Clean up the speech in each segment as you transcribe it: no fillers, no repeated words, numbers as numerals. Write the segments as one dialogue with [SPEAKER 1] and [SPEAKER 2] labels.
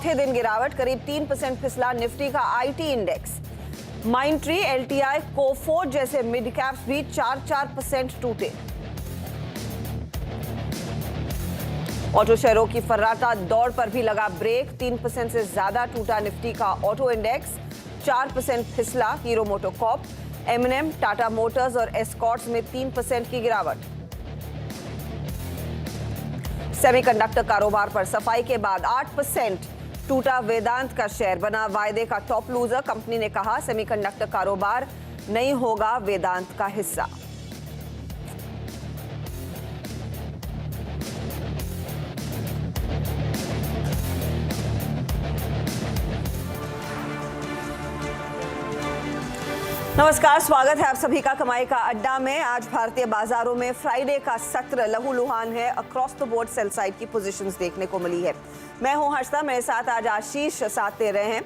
[SPEAKER 1] चौथे दिन गिरावट, करीब 3% फिसला निफ्टी का आईटी इंडेक्स। माइंट्री, एलटीआई, कोफोर्ज जैसे मिड कैप्स भी 4% टूटे। ऑटो शेयरों की फर्राटा दौड़ पर भी लगा ब्रेक, 3% से ज्यादा टूटा निफ्टी का ऑटो इंडेक्स, 4% फिसला हीरो मोटोकॉर्प, एमएनएम, टाटा मोटर्स और एस्कॉर्ट्स में 3% की गिरावट। सेमीकंडक्टर कारोबार पर सफाई के बाद 8% टूटा वेदांत का शेयर, बना वायदे का टॉप लूजर। कंपनी ने कहा सेमीकंडक्टर कारोबार नहीं होगा वेदांत का हिस्सा। नमस्कार, स्वागत है आप सभी का कमाई का अड्डा में। आज भारतीय बाजारों में फ्राइडे का सत्र लहूलुहान है। Across the board sell side की पोजीशंस देखने को मिली है। मैं हूं हर्षदा, मेरे साथ आज आशीष साथ दे रहे हैं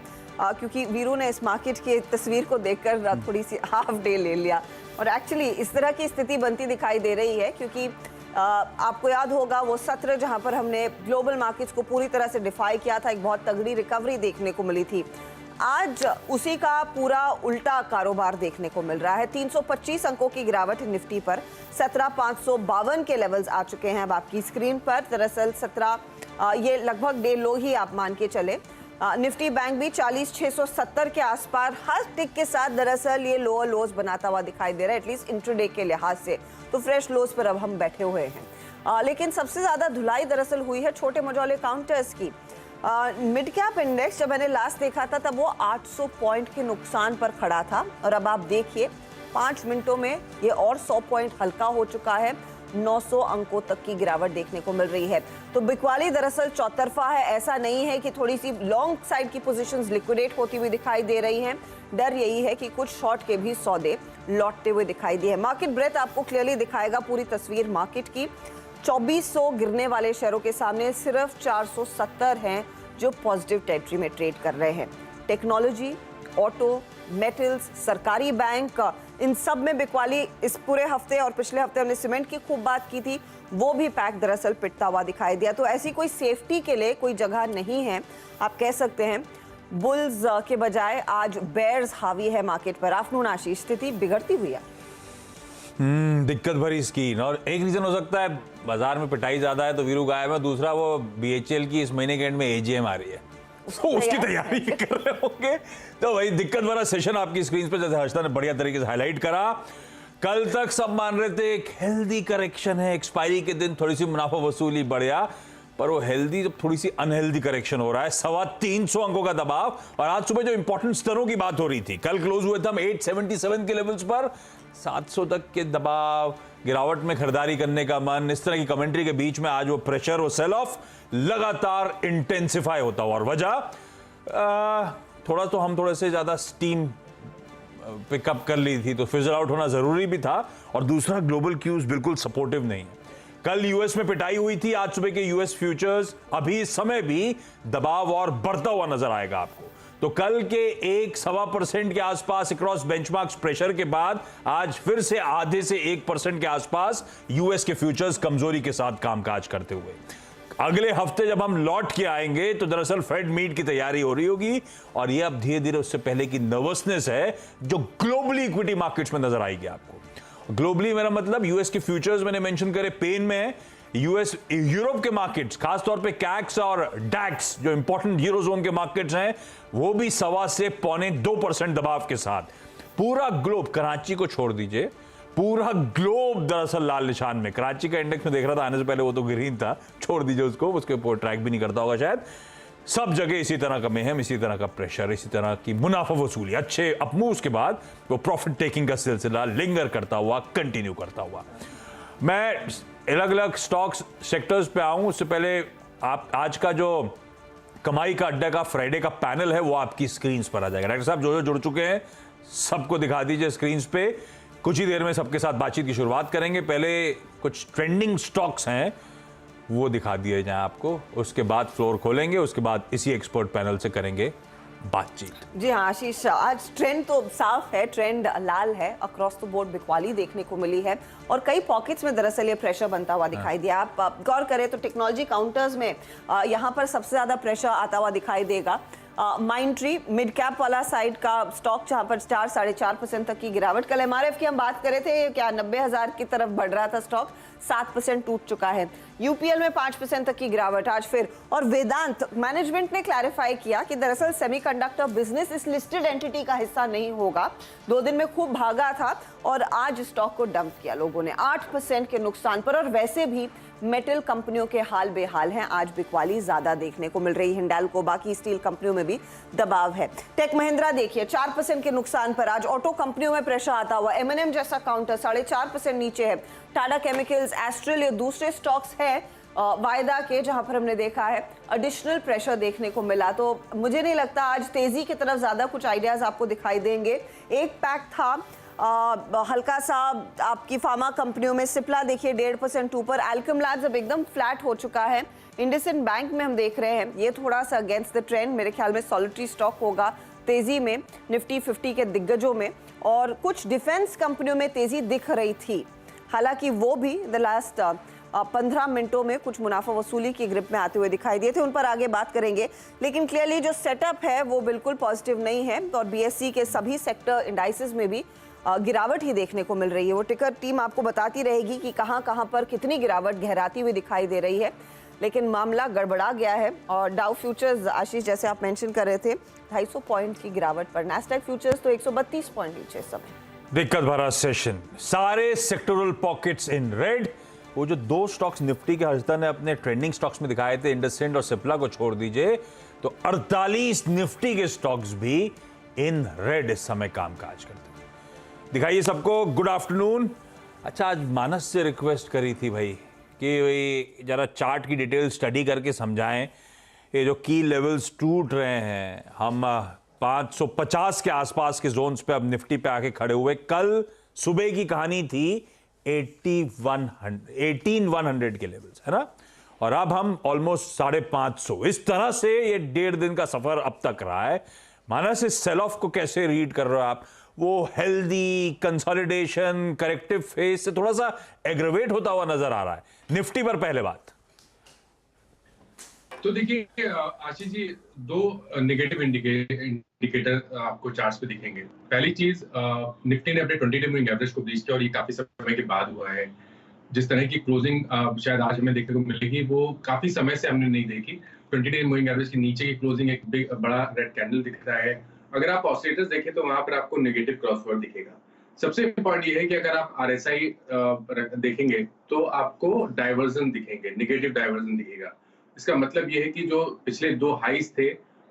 [SPEAKER 1] क्योंकि वीरू ने इस मार्केट की तस्वीर को देखकर थोड़ी सी हाफ डे ले लिया और एक्चुअली इस तरह की स्थिति बनती दिखाई दे रही है क्योंकि आपको याद होगा वो सत्र जहां पर हमने ग्लोबल मार्केट्स को पूरी तरह से डिफाई किया था, एक बहुत तगड़ी रिकवरी देखने को मिली थी। आज उसी का पूरा उल्टा कारोबार देखने को मिल रहा है। 325 अंकों की गिरावट निफ्टी पर, 17,552 के लेवल्स आ चुके हैं अब आपकी स्क्रीन पर। दरअसल 17 ये लगभग डे लो ही आप मान के चले। निफ्टी बैंक भी 40,670 के आसपास हर टिक के साथ दरअसल ये लोअर लोज बनाता हुआ दिखाई दे रहा है, एटलीस्ट इंट्राडे के लिहाज से। तो फ्रेश लोज पर अब हम बैठे हुए हैं। लेकिन सबसे ज्यादा धुलाई दरअसल हुई है छोटे मझौले काउंटर्स की। मिड कैप इंडेक्स जब मैंने लास्ट देखा था तब वो 800 पॉइंट के नुकसान पर खड़ा था और अब आप देखिए 5 मिनटों में ये और 100 पॉइंट हल्का हो चुका है। 900 अंकों तक की गिरावट देखने को मिल रही है। तो बिकवाली दरअसल चौतरफा है, ऐसा नहीं है कि थोड़ी सी लॉन्ग साइड की पोजीशंस लिक्विडेट होती हुई दिखाई दे रही हैं। डर यही है कि कुछ शॉर्ट के भी सौदे लौटते हुए दिखाई दिए। मार्केट ब्रेथ आपको क्लियरली दिखाएगा पूरी तस्वीर मार्केट की। 2400 गिरने वाले शेयरों के सामने सिर्फ 470 हैं जो पॉजिटिव टेरिटरी में ट्रेड कर रहे हैं। टेक्नोलॉजी, ऑटो, मेटल्स, सरकारी बैंक, इन सब में बिकवाली इस पूरे हफ्ते और पिछले हफ्ते हमने सीमेंट की खूब बात की थी, वो भी पैक दरअसल पिटता हुआ दिखाई दिया। तो ऐसी कोई सेफ्टी के लिए कोई जगह नहीं है। आप कह सकते हैं बुल्स के बजाय आज बेयर्स हावी है मार्केट पर। आफ्टरनून आशीष, स्थिति बिगड़ती हुई है।
[SPEAKER 2] दिक्कत भरी स्कीन। और एक रीजन हो सकता है बाजार में पिटाई ज्यादा है तो वीरू गायब है, दूसरा वो बीएचएल की इस महीने के एंड में एजीएम आ रही है तो उसकी तैयारी कर रहे होंगे। तो वही दिक्कत भरा सेशन आपकी स्क्रीन पे, जैसे हर्षदा ने बढ़िया तरीके से हाईलाइट करा। कल तक सब मान रहे थे एक हेल्दी करेक्शन है, एक्सपायरी के दिन थोड़ी सी मुनाफा वसूली बढ़िया, पर वो हेल्दी जब थोड़ी सी अनहेल्दी करेक्शन हो रहा है। 325 अंकों का दबाव। और आज सुबह जो इंपॉर्टेंट स्तरों की बात हो रही थी, कल क्लोज हुए थे हम 877 के लेवल्स पर, 700 तक के दबाव, गिरावट में खरीदारी करने का मन, इस तरह की कमेंट्री के बीच में आज वो प्रेशर, वो सेल ऑफ लगातार इंटेंसिफाई होता हुआ। और वजह थोड़ा तो हम थोड़े से ज्यादा स्टीम पिकअप कर ली थी तो फिजल आउट होना जरूरी भी था। और दूसरा ग्लोबल क्यूज बिल्कुल सपोर्टिव नहीं है। कल यूएस में पिटाई हुई थी, आज सुबह के यूएस फ्यूचर्स अभी इस समय भी दबाव और बढ़ता हुआ नजर आएगा आपको। तो कल के 1-1.25% के आसपास अक्रॉस बेंचमार्क्स प्रेशर के बाद आज फिर से आधे से 1% के आसपास यूएस के फ्यूचर्स कमजोरी के साथ कामकाज करते हुए। अगले हफ्ते जब हम लौट के आएंगे तो दरअसल फेड मीट की तैयारी हो रही होगी और ये अब धीरे धीरे उससे पहले की नर्वसनेस है जो ग्लोबली इक्विटी मार्केट्स में नजर आएगी आपको। ग्लोबली मेरा मतलब यूएस के फ्यूचर्स मैंने मेंशन करे पेन में है। यूएस यूरोप के मार्केट्स, खासतौर पे कैक्स और डैक्स जो इंपॉर्टेंट यूरोजोन के मार्केट्स हैं, वो भी 1.25 से 2% दबाव के साथ। पूरा ग्लोब, कराची को छोड़ दीजिए, पूरा ग्लोब दरअसल लाल निशान में। कराची का इंडेक्स में देख रहा था आने से पहले, वो तो ग्रीन था, छोड़ दीजिए उसको, उसके ऊपर ट्रैक भी नहीं करता होगा शायद। सब जगह इसी तरह का मेहम, इसी तरह का प्रेशर, इसी तरह की मुनाफा वसूली, अच्छे अपमूव्स के बाद वो प्रॉफिट टेकिंग का सिलसिला लिंगर करता हुआ, कंटिन्यू करता हुआ। मैं अलग अलग स्टॉक्स सेक्टर्स पे आऊं उससे पहले आप आज का जो कमाई का अड्डा का फ्राइडे का पैनल है वो आपकी स्क्रीन पर आ जाएगा। डॉक्टर साहब जो जुड़ चुके हैं सबको दिखा दीजिए स्क्रीन पे। कुछ ही देर में सबके साथ बातचीत की शुरुआत करेंगे। पहले कुछ ट्रेंडिंग स्टॉक्स हैं वो दिखा दिए जाएं आपको, उसके बाद फ्लोर खोलेंगे, उसके बाद इसी एक्सपर्ट पैनल से करेंगे बातचीत।
[SPEAKER 1] जी हाँ आशीष, आज ट्रेंड तो साफ है, ट्रेंड लाल है, अक्रॉस द बोर्ड बिकवाली देखने को मिली है और कई पॉकेट्स में दरअसल ये प्रेशर बनता हुआ दिखाई दिया। आप गौर करें तो टेक्नोलॉजी काउंटर्स में यहाँ पर सबसे ज्यादा प्रेशर आता हुआ दिखाई देगा। माइंड ट्री मिड कैप वाला साइड का स्टॉक जहां पर 4-4.5% तक की गिरावट। कल एमआरएफ की हम बात कर रहे थे, क्या 90,000 की तरफ बढ़ रहा था स्टॉक, 7% टूट चुका है। यूपीएल में 5% तक की गिरावट आज फिर। और वेदांत मैनेजमेंट ने क्लैरिफाई किया कि दरअसल सेमीकंडक्टर बिजनेस इस लिस्टेड एंटिटी का हिस्सा नहीं होगा। 2 दिन में खूब भागा था और आज स्टॉक को डंप किया लोगों ने 8% के नुकसान पर। और वैसे भी मेटल कंपनियों के हाल बेहाल हैं, आज बिकवाली ज्यादा देखने को मिल रही। हिंडाल्को, बाकी स्टील कंपनियों में भी दबाव है। टेक महिंद्रा देखिए 4% के नुकसान पर आज। ऑटो कंपनियों में प्रेशर आता हुआ। एमएनएम जैसा काउंटर 4.5% नीचे है। टाटा केमिकल्स, एस्ट्रल, ये दूसरे स्टॉक्स हैं वायदा के जहां पर हमने देखा है एडिशनल प्रेशर देखने को मिला। तो मुझे नहीं लगता आज तेजी की तरफ ज्यादा कुछ आइडियाज आपको दिखाई देंगे। एक पैक था हल्का सा आपकी फार्मा कंपनियों में। सिप्ला देखिए 1.5% ऊपर। एल्केम लैब्स अब एकदम फ्लैट हो चुका है। इंडसइंड बैंक में हम देख रहे हैं ये थोड़ा सा अगेंस्ट द ट्रेंड, मेरे ख्याल में सॉलिटरी स्टॉक होगा तेजी में निफ्टी 50 के दिग्गजों में। और कुछ डिफेंस कंपनियों में तेजी दिख रही थी, हालांकि वो भी द लास्ट 15 मिनटों में कुछ मुनाफा वसूली की ग्रिप में आते हुए दिखाई दिए थे। उन पर आगे बात करेंगे, लेकिन क्लियरली जो सेटअप है वो बिल्कुल पॉजिटिव नहीं है। और बीएसई के सभी सेक्टर इंडाइसेस में भी गिरावट ही देखने को मिल रही है। वो टिकर टीम आपको बताती रहेगी कि कहां पर कितनी गिरावट गहराती हुई दिखाई दे रही है, लेकिन मामला गड़बड़ा गया है। और डाउ फ्यूचर्स आशीष जैसे आप मेंशन कर रहे थे 250 पॉइंट की गिरावट पर। नैस्डैक फ्यूचर्स तो 132 पॉइंट नीचे इस समय।
[SPEAKER 2] दिक्कत भरा सेशन, सारे सेक्टोरल पॉकेट्स इन रेड। वो जो 2 स्टॉक्स निफ्टी के हर्षदा ने अपने ट्रेंडिंग स्टॉक्स में दिखाए थे, इंडसइंड और सिप्ला को छोड़ दीजिए, तो 48 निफ्टी के स्टॉक्स भी इन रेड इस समय कामकाज करते हैं। दिखाइए सबको, गुड आफ्टरनून। अच्छा, आज मानस से रिक्वेस्ट करी थी भाई कि भाई जरा चार्ट की डिटेल स्टडी करके समझाएं, ये जो की लेवल्स टूट रहे हैं। हम 550 के आसपास के जोन्स पे अब निफ्टी पे आके खड़े हुए। कल सुबह की कहानी थी 18,100 के लेवल्स, है ना, और अब हम ऑलमोस्ट 550। इस तरह से ये 1.5 दिन का सफर अब तक रहा है। मानस इस सेल ऑफ को कैसे रीड कर रहे हो आप? वो हेल्दी कंसोलिडेशन करेक्टिव फेज से थोड़ा सा एग्रेवेट होता हुआ नजर आ रहा है। निफ्टी पर पहले बात
[SPEAKER 3] तो देखिए आशीष जी, 2 नेगेटिव इंडिकेटर आपको चार्ट्स पे दिखेंगे। पहली चीज, निफ्टी ने अपने 20 डे मूविंग एवरेज को ब्रीच किया और ये काफी समय के बाद हुआ है। जिस तरह की क्लोजिंग शायद आज हमें देखने को मिलेगी वो काफी समय से हमने नहीं देखी। 20 डे मूविंग एवरेज के नीचे की क्लोजिंग एक बड़ा रेड कैंडल दिख रहा है। अगर आप ऑसिलेटर्स देखें तो वहां पर आपको नेगेटिव क्रॉसवर्ड दिखेगा। सबसे इंपॉर्टेंट ये है कि अगर आप आरएसआई देखेंगे तो आपको डाइवर्जन दिखेंगे, नेगेटिव डाइवर्जन दिखेगा। इसका मतलब ये है कि जो पिछले 2 हाईज थे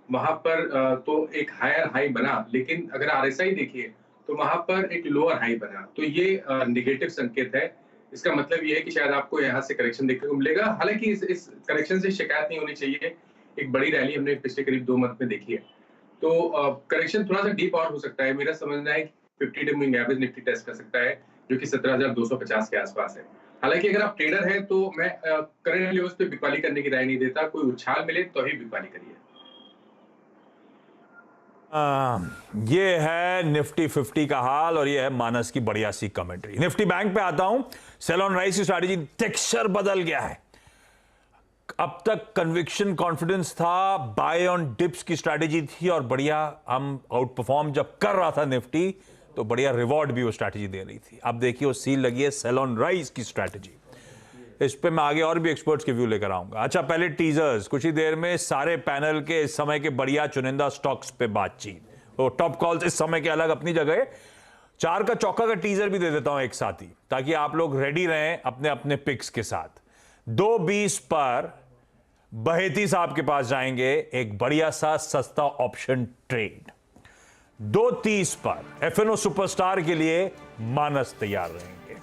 [SPEAKER 3] वहां पर तो एक हायर हाई बना, लेकिन अगर आरएसआई देखिए तो वहां पर एक लोअर हाई बना, तो ये नेगेटिव संकेत है। इसका मतलब ये है कि शायद आपको यहाँ से करेक्शन देखने को मिलेगा। हालांकि इस करेक्शन से शिकायत नहीं होनी चाहिए। एक बड़ी रैली हमने पिछले करीब 2 मंथ में देखी है, तो करेक्शन थोड़ा सा डीप और हो सकता है। मेरा समझना है 50 day moving average Nifty test कर सकता है, जो कि 17,250 के आसपास है। हालांकि अगर आप ट्रेडर हैं तो मैं करंट लेवल्स पे बिकवाली करने की राय नहीं देता। कोई उछाल मिले तो ही बिकवाली करिए।
[SPEAKER 2] ये है निफ्टी 50 का हाल और ये है मानस की बढ़िया सी कमेंट्री। निफ्टी बैंक पे आता हूं। सेल ऑन राइज की स्ट्रैटेजी टेक्सचर बदल गया है। अब तक कन्विक्शन कॉन्फिडेंस था, बाय ऑन डिप्स की स्ट्रैटेजी थी और बढ़िया हम आउट परफॉर्म जब कर रहा था निफ्टी तो बढ़िया रिवॉर्ड भी वो स्ट्रैटेजी दे रही थी। अब देखिए वो सील लगी है सेल ऑन राइज की स्ट्रैटेजी। इस पे मैं आगे और भी एक्सपर्ट्स के व्यू लेकर आऊंगा। अच्छा, पहले टीजर्स, कुछ ही देर में सारे पैनल के इस समय के बढ़िया चुनिंदा स्टॉक्स पे बातचीत। वो टॉप कॉल्स इस समय के अलग अपनी जगह। 4 का चौका का टीजर भी दे देता हूं एक साथ ही, ताकि आप लोग रेडी रहें अपने अपने पिक्स के साथ। 2:20 पर बहेती साहब के पास जाएंगे, एक बढ़िया सा सस्ता ऑप्शन ट्रेड। 2:30 पर एफएनओ सुपरस्टार के लिए मानस तैयार रहेंगे।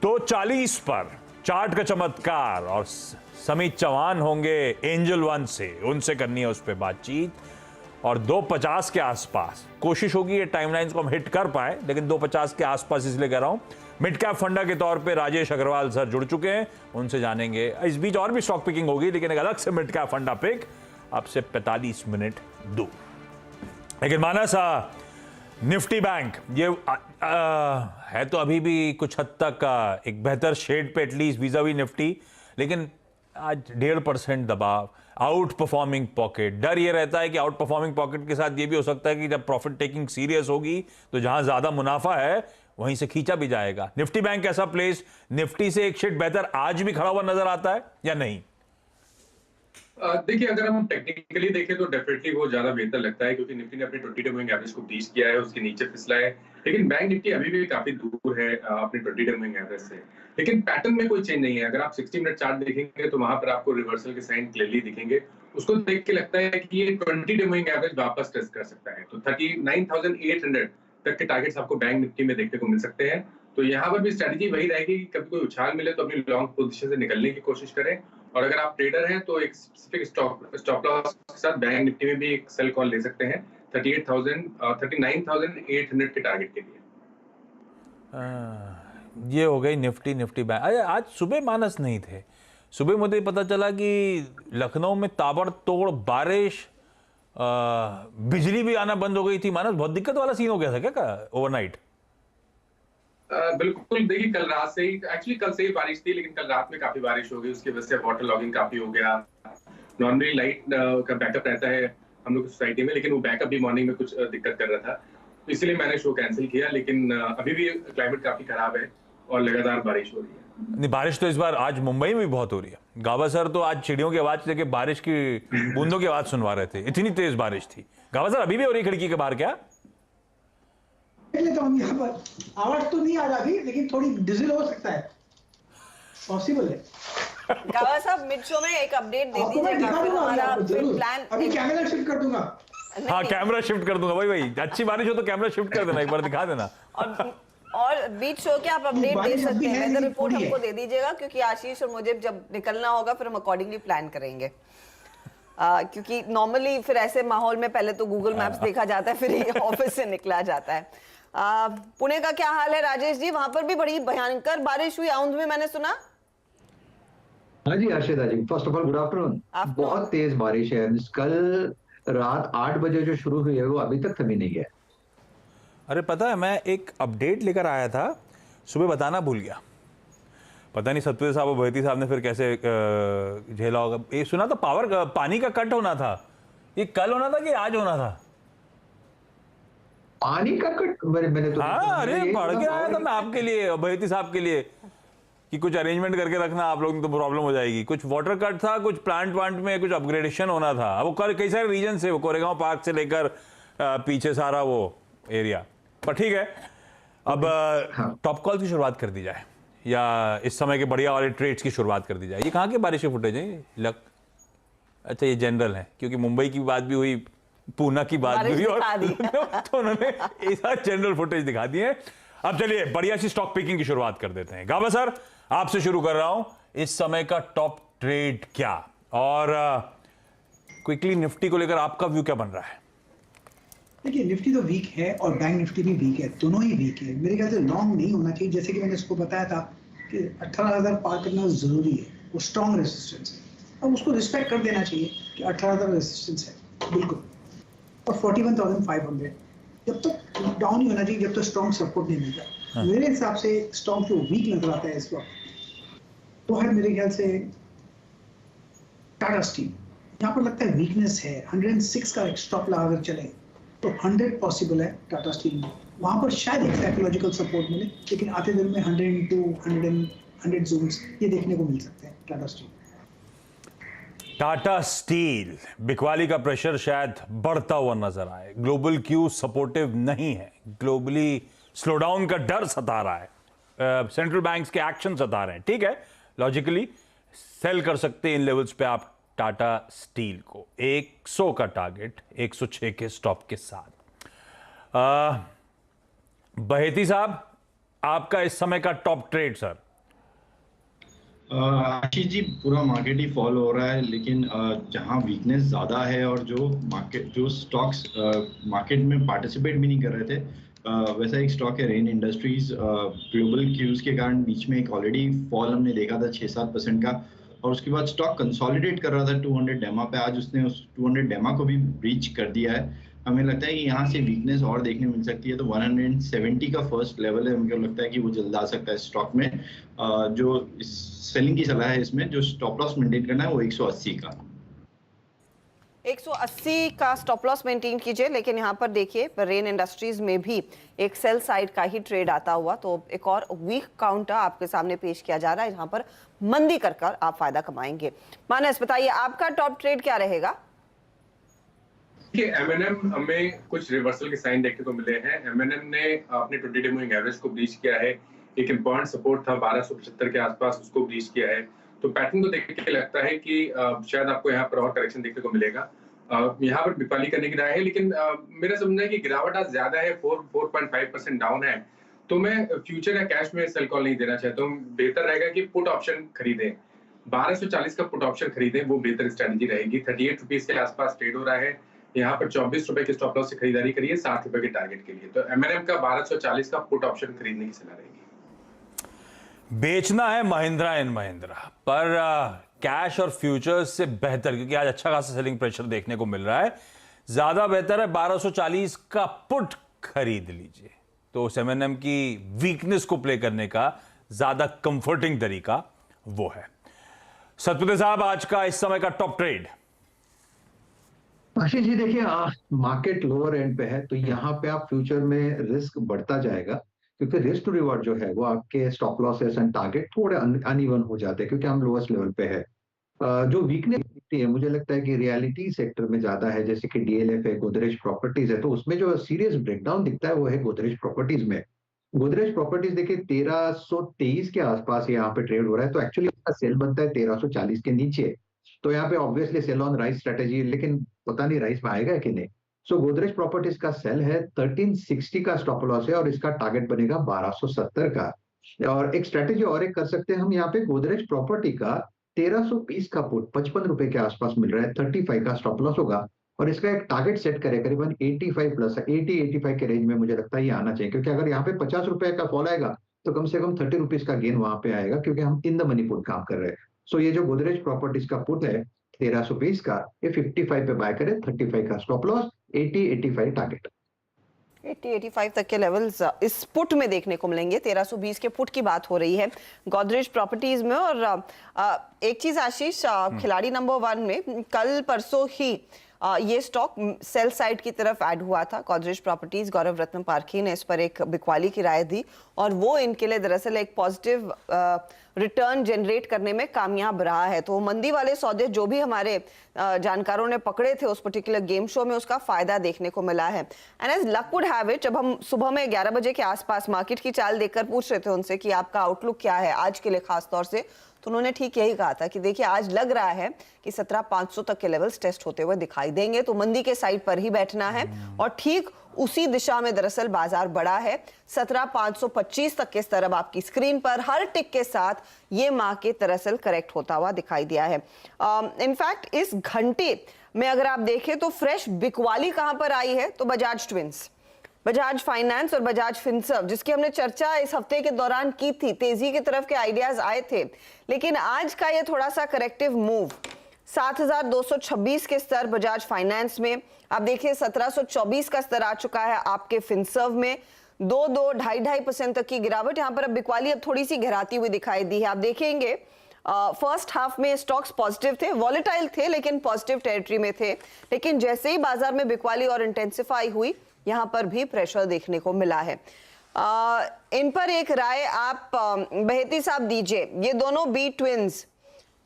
[SPEAKER 2] 2:40 पर चार्ट का चमत्कार और समीत चौहान होंगे एंजल वन से, उनसे करनी है उस पर बातचीत। और 2:50 के आसपास कोशिश होगी ये टाइमलाइंस को हम हिट कर पाए, लेकिन 2:50 के आसपास इसलिए कह रहा हूं, मिड कैप फंडा के तौर पे राजेश अग्रवाल सर जुड़ चुके हैं, उनसे जानेंगे। इस बीच और भी स्टॉक पिकिंग होगी, लेकिन एक अलग से मिड कैप फंडा पिक आपसे 45 मिनट दूर। लेकिन मानस, निफ्टी बैंक ये है तो अभी भी कुछ हद तक एक बेहतर शेड पे एटलीस्ट वीज़ावी निफ्टी, लेकिन आज 1.5% दबाव, आउट परफॉर्मिंग पॉकेट। डर ये रहता है कि आउट परफॉर्मिंग पॉकेट के साथ ये भी हो सकता है कि जब प्रॉफिट टेकिंग सीरियस होगी तो जहां ज्यादा मुनाफा है वहीं से खींचा भी जाएगा। निफ्टी बैंक ऐसा प्लेस, निफ्टी से एक शेड बेहतर आज भी खड़ा हुआ नजर आता है या नहीं?
[SPEAKER 3] देखिए, अगर हम टेक्निकली देखें तो डेफिनेटली वो ज्यादा बेहतर लगता है, क्योंकि निफ्टी ने अपने 20 डे मूविंग एवरेज को ब्रीच किया है, उसके नीचे फिसला है। लेकिन बैंक निफ्टी अभी भी काफी दूर है अपने 20 डे मूविंग एवरेज से। लेकिन पैटर्न में कोई चेंज नहीं है। अगर आप 60 मिनट चार्ट देखेंगे तो वहां पर आपको रिवर्सल के साइन क्लियरली दिखेंगे। उसको देख के लगता है कि ये 20 डे मूविंग एवरेज वापस टेस्ट कर सकता है। तो 39,800 तक के टारगेट्स आपको बैंक निफ्टी में देखने को मिल सकते हैं। तो यहाँ पर भी स्ट्रेटजी वही रहेगी कि कभी कोई उछाल मिले तो अपनी लॉन्ग पोजीशन से निकलने की कोशिश करें, और अगर आप ट्रेडर हैं तो एक स्पेसिफिक स्टॉप लॉस के साथ बैंक निफ्टी में भी एक सेल कॉल ले सकते हैं 39,800 के टारगेट के लिए।
[SPEAKER 2] ये हो गई निफ्टी बैंक। अरे आज सुबह मानस नहीं थे। सुबह मुझे पता चला कि लखनऊ में ताबड़तोड़ बारिश, बिजली भी आना बंद हो गई थी। मानस बहुत दिक्कत वाला सीन हो गया था क्या ओवरनाइट?
[SPEAKER 3] बिल्कुल, देखिए कल रात से ही, एक्चुअली कल से ही बारिश थी, लेकिन कल रात में काफी बारिश हो गई, उसकी वजह से वाटर लॉगिंग काफी हो गया। नॉर्मली लाइट का बैकअप रहता है हम लोग सोसाइटी में, लेकिन वो बैकअप भी मॉर्निंग में कुछ दिक्कत कर रहा था, तो इसलिए मैंने शो कैंसिल किया। लेकिन अभी भी क्लाइमेट काफी खराब है और लगातार बारिश हो रही है।
[SPEAKER 2] नहीं, बारिश तो इस बार आज मुंबई में भी बहुत हो रही है। गावा सर तो आज चिड़ियों की आवाज लेके बारिश की बूंदों की आवाज सुनवा रहे थे, इतनी तेज बारिश थी। गावा सर अभी भी हो रही खिड़की के बाहर क्या?
[SPEAKER 4] लेता हूँ यहाँ पर, आवाज तो नहीं आ रहा अभी, लेकिन थोड़ी डिजिल हो सकता है, पॉसिबल है।
[SPEAKER 1] गावा साहब मिड शो में एक अपडेट दे दीजिएगा, फिर हमारा प्लान
[SPEAKER 4] अभी कैमरा शिफ्ट कर दूंगा।
[SPEAKER 2] हाँ, कैमरा शिफ्ट कर दूंगा भाई। अच्छी बारिश हो तो कैमरा शिफ्ट कर देना, एक बार दिखा देना।
[SPEAKER 1] और बीच शो के आप अपडेट दे सकते हैं, वेदर रिपोर्ट हमको दे दीजिएगा, क्योंकि आशीष और मुझे जब निकलना होगा फिर हम अकॉर्डिंगली प्लान करेंगे। क्योंकि नॉर्मली फिर ऐसे माहौल में पहले तो गूगल मैप्स देखा जाता है, फिर ऑफिस से निकला जाता है। पुणे का क्या हाल है राजेश जी? वहां पर भी बड़ी भयंकर बारिश हुई आउंध में, मैंने सुना।
[SPEAKER 5] हाँ जी Harshita ji, first of all good afternoon. बहुत तेज बारिश है। कल रात 8 बजे जो शुरू हुई है वो अभी तक थमी नहीं है।
[SPEAKER 2] अरे पता है, मैं एक अपडेट लेकर आया था, सुबह बताना भूल गया। पता नहीं सतपुर साहब और बहेती साहब ने फिर कैसे झेला होगा। ये सुना तो पानी का कट होना था, ये कल होना था कि आज होना था?
[SPEAKER 5] पानी का कट मैंने तो
[SPEAKER 2] हाँ, अरे पढ़ के आया था मैं आपके लिए और बहेती साहब के लिए कि कुछ अरेंजमेंट करके रखना आप लोग, तो प्रॉब्लम हो जाएगी। कुछ वाटर कट था, कुछ प्लांट में कुछ अपग्रेडेशन होना था। वो कई सारे रीजन से, वो कोरेगांव पार्क से लेकर पीछे सारा वो एरिया, पर ठीक है। अब टॉप कॉल की शुरुआत कर दी जाए या इस समय के बढ़िया वाले ट्रेड्स की शुरुआत कर दी जाए। ये कहाँ के बारिश के फुटेज है? अच्छा, ये जनरल है, क्योंकि मुंबई की बात भी हुई, पूना की बात भी हुई, और तो उन्होंने ऐसा जनरल फुटेज दिखा दिए। अब चलिए बढ़िया सी स्टॉक पिकिंग की शुरुआत कर देते हैं। गावा सर, आपसे शुरू कर रहा हूं, इस समय का टॉप ट्रेड क्या, और क्विकली निफ्टी को लेकर आपका व्यू क्या बन रहा है?
[SPEAKER 4] देखिए, निफ्टी तो वीक है और बैंक निफ्टी भी वीक है, दोनों ही वीक है। मेरे ख्याल से लॉन्ग नहीं होना चाहिए। जैसे कि मैंने इसको बताया था कि 18,000 पार करना जरूरी है, वो स्ट्रॉन्ग रेजिस्टेंस है। अब उसको रिस्पेक्ट कर देना चाहिए कि 18,000 रेजिस्टेंस है बिल्कुल, और 41,500 जब तक डाउन नहीं होना चाहिए, जब तक स्ट्रॉन्ग सपोर्ट नहीं मिलता। हाँ। मेरे हिसाब से स्टॉक जो वीक नजर आता है इस वक्त तो है मेरे ख्याल से टाटा स्टील। यहाँ पर लगता है वीकनेस है। 106 का एक स्टॉप लगा अगर चले तो 100 पॉसिबल है टाटा स्टील में। वहां पर शायद एक साइकोलॉजिकल सपोर्ट मिले, लेकिन आते दिन में 100 जोन्स ये देखने को मिल सकते हैं टाटा स्टील।
[SPEAKER 2] टाटा स्टील, बिकवाली का प्रेशर शायद बढ़ता हुआ नजर आए। ग्लोबल क्यू सपोर्टिव नहीं है, ग्लोबली स्लोडाउन का डर सता रहा है, सेंट्रल बैंक्स के एक्शन सता रहे हैं। ठीक है, लॉजिकली सेल कर सकते हैं इन लेवल्स पे आप टाटा स्टील को। 100 का टारगेट 106 के स्टॉप के साथ। बहेती साहब, आपका इस समय का top trade sir?
[SPEAKER 6] Ashish ji, पूरा मार्केट ही फॉल हो रहा है, लेकिन जहां वीकनेस ज़्यादा है और जो स्टॉक्स मार्केट में पार्टिसिपेट भी नहीं कर रहे थे, वैसा एक स्टॉक है रेन इंडस्ट्रीज। ग्लोबल क्यूज के कारण बीच में एक ऑलरेडी फॉल हमने देखा था 6-7% का, और उसके बाद स्टॉक कंसोलिडेट कर रहा था 200 डेमा पे, आज उसने उस 200 डेमा को भी ब्रीच कर दिया है। हमें लगता है कि यहाँ से वीकनेस और देखने मिल सकती है, तो 170 का फर्स्ट लेवल है, मुझे लगता है कि वो जल्द आ सकता है स्टॉक में। जो सेलिंग की सलाह है इसमें, जो स्टॉप लॉस मेंटेन करना है वो 180 का
[SPEAKER 1] 180 का स्टॉप लॉस मेंटेन कीजिए। लेकिन यहाँ पर देखिए रेन इंडस्ट्रीज में भी एक सेल साइड का ही ट्रेड आता हुआ, तो एक और वीक काउंटर आपके सामने पेश किया जा रहा है, जहां पर मंदी कर आप फायदा कमाएंगे। मानस बताइए आपका टॉप ट्रेड क्या रहेगा?
[SPEAKER 3] M&M में कुछ रिवर्सल के साइन देखने को मिले हैं। M&M ने अपने 20 डे मूविंग एवरेज को ब्रीच किया है, एक इम्पोर्टेंट सपोर्ट था 1275 के आसपास, उसको ब्रीच किया है। तो पैटर्न को देख के लगता है कि शायद आपको यहाँ पर और करेक्शन देखने को मिलेगा। यहाँ पर बिकवाली करने की राय है, लेकिन मेरा समझना है कि गिरावट आज ज्यादा है, 4.5% डाउन है, तो मैं फ्यूचर या कैश में सेल कॉल नहीं देना चाहता हूँ। बेहतर रहेगा कि पुट ऑप्शन खरीदें, 1240 का पुट ऑप्शन खरीदें, वो बेहतर स्ट्रेटेजी रहेगी। 38 रुपीज के आसपास ट्रेड हो रहा है, यहाँ पर 24 रुपए के स्टॉप लॉस से खरीदारी करिए 60 रुपए के टारगेट के लिए। तो M&M का 1240 का पुट ऑप्शन खरीदने की सलाह रहेगी।
[SPEAKER 2] बेचना है महिंद्रा एंड महिंद्रा, पर कैश और फ्यूचर्स से बेहतर, क्योंकि आज अच्छा खासा सेलिंग प्रेशर देखने को मिल रहा है, ज्यादा बेहतर है 1240 का पुट खरीद लीजिए। तो उस M&M की वीकनेस को प्ले करने का ज्यादा कंफर्टिंग तरीका वो है। सतपुते साहब, आज का इस समय का टॉप ट्रेड।
[SPEAKER 5] आशीष जी देखिए, मार्केट लोअर एंड पे है, तो यहाँ पे आप फ्यूचर में रिस्क बढ़ता जाएगा, क्योंकि रिस्क टू रिवॉर्ड जो है वो आपके स्टॉप लॉसेस एंड टारगेट थोड़े अनइवन हो जाते हैं, क्योंकि हम लोएस्ट लेवल पे है। जो वीकनेस दिखती है मुझे लगता है कि रियलिटी सेक्टर में ज्यादा है, जैसे कि DLF है, गोदरेज प्रॉपर्टीज है, तो उसमें जो सीरियस ब्रेकडाउन दिखता है वो है गोदरेज प्रॉपर्टीज में। गोदरेज प्रॉपर्टीज देखिए 1323 के आसपास यहाँ पे ट्रेड हो रहा है, तो एक्चुअली इसका सेल बनता है 1340 के नीचे, तो यहाँ पे obviously sell on rise strategy, लेकिन पता नहीं राइस में आएगा कि नहीं। सो गोदरेज प्रॉपर्टीज का सेल है, 1360 का स्टॉप लॉस है और इसका टारगेट बनेगा 1270 का। और एक स्ट्रेटेजी और एक कर सकते हैं हम, यहाँ पे गोदरेज प्रॉपर्टी का 1320 का पुट 55 रुपए के आसपास मिल रहा है, 35 का स्टॉप लॉस होगा और इसका एक टारगेट सेट करे करीबन 85 प्लस 80-85 के रेंज में। मुझे लगता है ये आना चाहिए, क्योंकि अगर यहाँ पे 50 रुपए का फॉल आएगा तो कम से कम 30 रुपीज का गेन वहां पे आएगा, क्योंकि हम इन द मनी पुट काम कर रहे हैं। सो ये जो गोदरेज प्रॉपर्टीज का पुट है 1320 का, ये 55 पे बाय करे, 35 का स्टॉप लॉस, 80-85 टारगेट।
[SPEAKER 1] 80-85 तक के लेवल्स इस पुट में देखने को मिलेंगे। 1320 के पुट की बात हो रही है गोदरेज प्रॉपर्टीज में। और एक चीज आशीष, खिलाड़ी नंबर 1 में कल परसों ही ये स्टॉक सेल साइड की तरफ ऐड हुआ था। गोदरेज प्रॉपर्टीज, गौरव रत्न पारखी ने इस पर एक बिकवाली की राय दी और वो इनके लिए दरअसल एक पॉजिटिव रिटर्न जनरेट करने में कामयाब रहा है। तो मंदी वाले सौदे जो भी हमारे जानकारों ने पकड़े थे उस पर्टिकुलर गेम शो में, उसका फायदा देखने को मिला है। And as luck would have it, जब हम सुबह में 11 बजे के आसपास मार्केट की चाल देखकर पूछ रहे थे उनसे कि आपका आउटलुक क्या है आज के लिए खास तौर से, तो उन्होंने ठीक यही कहा था कि देखिए आज लग रहा है कि 17,500 तक के लेवल्स टेस्ट होते हुए दिखाई देंगे, तो मंदी के साइड पर ही बैठना है। और ठीक उसी दिशा में दरअसल बाजार बढ़ा है। 17,525 तक के स्तर अब आपकी स्क्रीन पर हर टिक के साथ ये मार्केट दरअसल करेक्ट होता हुआ दिखाई दिया है। इनफैक्ट इस घंटे में अगर आप देखें तो फ्रेश बिकवाली कहां पर आई है, तो बजाज ट्विंस, बजाज फाइनेंस और बजाज फिनसर्व, जिसकी हमने चर्चा इस हफ्ते के दौरान की थी, तेजी की तरफ के आइडियाज आए थे, लेकिन आज का ये थोड़ा सा करेक्टिव मूव, 7,226 के स्तर बजाज फाइनेंस में, आप देखिए 1724 का स्तर आ चुका है आपके फिनसर्व में, 2-2.5% तक की गिरावट। यहाँ पर अब बिकवाली अब थोड़ी सी गिराती हुई दिखाई दी है। आप देखेंगे फर्स्ट हाफ में स्टॉक्स पॉजिटिव थे, वॉलेटाइल थे लेकिन पॉजिटिव टेरिटरी में थे, लेकिन जैसे ही बाजार में बिकवाली और इंटेंसिफाई हुई, यहां पर भी प्रेशर देखने को मिला है। इन पर एक राय आप बहेती साहब दीजिए, ये दोनों बी ट्विंस,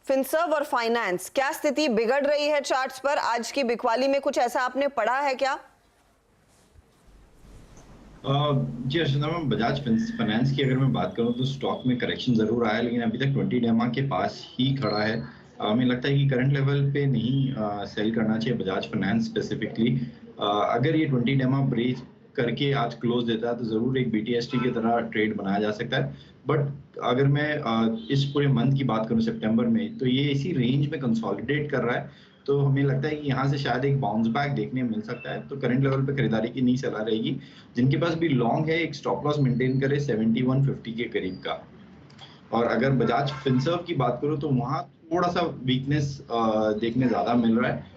[SPEAKER 1] फिनसर्व और फाइनेंस, क्या स्थिति बिगड़ रही है चार्ट्स पर? आज की बिकवाली में कुछ ऐसा आपने पढ़ा है क्या?
[SPEAKER 6] जी अर्चना मैम, बजाज फाइनेंस की अगर मैं बात करूं तो स्टॉक में करेक्शन जरूर आया, लेकिन अभी तक 20 डेमा के पास ही खड़ा है। हमें लगता है कि करंट लेवल पे नहीं सेल करना चाहिए बजाज फाइनेंस स्पेसिफिकली। अगर ये 20 डेमा ब्रेच करके आज क्लोज देता है तो जरूर एक BTST की तरह ट्रेड बनाया जा सकता है। बट अगर मैं इस पूरे मंथ की बात करूं सितंबर में, तो ये इसी रेंज में कंसोलिडेट कर रहा है, तो हमें लगता है कि यहाँ से शायद एक बाउंस बैक देखने मिल सकता है। तो करंट लेवल पे खरीदारी की नहीं सलाह रहेगी। जिनके पास भी लॉन्ग है, एक स्टॉप लॉस मेंटेन करे 7150 के करीब का। और अगर बजाज फिनसर्व की बात करूं तो वहाँ थोड़ा सा वीकनेस देखने ज्यादा मिल रहा है।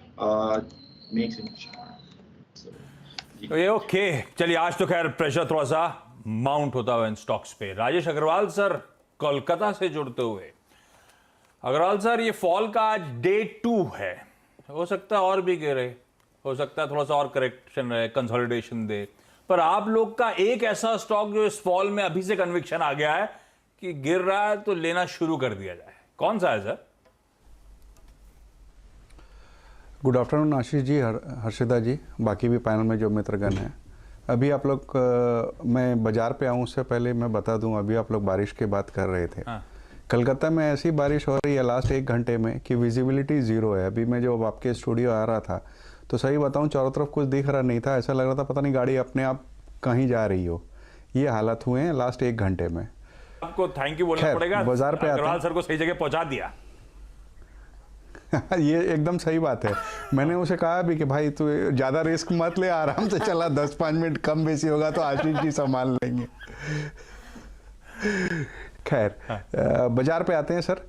[SPEAKER 2] तो ये ओके, चलिए आज तो खैर प्रेशर थोड़ा सा माउंट होता हुआ इन स्टॉक्स पे। राजेश अग्रवाल सर कोलकाता से जुड़ते हुए, अग्रवाल सर ये फॉल का आज डे 2 है, हो सकता है और भी गिरे, हो सकता है थोड़ा सा और करेक्शन रहे, कंसोलिडेशन दे, पर आप लोग का एक ऐसा स्टॉक जो इस फॉल में अभी से कन्विक्शन आ गया है कि गिर रहा है तो लेना शुरू कर दिया जाए, कौन सा है sir?
[SPEAKER 7] Good afternoon Ashish ji, Harshita जी, बाकी भी पैनल में जो मित्रगण हैं। अभी आप लोग मैं बाजार पे आऊँ उससे पहले मैं बता दूं, अभी आप लोग बारिश की बात कर रहे थे।
[SPEAKER 2] हाँ।
[SPEAKER 7] कलकत्ता में ऐसी बारिश हो रही है लास्ट 1 घंटे में कि विजिबिलिटी 0 है। अभी मैं जब आपके स्टूडियो आ रहा था तो सही बताऊं चारों तरफ कुछ दिख रहा नहीं था, ऐसा लग रहा था पता नहीं गाड़ी अपने आप कहीं जा रही हो। ये हालत हुए हैं लास्ट 1 घंटे में।
[SPEAKER 2] आपको थैंक यू बोलना पड़ेगा,
[SPEAKER 7] बाजार पे
[SPEAKER 2] अग्रवाल सर को सही जगह पहुंचा दिया।
[SPEAKER 7] ये एकदम सही बात है। मैंने उसे कहा भी कि भाई तू ज़्यादा रिस्क मत ले, आराम से चला, 10-5 मिनट कम बेसी होगा तो आशीष जी संभाल लेंगे। खैर बाजार पे आते हैं सर।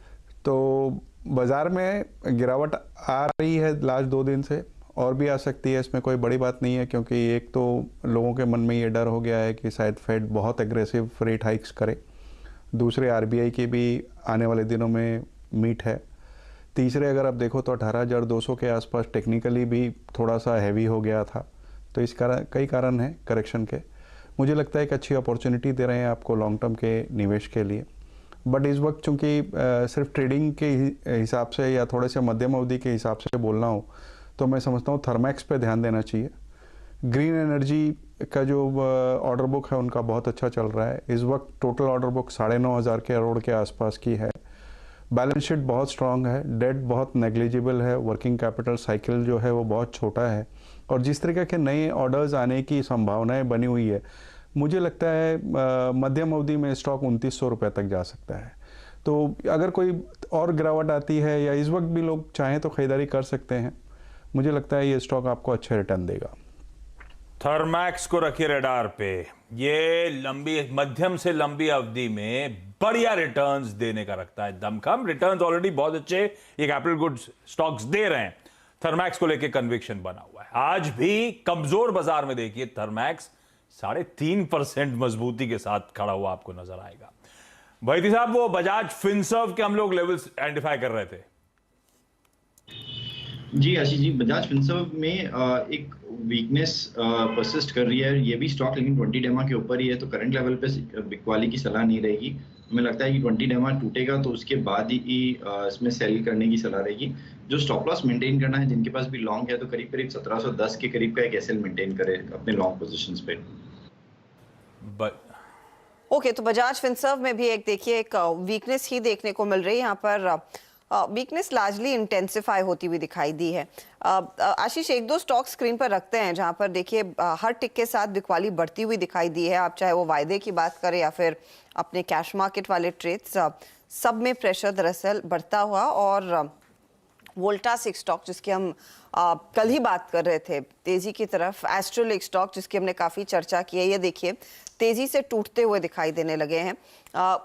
[SPEAKER 7] तो बाजार में गिरावट आ रही है लास्ट 2 दिन से, और भी आ सकती है, इसमें कोई बड़ी बात नहीं है, क्योंकि एक तो लोगों के मन में ये डर हो गया है कि शायद फेड बहुत एग्रेसिव रेट हाइक्स करे, दूसरे आरबीआई की भी आने वाले दिनों में मीट है, तीसरे अगर आप देखो तो 18,200 के आसपास टेक्निकली भी थोड़ा सा हैवी हो गया था। तो इस कारण कई कारण हैं करेक्शन के। मुझे लगता है एक अच्छी अपॉर्चुनिटी दे रहे हैं आपको लॉन्ग टर्म के निवेश के लिए, बट इस वक्त चूँकि सिर्फ ट्रेडिंग के हिसाब से या थोड़े से मध्यम अवधि के हिसाब से बोलना हो तो मैं समझता हूँ थर्मैक्स पे ध्यान देना चाहिए। ग्रीन एनर्जी का जो ऑर्डर बुक है उनका बहुत अच्छा चल रहा है। इस वक्त टोटल ऑर्डर बुक 9,500 करोड़ के आसपास की है। बैलेंस शीट बहुत स्ट्रांग है, डेट बहुत नेग्लिजिबल है, वर्किंग कैपिटल साइकिल जो है वो बहुत छोटा है, और जिस तरीके के नए ऑर्डर्स आने की संभावनाएं बनी हुई है, मुझे लगता है मध्यम अवधि में स्टॉक 2900 रुपये तक जा सकता है। तो अगर कोई और गिरावट आती है या इस वक्त भी लोग चाहें तो खरीदारी कर सकते हैं। मुझे लगता है ये स्टॉक आपको अच्छे रिटर्न देगा।
[SPEAKER 2] थर्मैक्स को रखिए रडार पे, ये लंबी मध्यम से लंबी अवधि में बढ़िया रिटर्न्स देने का रखता है दमखम। रिटर्न्स ऑलरेडी बहुत अच्छे ये कैपिटल गुड्स स्टॉक्स दे रहे हैं, थर्मैक्स को लेके कन्विक्शन बना हुआ है। आज भी कमजोर बाजार में देखिए थर्मैक्स 3.5% मजबूती के साथ खड़ा हुआ आपको नजर आएगा। भाई साहब, वो बजाज फिनसर्व के हम लोग लेवल्स आइडेंटिफाई कर रहे थे।
[SPEAKER 6] जी आशीष जी, बजाज फिनसर्व में एक वीकनेस परसिस्ट कर रही है ये भी स्टॉक, लेकिन 20 डेमा के ऊपर ही है, तो करंट लेवल पे बिकवाली की सलाह नहीं रहेगी। हमें लगता है कि 20 डेमा टूटेगा तो उसके बाद ही इसमें सेल करने की सलाह रहेगी। जो स्टॉप लॉस मेंटेन करना है, जिनके पास भी लॉन्ग है तो करीब करीब 1710 के करीब का एक एसएल मेंटेन करे अपने लॉन्ग पोजीशंस पे।
[SPEAKER 1] ओके, तो बजाज फिनसर्व में भी एक देखिए एक वीकनेस ही देखने को मिल रही है। यहाँ पर वीकनेस लार्जली इंटेंसिफाई होती हुई दिखाई दी है। आशीष, 1-2 स्टॉक स्क्रीन पर रखते हैं जहां पर देखिए हर टिक के साथ बिकवाली बढ़ती हुई दिखाई दी है। आप चाहे वो वायदे की बात करें या फिर अपने कैश मार्केट वाले ट्रेड्स, सब में प्रेशर दरअसल बढ़ता हुआ। और वोल्टास एक स्टॉक जिसकी हम कल ही बात कर रहे थे तेजी की तरफ, एस्ट्रल एक स्टॉक जिसकी हमने काफ़ी चर्चा की है, ये देखिए तेजी से टूटते हुए दिखाई देने लगे हैं।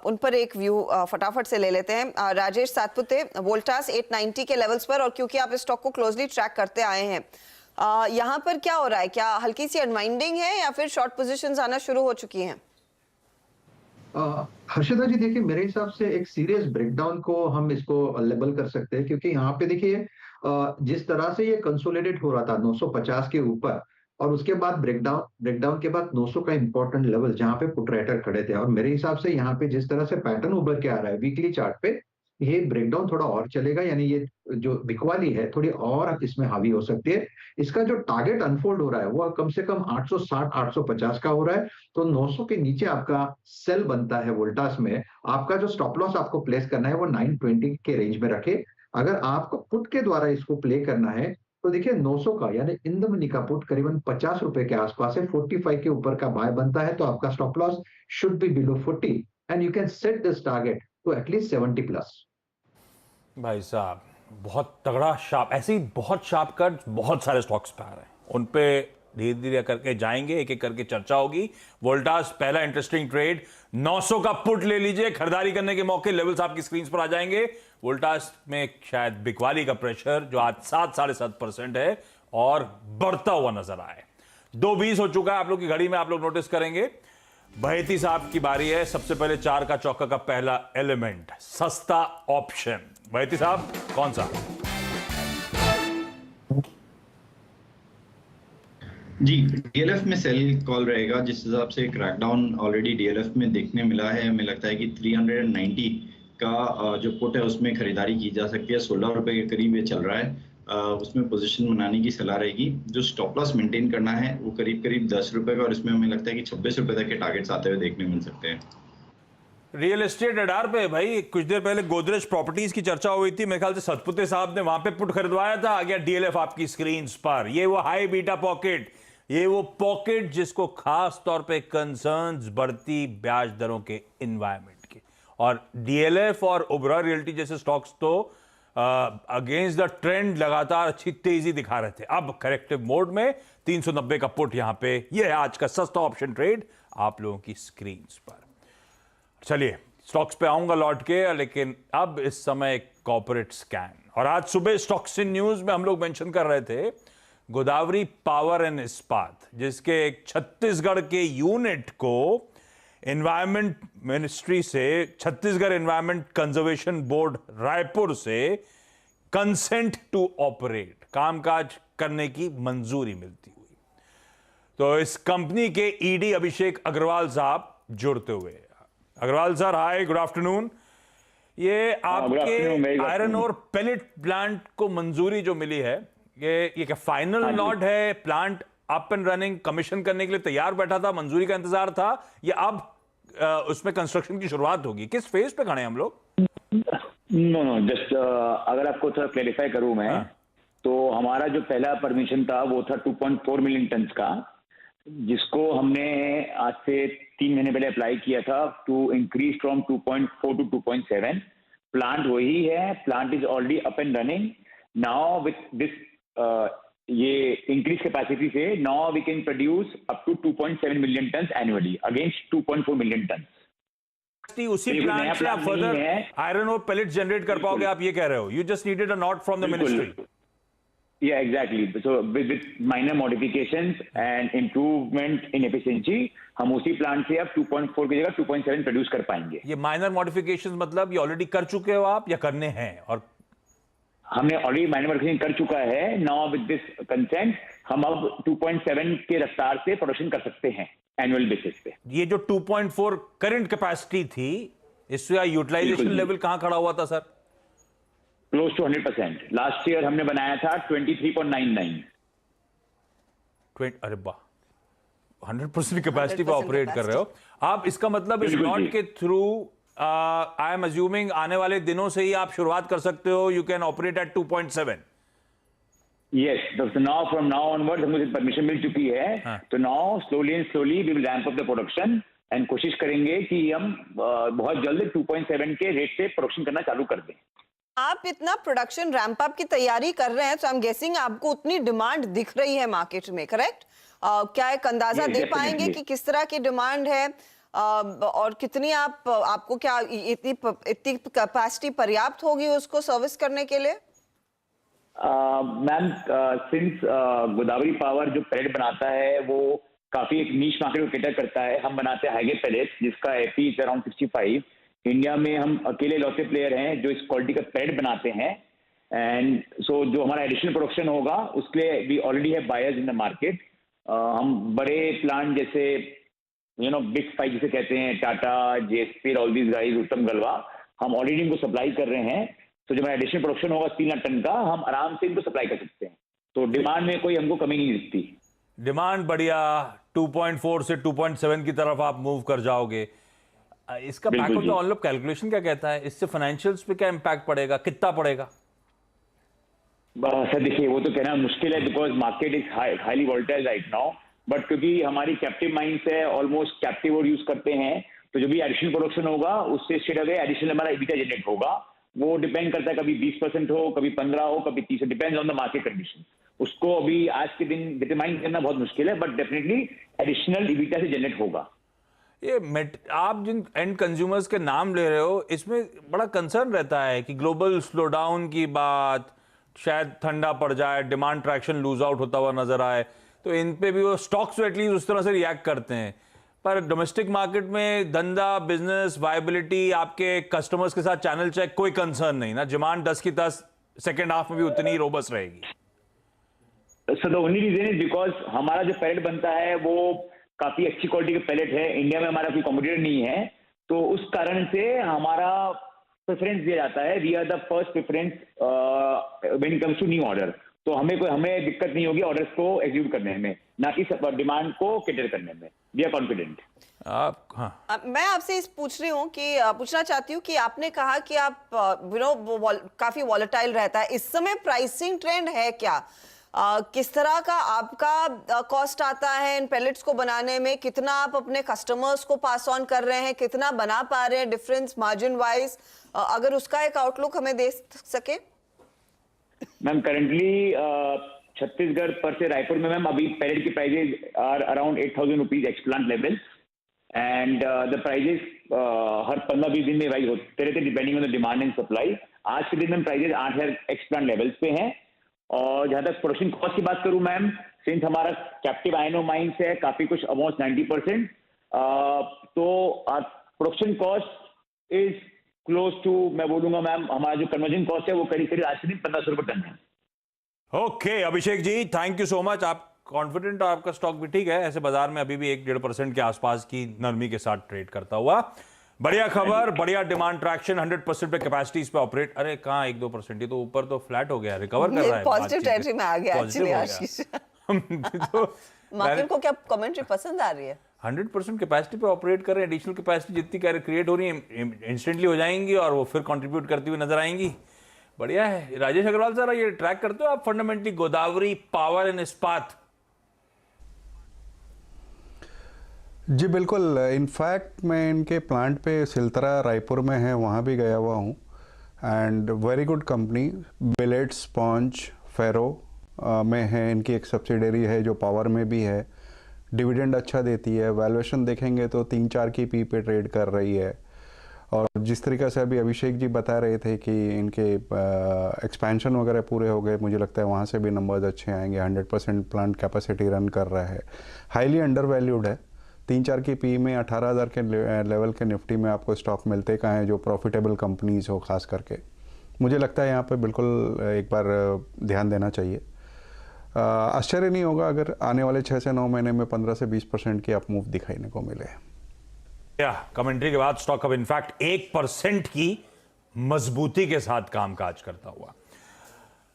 [SPEAKER 1] उन पर एक व्यू फटाफट से ले लेते हैं। राजेश सातपुते, वोल्टास 890 के लेवल्स पर, और क्योंकि आप इस स्टॉक को क्लोजली ट्रैक करते आए हैं, यहाँ पर क्या हो रहा है? क्या हल्की सी अनवाइंडिंग है या फिर शॉर्ट पोजीशंस आना शुरू हो चुकी हैं?
[SPEAKER 5] हर्षदा जी, देखिए मेरे हिसाब से एक सीरियस ब्रेकडाउन को हम इसको लेबल कर सकते हैं, क्योंकि यहाँ पे देखिए जिस तरह से ये कंसोलिडेट हो रहा था 950 के ऊपर, और उसके बाद ब्रेकडाउन के बाद 900 का इंपॉर्टेंट लेवल जहां पे पुटराइटर खड़े थे, और मेरे हिसाब से यहाँ पे जिस तरह से पैटर्न उभर के आ रहा है वीकली चार्ट पे, ये ब्रेकडाउन थोड़ा और चलेगा, यानी ये जो बिकवाली है थोड़ी और इसमें हावी हो सकती है। इसका जो टारगेट अनफोल्ड हो रहा है वो कम से कम 860-850 का हो रहा है, तो 900 के नीचे आपका सेल बनता है वोल्टास में। आपका जो स्टॉप लॉस आपको प्लेस करना है वो 920 के रेंज में रखे। अगर आपको पुट के द्वारा इसको प्ले करना है तो देखिए 900 का यानी इन द मनी का पुट करीबन 50 रुपए के आसपास है, 45 के ऊपर का बाय बनता है, तो आपका stop loss should be below 40 and you can set this target to at least 70 plus.
[SPEAKER 2] भाई साहब, बहुत तगड़ा शार्प, ऐसे ही बहुत शार्प कट बहुत सारे स्टॉक्स पे आ रहे हैं, उन पे धीरे धीरे करके जाएंगे, एक एक करके चर्चा होगी। वोल्टास पहला इंटरेस्टिंग ट्रेड, 900 का पुट ले लीजिए, खरीदारी करने के मौके लेवल्स आपकी स्क्रीन पर आ जाएंगे। वोल्टास में शायद बिकवाली का प्रेशर जो आज 7-7.5% है और बढ़ता हुआ नजर आए। 2:20 हो चुका है, आप लोग की घड़ी में आप लोग नोटिस करेंगे। बहेती साहब की बारी है। सबसे पहले 4 का चौका का पहला एलिमेंट, सस्ता ऑप्शन। बहेती साहब, कौन सा?
[SPEAKER 6] जी, डीएलएफ में सेल कॉल रहेगा। जिस हिसाब से क्रैकडाउन ऑलरेडी डीएलएफ में देखने मिला है, हमें लगता है कि 390 का जो पुट है उसमें खरीदारी की जा सकती है। 16 रुपए के करीब ये चल रहा है, उसमें पोजीशन बनाने की सलाह रहेगी। जो स्टॉप लॉस मेंटेन करना है वो करीब करीब 10 रुपए का, और इसमें हमें लगता है कि 26 रुपए तक के टारगेट्स आते हुए देखने मिल सकते हैं।
[SPEAKER 2] रियल एस्टेट रडार पे भाई, कुछ देर पहले गोदरेज प्रॉपर्टीज की चर्चा हुई थी, मेरे ख्याल से सतपुते साहब ने वहां पे पुट खरीदवाया था। आ गया डीएलएफ आपकी स्क्रीन पर। ये वो हाई बीटा पॉकेट, ये वो पॉकेट जिसको खास तौर पे कंसर्न्स बढ़ती ब्याज दरों के एनवायरनमेंट के, और डीएलएफ और ओबेरॉय रियल्टी जैसे स्टॉक्स तो अगेंस्ट द ट्रेंड लगातार अच्छी तेजी दिखा रहे थे। अब करेक्टिव मोड में 390 का पुट यहां पे, ये है आज का सस्ता ऑप्शन ट्रेड आप लोगों की स्क्रीन पर। चलिए स्टॉक्स पे आऊंगा लौट के, लेकिन अब इस समय कॉर्पोरेट स्कैन। और आज सुबह स्टॉक्स इन न्यूज में हम लोग मेंशन कर रहे थे गोदावरी पावर एंड इस्पात, जिसके एक छत्तीसगढ़ के यूनिट को एनवायरमेंट मिनिस्ट्री से, Chhattisgarh environment conservation board Raipur से कंसेंट टू ऑपरेट, कामकाज करने की मंजूरी मिलती हुई। तो इस कंपनी के ईडी अभिषेक अग्रवाल साहब जुड़ते हुए। अग्रवाल सर, हाय, गुड आफ्टरनून। ये आपके आयरन और पेलेट प्लांट को मंजूरी जो मिली है, ये क्या फाइनल नॉट है? Plant up and running, commission करने के लिए तैयार बैठा था, मंजूरी का इंतजार था, या अब उसमें कंस्ट्रक्शन की शुरुआत होगी? किस फेज पे खड़े हैं हम लोग?
[SPEAKER 8] नो, जस्ट अगर आपको थोड़ा क्लेरिफाई करूं मैं, तो हमारा जो पहला परमिशन था वो था 2.4 मिलियन टन का, जिसको हमने आज से 3 महीने पहले अप्लाई किया था to increase from 2.4 to 2.7। Plant वही है, plant is already up and running now with this ये इंक्रीज कैपेसिटी से। Now we can produce up to 2.7 million ton annually against 2.4 million ton.
[SPEAKER 2] उसी प्लांट से आप फर्दर आयरन और pellet generate कर पाओगे, आप ये कह रहे हो? You just needed a note from the ministry.
[SPEAKER 8] Yeah, exactly. So with minor modifications and improvement in efficiency, हम उसी प्लांट से अब 2.4 की जगह 2.7 प्रोड्यूस कर पाएंगे।
[SPEAKER 2] ये माइनर मॉडिफिकेशंस मतलब ये ऑलरेडी कर चुके हो आप या करने हैं? और
[SPEAKER 8] हमने ऑलरेडी माइनर मॉडिफिकेशन कर चुका है। नाउ विद दिस कंसेंट हम अब 2.7 के रफ्तार से प्रोडक्शन कर सकते हैं एनुअल बेसिस पे।
[SPEAKER 2] ये जो 2.4 करंट कैपेसिटी थी, इसका यूटिलाइजेशन लेवल कहां खड़ा हुआ था sir?
[SPEAKER 8] Close to 100%। Last year हमने बनाया था 23.99।
[SPEAKER 2] अरे वाह, 100% कैपेसिटी पे ऑपरेट कर रहे हो आप। इसका मतलब इस नॉट के थ्रू आई एम अज्यूमिंग आने वाले दिनों से ही आप शुरुआत कर सकते हो। You can operate at 2.7।
[SPEAKER 8] Yes, now from now onward हमें परमिशन मिल चुकी है, तो now slowly and slowly we will ramp up the production and कोशिश करेंगे कि हम बहुत जल्द 2.7 के रेट से प्रोडक्शन करना चालू कर दें।
[SPEAKER 1] आप इतना प्रोडक्शन रैंप अप की तैयारी कर रहे हैं, तो आई एम गेसिंग आपको उतनी डिमांड दिख रही है मार्केट में, करेक्ट? क्या एक अंदाजा दे पाएंगे कि किस तरह की डिमांड है और कितनी आपको क्या इतनी कैपेसिटी पर्याप्त होगी उसको सर्विस करने के लिए?
[SPEAKER 8] मैम, सिंस गोदावरी पावर जो पेलेट बनाता है वो काफी एक नीश मार्केट को कैटर करता है। हम बनाते हैं हाईग्रेड पेलेट जिसका एपी इज अराउंड 65। इंडिया में हम अकेले लौटे प्लेयर हैं जो इस क्वालिटी का पेलेट बनाते हैं। एंड सो जो हमारा एडिशनल प्रोडक्शन होगा उसके लिए we already have buyers in the market. हम बड़े प्लांट जैसे बिग 5 जिसे कहते हैं, Tata, JSP, all these guys, Uttam Galva, हम ऑलरेडी इनको सप्लाई कर रहे हैं। तो जब हमारा एडिशनल प्रोडक्शन होगा 3 लाख टन का, हम आराम से इनको सप्लाई कर सकते हैं। तो डिमांड में कोई हमको कमी नहीं दिखती।
[SPEAKER 2] डिमांड बढ़िया, 2.4 से 2.7 की तरफ आप मूव कर जाओगे। इसका back of the envelope calculation क्या कहता है? इससे फाइनेंशियल्स पे क्या इंपैक्ट पड़ेगा, कितना पड़ेगा?
[SPEAKER 8] सर देखिए, वो तो कहना मुश्किल है because market is highly volatile right now. But क्योंकि हमारी कैप्टिव माइंस है, ऑलमोस्ट कैप्टिव और यूज करते हैं, तो जो भी एडिशनल प्रोडक्शन होगा उससे स्ट्रेट अवे एडिशनल हमारा EBITDA जनरेट होगा। वो डिपेंड करता है, कभी 20% हो, कभी 15 हो, कभी 30, depends on the market condition. उसको अभी आज के दिन डिटरमाइन करना बहुत मुश्किल है, बट डेफिनेटली एडिशनल EBITDA से जनरेट होगा।
[SPEAKER 2] आप जिन एंड कंज्यूमर्स के नाम ले रहे हो, इसमें बड़ा कंसर्न रहता है कि ग्लोबल स्लोडाउन की बात, शायद ठंडा पड़ जाए, डिमांड ट्रैक्शन लूज आउट होता हुआ नजर आए, तो इन पे भी वो स्टॉक्स एटलीस्ट उस तरह से रिएक्ट करते हैं। पर डोमेस्टिक मार्केट में धंधा, बिजनेस, वायबिलिटी, आपके कस्टमर्स के साथ चैनल चेक, कोई कंसर्न नहीं ना, डिमांड 10 की 10 सेकेंड हाफ में भी उतनी ही रोबस्ट रहेगी।
[SPEAKER 8] So the only reason is because हमारा जो पैलेट बनता है वो काफी अच्छी क्वालिटी का पैलेट है, इंडिया में हमारा कोई कॉम्पिटिटर नहीं है, तो उस कारण से हमारा प्रेफरेंस दिया जाता है। We are the first preference when it comes to new order. तो हमें दिक्कत नहीं होगी ऑर्डर्स को एग्जीक्यूट करने में, ना कि डिमांड को कैटर करने में। We are confident.
[SPEAKER 2] हाँ,
[SPEAKER 1] मैं आपसे इस पूछना चाहती हूँ कि आपने कहा कि आप काफी वॉलेटाइल रहता है, इस समय प्राइसिंग ट्रेंड है क्या? किस तरह का आपका कॉस्ट आता है इन पैलेट्स को बनाने में? कितना आप अपने कस्टमर्स को पास ऑन कर रहे हैं? कितना बना पा रहे हैं डिफरेंस मार्जिन वाइज? अगर उसका एक आउटलुक हमें दे सके।
[SPEAKER 8] मैम करंटली छत्तीसगढ़ पर से रायपुर में मैम अभी पैलेट की prices are around 8,000 rupees ex plant level, and the prices हर 15-20 दिन में राइज होते रहते depending on the demand and supply. आज के दिन में प्राइजेज 8,000 एक्स प्लांट लेवल्स पे हैं। और जहां तक प्रोडक्शन कॉस्ट की बात करूं मैम, सिंस हमारा कैप्टिव आयनो माइंस है काफी कुछ ऑलमोस्ट 90%, तो production cost is close to, मैं बोलूंगा मैम हमारा जो कन्वर्जन कॉस्ट है वो करीब करीब आज के दिन 1500 रुपए टन है।
[SPEAKER 2] Okay Abhishek ji, thank you so much. आप कॉन्फिडेंट हो, आपका स्टॉक भी ठीक है, ऐसे बाजार में अभी भी 1-1.5% के आसपास की नरमी के साथ ट्रेड करता हुआ। बढ़िया खबर, बढ़िया डिमांड ट्रैक्शन, 100% पे कैपेसिटीज पे ऑपरेट। अरे कहाँ 1-2%, ये तो ऊपर तो फ्लैट हो गया, रिकवर कर रहा है,
[SPEAKER 1] पॉजिटिव टेरिटरी में आ गया एक्चुअली आशीष।
[SPEAKER 2] तो
[SPEAKER 1] मार्केट को क्या कमेंट्री पसंद आ रही है?
[SPEAKER 2] 100% कैपेसिटी पे ऑपरेट कर रहे हैं, एडिशनल कैपेसिटी जितनी क्रिएट हो रही है इंस्टेंटली हो जाएंगी और वो फिर कंट्रीब्यूट करती हुई नजर आएंगी। बढ़िया है। राजेश अग्रवाल सर, ये ट्रैक करते हो आप फंडामेंटली गोदावरी पावर एंड इस्पात?
[SPEAKER 7] जी बिल्कुल, इनफैक्ट मैं इनके प्लांट पे सिलतरा रायपुर में है, वहाँ भी गया हुआ हूँ, and very good company. Billet sponge ferro में है, इनकी एक सब्सिडरी है जो पावर में भी है, डिविडेंड अच्छा देती है। वैल्यूएशन देखेंगे तो 3-4 की पी पे ट्रेड कर रही है। और जिस तरीक़े से अभी अभिषेक जी बता रहे थे कि इनके एक्सपेंशन वगैरह पूरे हो गए, मुझे लगता है वहाँ से भी नंबर्स अच्छे आएंगे। 100% प्लांट कैपेसिटी रन कर रहा है, हाईली अंडर वैल्यूड है। 3-4 की पी में 18,000 के लेवल के निफ्टी में आपको स्टॉक मिलते कहाँ हैं जो प्रॉफिटेबल कंपनीज हो खास करके। मुझे लगता है यहाँ पे बिल्कुल एक बार ध्यान देना चाहिए। आश्चर्य नहीं होगा अगर आने वाले 6 से 9 महीने में 15 से 20% की अप मूव दिखाने को मिले।
[SPEAKER 2] कमेंट्री के बाद स्टॉक अब इनफैक्ट 1% की मजबूती के साथ कामकाज करता हुआ।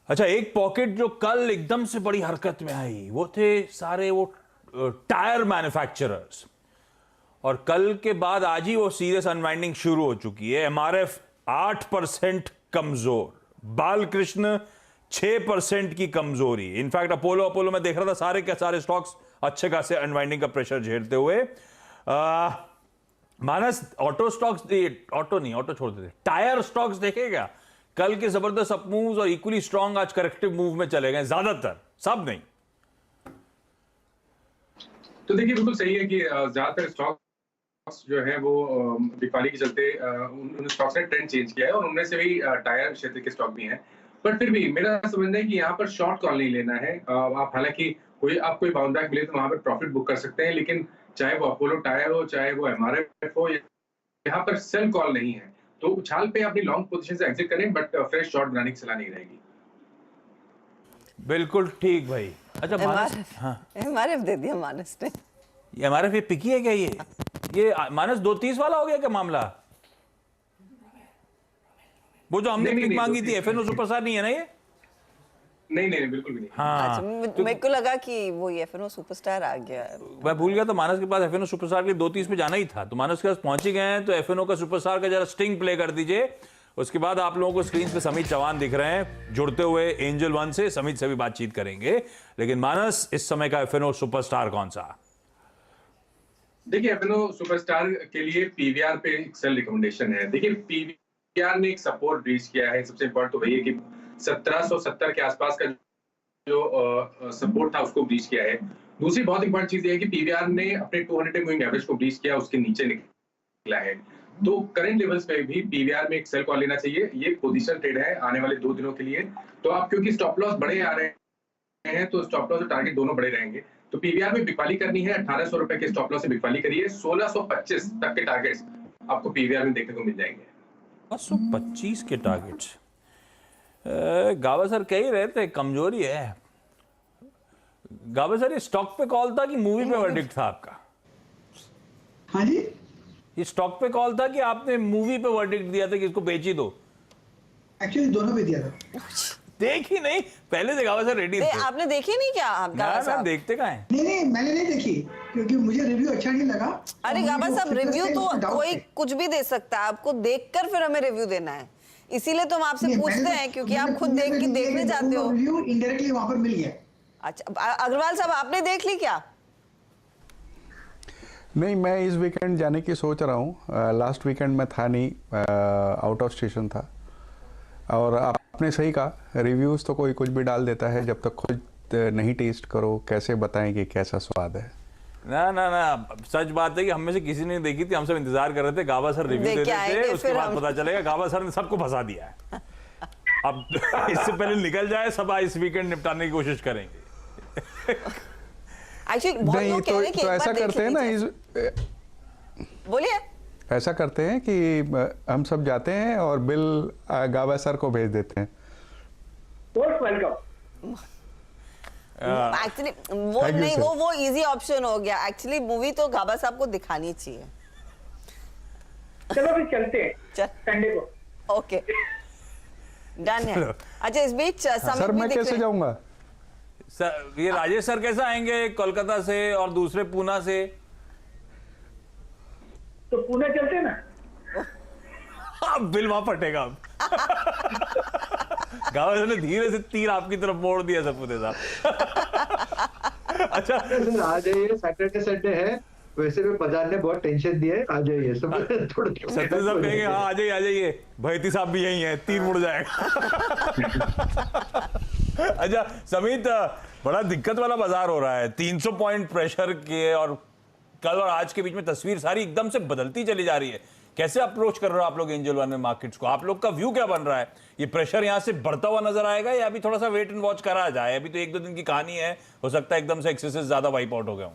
[SPEAKER 2] अच्छा, एक पॉकेट जो कल एकदम से बड़ी हरकत में आई वो थे सारे वो टायर मैन्युफैक्चरर्स, और कल के बाद आज ही वो सीरियस अनवाइंडिंग शुरू हो चुकी है। एमआरएफ 8% कमजोर, बालकृष्ण 6% की कमजोरी। इनफैक्ट अपोलो में देख रहा था सारे के सारे स्टॉक्स अच्छे खासे अनवाइंडिंग का प्रेशर झेलते हुए। मानस ऑटो स्टॉक्स, ऑटो छोड़ देते, टायर स्टॉक्स देखेगा कल के जबरदस्त अप मूव्स और इक्वली स्ट्रॉन्ग आज करेक्टिव मूव में चले गए, ज्यादातर, सब नहीं।
[SPEAKER 3] तो देखिए बिल्कुल सही है कि ज्यादातर स्टॉक्स जो है वो बिकवाली के चलते उन स्टॉक्स ने ट्रेंड चेंज किया है, और उनमें से भी टायर क्षेत्र के स्टॉक भी हैं। पर फिर भी मेरा समझना है कि यहाँ पर शॉर्ट कॉल नहीं लेना है। आप हालांकि कोई बाउंड बैक मिले तो वहां पर प्रॉफिट बुक कर सकते हैं, लेकिन चाहे वो अपोलो टायर हो, चाहे वो एमआरएफ हो, यहाँ पर सेल कॉल नहीं है। तो उछाल पे अपनी लॉन्ग पोजीशन से एग्जिट करें, बट फ्रेश शॉर्ट बनाने की सलाह नहीं रहेगी।
[SPEAKER 2] बिल्कुल ठीक भाई। अच्छा,
[SPEAKER 1] एमआरएफ दे दिया मानस ने।
[SPEAKER 2] ये एमआरएफ ये पिकी है क्या? ये मानस 230 वाला हो गया क्या मामला? वो जो हमने पिक मांगी थी एफएनओ सुपरस्टार नहीं है ना ये?
[SPEAKER 3] नहीं बिल्कुल भी नहीं।
[SPEAKER 2] हाँ,
[SPEAKER 1] अच्छा, मेरे को लगा कि वो एफएनओ सुपरस्टार आ गया।
[SPEAKER 2] मैं भूल गया, तो मानस के पास एफएनओ सुपरस्टार के 230 पे जाना ही था, तो मानस के पास पहुंच ही गए हैं। तो एफएनओ का सुपरस्टार का जरा स्टिंग प्ले कर दीजिए। उसके बाद आप लोगों को स्क्रीन पे समीत चौहान दिख रहे हैं जुड़ते हुए एंजल वन से। समीत से भी बातचीत करेंगे, लेकिन मानस इस समय का एफएनओ सुपरस्टार कौन सा?
[SPEAKER 3] देखिए एफएनओ सुपरस्टार के लिए पीवीआर पे एक सेल रिकमेंडेशन है। देखिए पीवीआर ने एक सपोर्ट रीच किया है, सबसे इंपॉर्टेंट तो वही है कि 1770 के आसपास का जो सपोर्ट था उसको रीच किया है। दूसरी बहुत इंपॉर्टेंट चीज ये है कि पीवीआर ने अपने 200 डे मूविंग एवरेज को ब्रीच किया, उसके नीचे निकला है। तो करंट लेवल्स पे भी पीवीआर में एक सेल कॉल लेना चाहिए। ये पोजीशन ट्रेड है आने वाले 2 दिनों के लिए। तो आप क्योंकि स्टॉप लॉस बड़े आ रहे हैं तो स्टॉप लॉस और टारगेट दोनों बड़े रहेंगे। तो पीवीआर में बिकवाली करनी है, 1800 रुपए के स्टॉप लॉस से बिकवाली करिए। 1625 तक के टारगेट्स आपको पीवीआर में देखने को मिल जाएंगे।
[SPEAKER 2] 1625 के टारगेट्स गावा सर कह ही रहे थे कमजोरी है। गावा सर ये स्टॉक पे कॉल था कि मूवी पे वर्डिक्ट था आपका?
[SPEAKER 4] हाँ जी,
[SPEAKER 2] ये स्टॉक पे कॉल था कि आपने मूवी पे वर्डिक्ट दिया था कि इसको बेच ही दो?
[SPEAKER 4] एक्चुअली दोनों पे दिया था।
[SPEAKER 2] देखी नहीं पहले से गावा सर रेडी थे।
[SPEAKER 1] आपने देखी नहीं क्या गावा
[SPEAKER 2] ना
[SPEAKER 1] साहब?
[SPEAKER 2] देखते कहाँ हैं?
[SPEAKER 4] नहीं मैंने नहीं देखी क्योंकि मुझे रिव्यू अच्छा नहीं लगा।
[SPEAKER 1] अरे गावा साहब, रिव्यू तो कोई कुछ भी दे सकता है, आपको देखकर फिर हमें रिव्यू देना है, इसीलिए तो हम आपसे पूछते हैं क्योंकि आप खुद देखने जाते हो।
[SPEAKER 4] रिव्यू इनडायरेक्टली वहां पर मिल गया।
[SPEAKER 1] अच्छा अग्रवाल साहब, आपने देख ली क्या?
[SPEAKER 7] नहीं, मैं इस वीकेंड जाने की सोच रहा हूँ। लास्ट वीकेंड में था नहीं, आउट ऑफ स्टेशन था। और आपने सही कहा, रिव्यूज़ तो कोई कुछ भी डाल देता है, जब तक खुद नहीं टेस्ट करो कैसे बताएं कि कैसा स्वाद है।
[SPEAKER 2] ना सच बात है कि हम में से किसी ने नहीं देखी थी, हम सब इंतजार कर रहे थे गावा सर रिव्यू दे देते, उसके बाद पता चलेगा गावा सर ने सबको फंसा दिया है। अब इससे पहले निकल जाए सब, इस वीकेंड निपटाने की कोशिश करेंगे।
[SPEAKER 7] नहीं तो ऐसा करते हैं ना,
[SPEAKER 1] बोलिए।
[SPEAKER 7] ऐसा करते हैं कि हम सब जाते हैं और बिल गावा सर को भेज देते हैं।
[SPEAKER 4] वेलकम।
[SPEAKER 1] एक्चुअली वो नहीं, वो इजी ऑप्शन हो गया। एक्चुअली मूवी तो गाबा साहब को दिखानी चाहिए।
[SPEAKER 4] चलो फिर चलते हैं संडे को।
[SPEAKER 1] ओके डन है। अच्छा इस बीच
[SPEAKER 7] सर मैं कैसे जाऊंगा?
[SPEAKER 2] सर ये राजेश सर कैसे आएंगे कोलकाता से और दूसरे पूना से?
[SPEAKER 4] तो पुणे चलते हैं ना।
[SPEAKER 2] बिल वहां फटेगा अब। गावा सर ने धीरे से तीर आपकी तरफ मोड़ दिया सपूते साहब। अच्छा
[SPEAKER 5] आ जाइए, सैटरडे संडे है, वैसे भी बाजार ने बहुत टेंशन दिया है, आ जाइए सब। थोड़ा
[SPEAKER 2] सत्य साहब कहेंगे हाँ आ जाइए, भैती साहब भी यही है, तीर मुड़ जाएगा। अच्छा समीत, बड़ा दिक्कत वाला बाजार हो रहा है, 300 पॉइंट प्रेशर के, और कल और आज के बीच में तस्वीर सारी एकदम से बदलती चली जा रही है। कैसे अप्रोच कर रहे हो आप लोग एंजल वन में मार्केट्स को? आप लोग का व्यू क्या बन रहा है? ये प्रेशर यहाँ से बढ़ता हुआ नजर आएगा या अभी थोड़ा सा वेट एंड वॉच करा जाए? अभी तो 1-2 दिन की कहानी है, हो सकता है एकदम से एक्सेसेस ज्यादा वाइप आउट हो गए हों।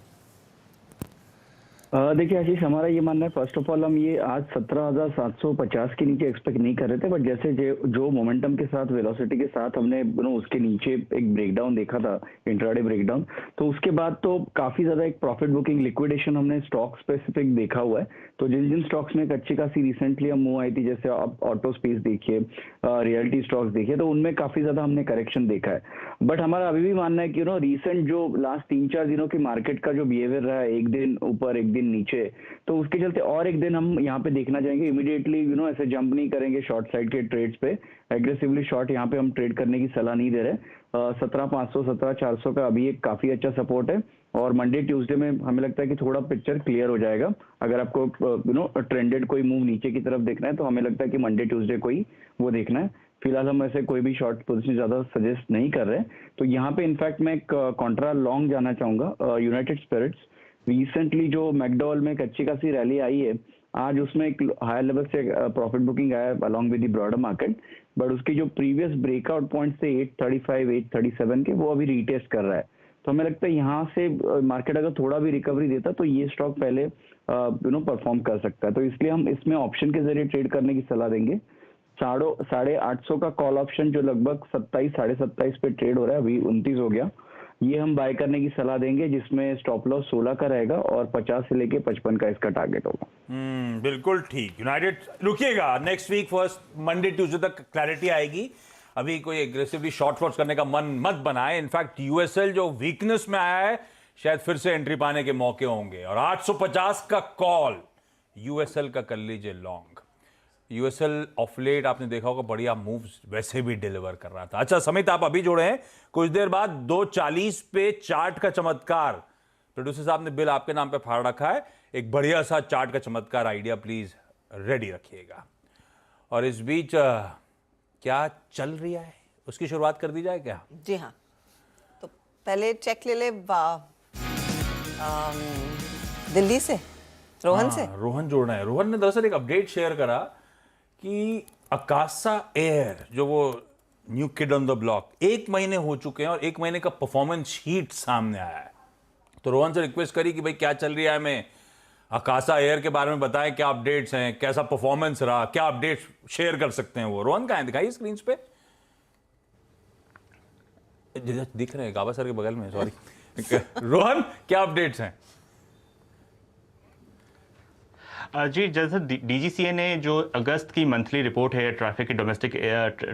[SPEAKER 9] देखिए आशीष, हमारा ये मानना है, फर्स्ट ऑफ ऑल हम ये आज 17,750 के नीचे एक्सपेक्ट नहीं कर रहे थे, बट जैसे जो मोमेंटम के साथ, वेलोसिटी के साथ हमने उसके नीचे एक ब्रेकडाउन देखा था, इंट्राडे ब्रेकडाउन, तो उसके बाद तो काफी ज्यादा एक प्रॉफिट बुकिंग लिक्विडेशन हमने स्टॉक स्पेसिफिक देखा हुआ है। तो जिन स्टॉक्स में एक अच्छी खासी रिसेंटली हम मूव आई थी, जैसे आप ऑटो स्पेस देखिए, रियल्टी स्टॉक्स देखिए, तो उनमें काफी ज्यादा हमने करेक्शन देखा है। बट हमारा अभी भी मानना है कि रिसेंट जो लास्ट 3-4 दिनों की मार्केट का जो बिहेवियर रहा है, एक दिन ऊपर एक दिन नीचे, तो उसके चलते और एक दिन हम यहाँ पे देखना चाहेंगे। इमीडिएटली ऐसे जंप नहीं करेंगे शॉर्ट साइड के ट्रेड्स पे, एग्रेसिवली शॉर्ट यहाँ पे हम ट्रेड करने की सलाह नहीं दे रहे। 17,500 17,400 का अभी एक काफी अच्छा सपोर्ट है, और मंडे ट्यूसडे में हमें लगता है कि थोड़ा पिक्चर क्लियर हो जाएगा। अगर आपको ट्रेंडेड कोई मूव नीचे की तरफ देखना है तो हमें लगता है कि मंडे ट्यूसडे को ही वो देखना है। फिलहाल हम ऐसे कोई भी शॉर्ट पोजीशन ज्यादा सजेस्ट नहीं कर रहे। तो यहाँ पे इनफैक्ट मैं एक कॉन्ट्रा लॉन्ग जाना चाहूंगा, यूनाइटेड स्पिरिट्स। रिसेंटली जो मैकडॉल में एक अच्छी खासी रैली आई है, आज उसमें एक हायर लेवल से प्रॉफिट बुकिंग आया along with the broader market, but उसकी जो प्रीवियस ब्रेकआउट पॉइंट से 835 837 के, वो अभी रीटेस्ट कर रहा है। तो हमें लगता है यहाँ से मार्केट अगर थोड़ा भी रिकवरी देता तो ये स्टॉक पहले परफॉर्म कर सकता है। तो इसलिए हम इसमें ऑप्शन के जरिए ट्रेड करने की सलाह देंगे। 850 का कॉल ऑप्शन जो लगभग 27 27.5 पे ट्रेड हो रहा है, अभी 29 हो गया, ये हम बाय करने की सलाह देंगे, जिसमें स्टॉप लॉस 16 का रहेगा और 50 से लेके 55 का इसका टारगेट होगा।
[SPEAKER 2] बिल्कुल ठीक। यूनाइटेड रुकिएगा, next week first Monday Tuesday तक क्लैरिटी आएगी। अभी कोई एग्रेसिवली शॉर्ट शॉर्ट्स करने का मन मत बनाए। इनफैक्ट यूएसएल जो वीकनेस में आया है, शायद फिर से एंट्री पाने के मौके होंगे, और 850 का कॉल यूएसएल का कर लीजिए लॉन्ग। यूएसएल ऑफ लेट आपने देखा होगा बढ़िया मूव्स वैसे भी डिलीवर कर रहा था। अच्छा समित, आप अभी जुड़े हैं, कुछ देर बाद 240 पे चार्ट का चमत्कार, प्रोड्यूसर साहब ने बिल आपके नाम पे फाड़ रखा है, एक बढ़िया सा चार्ट का चमत्कार आइडिया प्लीज रेडी रखिएगा। और इस बीच क्या चल रहा है उसकी शुरुआत कर दी जाए क्या?
[SPEAKER 1] जी हाँ, तो पहले चेक ले ले। दिल्ली से रोहन से
[SPEAKER 2] रोहन जोड़ना है। रोहन ने दरअसल एक अपडेट शेयर करा कि अकासा एयर जो वो new kid on the block 1 महीने हो चुके हैं और 1 महीने का परफॉर्मेंस शीट सामने आया है। तो रोहन से रिक्वेस्ट करी कि भाई क्या चल रहा है, हमें अकासा एयर के बारे में बताएं, क्या अपडेट्स हैं, कैसा परफॉर्मेंस रहा, क्या अपडेट्स शेयर कर सकते हैं वो। रोहन कहाँ है, दिखाइए स्क्रीन पे। दिख रहे हैं गाबा सर के बगल में, सॉरी। रोहन क्या अपडेट्स हैं?
[SPEAKER 10] जी, जैसे डीजीसीए ने जो अगस्त की मंथली रिपोर्ट है ट्रैफिक की डोमेस्टिक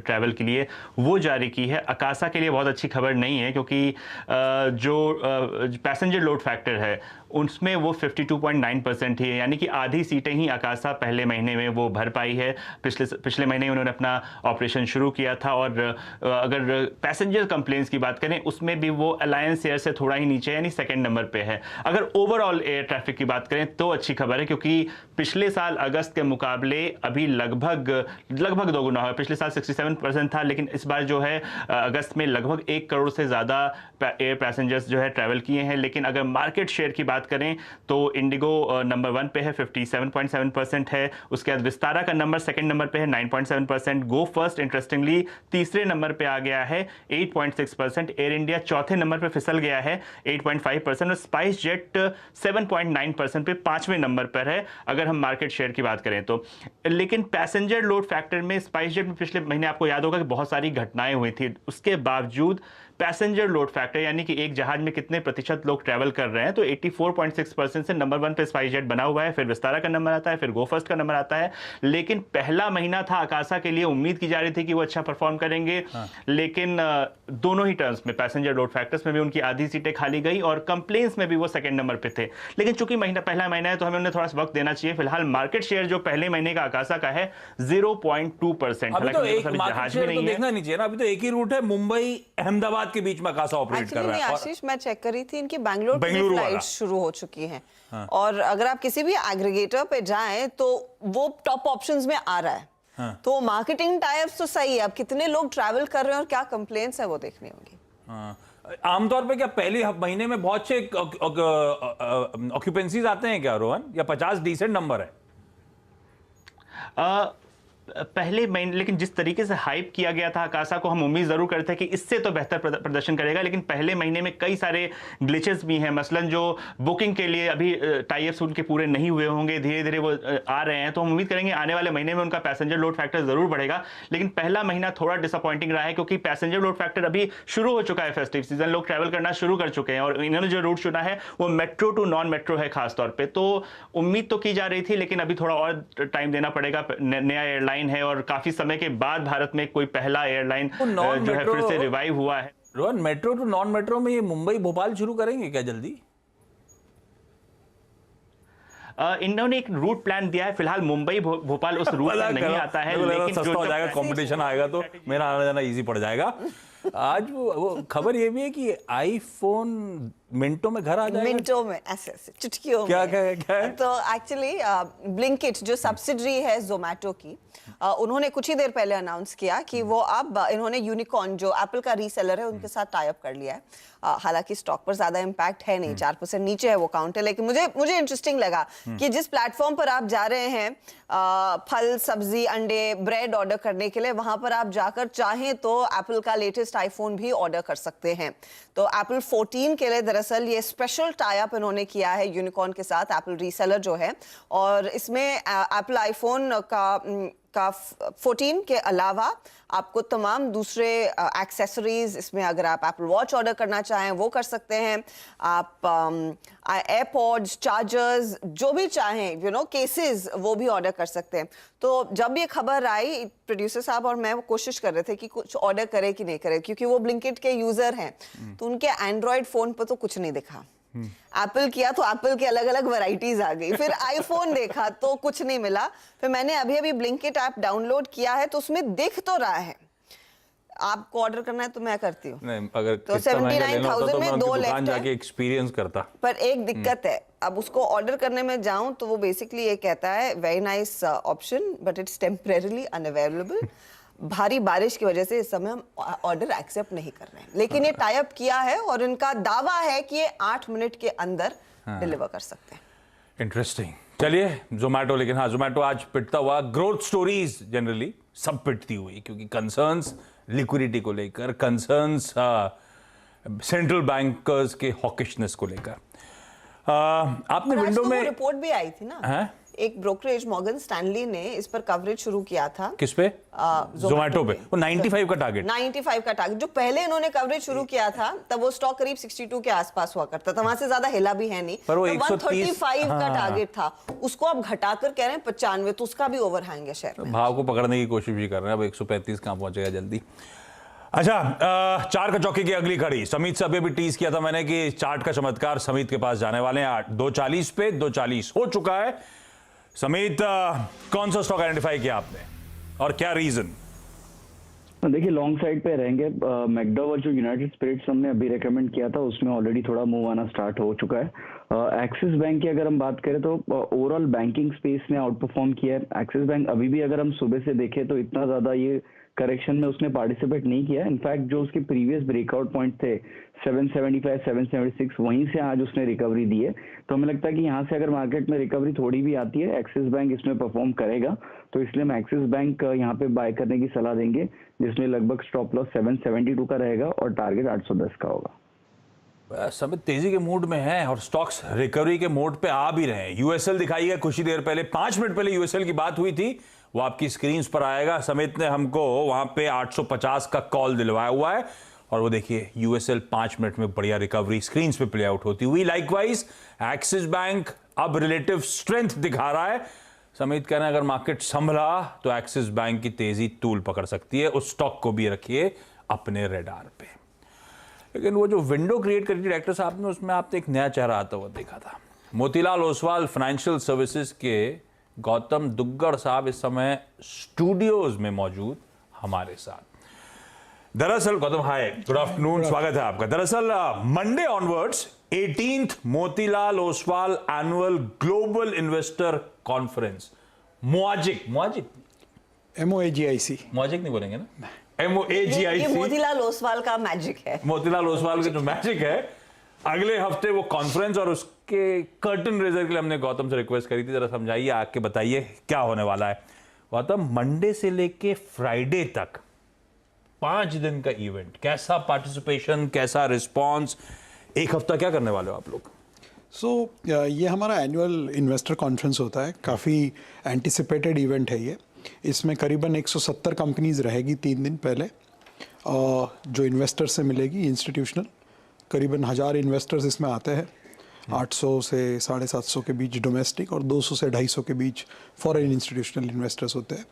[SPEAKER 10] ट्रैवल के लिए वो जारी की है। अकासा के लिए बहुत अच्छी खबर नहीं है क्योंकि जो पैसेंजर लोड फैक्टर है उसमें वो 52.9% ही है, यानी कि आधी सीटें ही अकासा पहले महीने में वो भर पाई है। पिछले महीने उन्होंने अपना ऑपरेशन शुरू किया था और अगर पैसेंजर कंप्लेंट्स की बात करें उसमें भी वो अलायंस एयर से थोड़ा ही नीचे यानी सेकंड नंबर पे है। अगर ओवरऑल एयर ट्रैफिक की बात करें तो अच्छी खबर है क्योंकि पिछले साल अगस्त के मुकाबले अभी लगभग दोगुना हुआ। पिछले साल 67% था, लेकिन इस बार जो है अगस्त में लगभग 1 करोड़ से ज़्यादा एयर पैसेंजर्स जो है ट्रैवल किए हैं। लेकिन अगर मार्केट शेयर की बात करें तो इंडिगो नंबर 1 पे है, 57.7% है। उसके बाद विस्तारा का नंबर सेकंड नंबर पे है, 9.7%। गो फर्स्ट इंटरेस्टिंगली तीसरे नंबर पे आ गया है, 8.6%। एयर इंडिया चौथे नंबर पे फिसल गया है, 8.5%। और स्पाइस जेट 7.9% पे 5वें नंबर पर है अगर हम मार्केट शेयर की बात करें तो। लेकिन पैसेंजर लोड फैक्टर में स्पाइस जेट में पिछले महीने आपको याद होगा कि बहुत सारी घटनाएं हुई थी, उसके बावजूद पैसेंजर लोड फैक्टर यानी कि एक जहाज में कितने प्रतिशत लोग ट्रैवल कर रहे हैं तो 84.6% से नंबर 1 पे स्पाइस जेट बना हुआ है। फिर विस्तारा का नंबर आता है, फिर गो फर्स्ट का नंबर आता है। लेकिन पहला महीना था अकासा के लिए, उम्मीद की जा रही थी कि वो अच्छा परफॉर्म करेंगे। लेकिन दोनों ही टर्म्स में पैसेंजर लोड फैक्टर्स में भी उनकी आधी सीटें खाली गई और कंप्लेंट्स में भी वो सेकंड नंबर पे थे। लेकिन चूंकि पहला महीना है तो हमें उन्हें थोड़ा सा वक्त देना चाहिए। फिलहाल मार्केट शेयर जो पहले महीने का अकासा का है 0.2%।
[SPEAKER 2] अभी तो एक मार्केट शेयर तो देखना नहीं चाहिए ना, अभी तो एक ही रूट है मुंबई अहमदाबाद के बीच में अकासा ऑपरेट कर रहा है।
[SPEAKER 1] आशीष, मैं चेक कर रही थी, इनकी बेंगलुरु फ्लाइट शुरू हो चुकी हैं। और अगर आप किसी भी एग्रीगेटर पे जाएं तो वो टॉप ऑप्शंस में आ रहा है। तो मार्केटिंग टाइप्स तो सही है, अब कितने लोग ट्रैवल कर रहे हैं और क्या कंप्लेंट्स है वो देखनी होगी।
[SPEAKER 2] आमतौर पे क्या पहले महीने में बहुत से ऑक्यूपेंसीज आते हैं क्या रोहन, या 50 डिसेंट नंबर है?
[SPEAKER 10] पहले महीने, लेकिन जिस तरीके से हाइप किया गया था अकासा को, हम उम्मीद जरूर करते हैं कि इससे तो बेहतर प्रदर्शन करेगा। लेकिन पहले महीने में कई सारे ग्लिचेस भी हैं, मसलन जो बुकिंग के लिए अभी टाई अप्स उनके पूरे नहीं हुए होंगे, धीरे धीरे वो आ रहे हैं। तो हम उम्मीद करेंगे आने वाले महीने में उनका पैसेंजर लोड फैक्टर जरूर बढ़ेगा। लेकिन पहला महीना थोड़ा डिसअपॉइंटिंग रहा है क्योंकि पैसेंजर लोड फैक्टर अभी शुरू हो चुका है, फेस्टिव सीजन, लोग ट्रैवल करना शुरू कर चुके हैं और इन्होंने जो रूट चुना है वो मेट्रो टू नॉन मेट्रो है खासतौर पर। तो उम्मीद तो की जा रही थी, लेकिन अभी थोड़ा और टाइम देना पड़ेगा। नया एयरलाइन है और काफी समय के बाद भारत में कोई पहला एयरलाइन जो है फिर से रिवाइव हुआ है।
[SPEAKER 2] Rohan, metro to non metro में ये मुंबई भोपाल शुरू करेंगे क्या जल्दी?
[SPEAKER 10] इन्होंने एक रूट प्लान दिया है, फिलहाल मुंबई भोपाल उस रूट पर नहीं आता है, लेकिन
[SPEAKER 2] सस्ता हो जाएगा, कंपटीशन आएगा तो मेरा आना जाना इजी पड़ जाएगा। आज वो खबर ये भी है कि आईफोन मिनटों में घर आ जाएगा।
[SPEAKER 1] मिनटों में, ऐसे चुटकियों
[SPEAKER 2] क्या
[SPEAKER 1] में।
[SPEAKER 2] क्या है?
[SPEAKER 1] तो एक्चुअली ब्लिंकिट जो सब्सिडरी है जोमेटो की, उन्होंने कुछ ही देर पहले अनाउंस किया कि वो अब इन्होंने यूनिकॉर्न जो एप्पल का रीसेलर है उनके साथ टाई अप कर लिया है। हालांकि स्टॉक पर ज्यादा इम्पैक्ट है नहीं, 4% नीचे है वो काउंट है। लेकिन मुझे इंटरेस्टिंग लगा कि जिस प्लेटफॉर्म पर आप जा रहे हैं फल सब्जी अंडे ब्रेड ऑर्डर करने के लिए, वहां पर आप जाकर चाहें तो एप्पल का लेटेस्ट आईफोन भी ऑर्डर कर सकते हैं। तो एप्पल 14 के लिए दरअसल ये स्पेशल टाई अप इन्होंने किया है यूनिकॉर्न के साथ, एप्पल रीसेलर जो है। और इसमें एप्पल आईफोन का 14 के अलावा आपको तमाम दूसरे एक्सेसरीज, इसमें अगर आप एप्पल वॉच ऑर्डर करना चाहें वो कर सकते हैं, आप एयरपॉड्स, चार्जर्स, जो भी चाहें, केसेस, वो भी ऑर्डर कर सकते हैं। तो जब ये खबर आई, प्रोड्यूसर साहब और मैं वो कोशिश कर रहे थे कि कुछ ऑर्डर करे कि नहीं करे, क्योंकि वो ब्लिंकिट के यूजर हैं, तो उनके एंड्रॉयड फोन पर तो कुछ नहीं दिखा। एप्पल किया तो एप्पल की अलग अलग वैरायटीज आ गई, फिर आईफोन देखा तो कुछ नहीं मिला। फिर मैंने अभी ब्लिंकिट ऐप डाउनलोड किया है तो उसमें दिख तो रहा है। आपको ऑर्डर करना है तो मैं करती हूँ।
[SPEAKER 2] नहीं, अगर
[SPEAKER 1] तो 79,000 में 2 लेफ्ट
[SPEAKER 2] जाके एक्सपीरियंस करता।
[SPEAKER 1] पर एक दिक्कत है, अब उसको ऑर्डर करने में जाऊं तो वो बेसिकली ये कहता है very nice option but it's temporarily unavailable. भारी बारिश की वजह से इस समय हम ऑर्डर एक्सेप्ट नहीं कर रहे हैं, लेकिन ये टाई अप किया है और इनका दावा है कि ये 8 मिनट के अंदर डिलीवर कर सकते हैं।
[SPEAKER 2] इंटरेस्टिंग। चलिए जोमेटो, लेकिन हाँ जोमेटो आज पिटता हुआ। ग्रोथ स्टोरीज जनरली सब पिटती हुई, क्योंकि कंसर्न्स लिक्विडिटी को लेकर, कंसर्न्स सेंट्रल बैंकर्स के हॉकिशनेस को लेकर। आपने विंडो में
[SPEAKER 1] रिपोर्ट भी आई थी ना
[SPEAKER 2] है?
[SPEAKER 1] एक ब्रोकरेज मॉर्गन स्टैनली ने इस पर कवरेज शुरू किया था।
[SPEAKER 2] किस पे? जोमेटो पे। वो 95 का टारगेट,
[SPEAKER 1] 95 का टारगेट जो पहले इन्होंने कवरेज शुरू किया था, तब वो स्टॉक करीब 62 के आसपास हुआ करता था, वहां से ज्यादा हिला भी है नहीं।
[SPEAKER 2] पर वो
[SPEAKER 1] 135 का टारगेट था, उसको अब घटाकर कह रहे हैं 95, तो उसका भी ओवरहैंग है शेयर में।
[SPEAKER 2] भाव को पकड़ने की कोशिश भी कर रहे हैं। अब 135 कहां पहुंचेगा जल्दी। अच्छा, चार का चौके की अगली घड़ी। समित से अभी भी टीज किया था मैंने कि चार्ट का चमत्कार समित के पास जाने वाले हैं। 240 पे 240 हो चुका है। समित, कौन सा स्टॉक आइडेंटिफाई किया आपने और क्या रीजन?
[SPEAKER 9] देखिए लॉन्ग साइड पे रहेंगे। मैकडॉवेल जो यूनाइटेड स्पिरिट्स हमने अभी रेकमेंड किया था उसमें ऑलरेडी थोड़ा मूव आना स्टार्ट हो चुका है। एक्सिस बैंक की अगर हम बात करें तो ओवरऑल बैंकिंग स्पेस ने आउट परफॉर्म किया है। एक्सिस बैंक अभी भी अगर हम सुबह से देखें तो इतना ज्यादा ये करेक्शन में उसने पार्टिसिपेट नहीं किया। इनफैक्ट जो उसके प्रीवियस ब्रेकआउट पॉइंट थे 775, 776, वहीं से आज उसने रिकवरी दी है। तो हमें लगता है कि यहाँ से अगर मार्केट में रिकवरी थोड़ी भी आती है, एक्सिस बैंक इसमें परफॉर्म करेगा, तो इसलिए हम एक्सिस बैंक यहाँ पे बाय करने की सलाह देंगे, जिसमें लगभग स्टॉप लॉस 772 का रहेगा और टारगेट 810 का होगा।
[SPEAKER 2] सब तेजी के मूड में है और स्टॉक्स रिकवरी के मोड पे आ भी रहे हैं। यूएसएल दिखाई है कुछ ही देर पहले, 5 मिनट पहले यूएसएल की बात हुई थी, वो आपकी स्क्रीन्स पर आएगा। समित ने हमको वहां पे 850 का कॉल दिलवाया हुआ है और वो देखिए यूएसएल 5 मिनट में बढ़िया रिकवरी स्क्रीन्स पे प्ले आउट होती हुई। लाइकवाइज एक्सिस बैंक अब रिलेटिव स्ट्रेंथ दिखा रहा है। समित कहना अगर मार्केट संभला तो एक्सिस बैंक की तेजी तूल पकड़ सकती है। उस स्टॉक को भी रखिए अपने रेडार पे। लेकिन वो जो विंडो क्रिएट करी थी डायरेक्टर साहब ने, उसमें आपने एक नया चेहरा आता हुआ देखा था। मोतीलाल ओसवाल फाइनेंशियल सर्विसेज के गौतम दुग्गड़ साहब इस समय स्टूडियोज में मौजूद हमारे साथ। दरअसल गौतम, हाय, गुड आफ्टरनून, स्वागत है आपका। दरअसल Monday onwards 18th Motilal Oswal annual global investor conference, MOAGIC
[SPEAKER 7] MOAGIC
[SPEAKER 2] नहीं बोलेंगे ना, MOAGIC।
[SPEAKER 1] ये मोतीलाल ओसवाल का मैजिक है।
[SPEAKER 2] मोतीलाल ओसवाल का जो मैजिक है, अगले हफ्ते वो कॉन्फ्रेंस, और उसके कर्टन रेजर के लिए हमने गौतम से रिक्वेस्ट करी थी, जरा समझाइए, आके बताइए क्या होने वाला है। गौतम, मंडे से लेके फ्राइडे तक 5 दिन का इवेंट, कैसा पार्टिसिपेशन, कैसा रिस्पॉन्स, एक हफ्ता क्या करने वाले हो आप लोग?
[SPEAKER 11] ये हमारा एनुअल इन्वेस्टर कॉन्फ्रेंस होता है, काफ़ी एंटिसिपेटेड इवेंट है ये। इसमें करीबन 170 कंपनीज रहेगी 3 दिन पहले, जो इन्वेस्टर से मिलेगी, इंस्टीट्यूशनल। करीबन 1000 इन्वेस्टर्स इसमें आते हैं, 800 से 750 के बीच डोमेस्टिक और 200 से 250 के बीच फॉरेन इंस्टीट्यूशनल इन्वेस्टर्स होते हैं।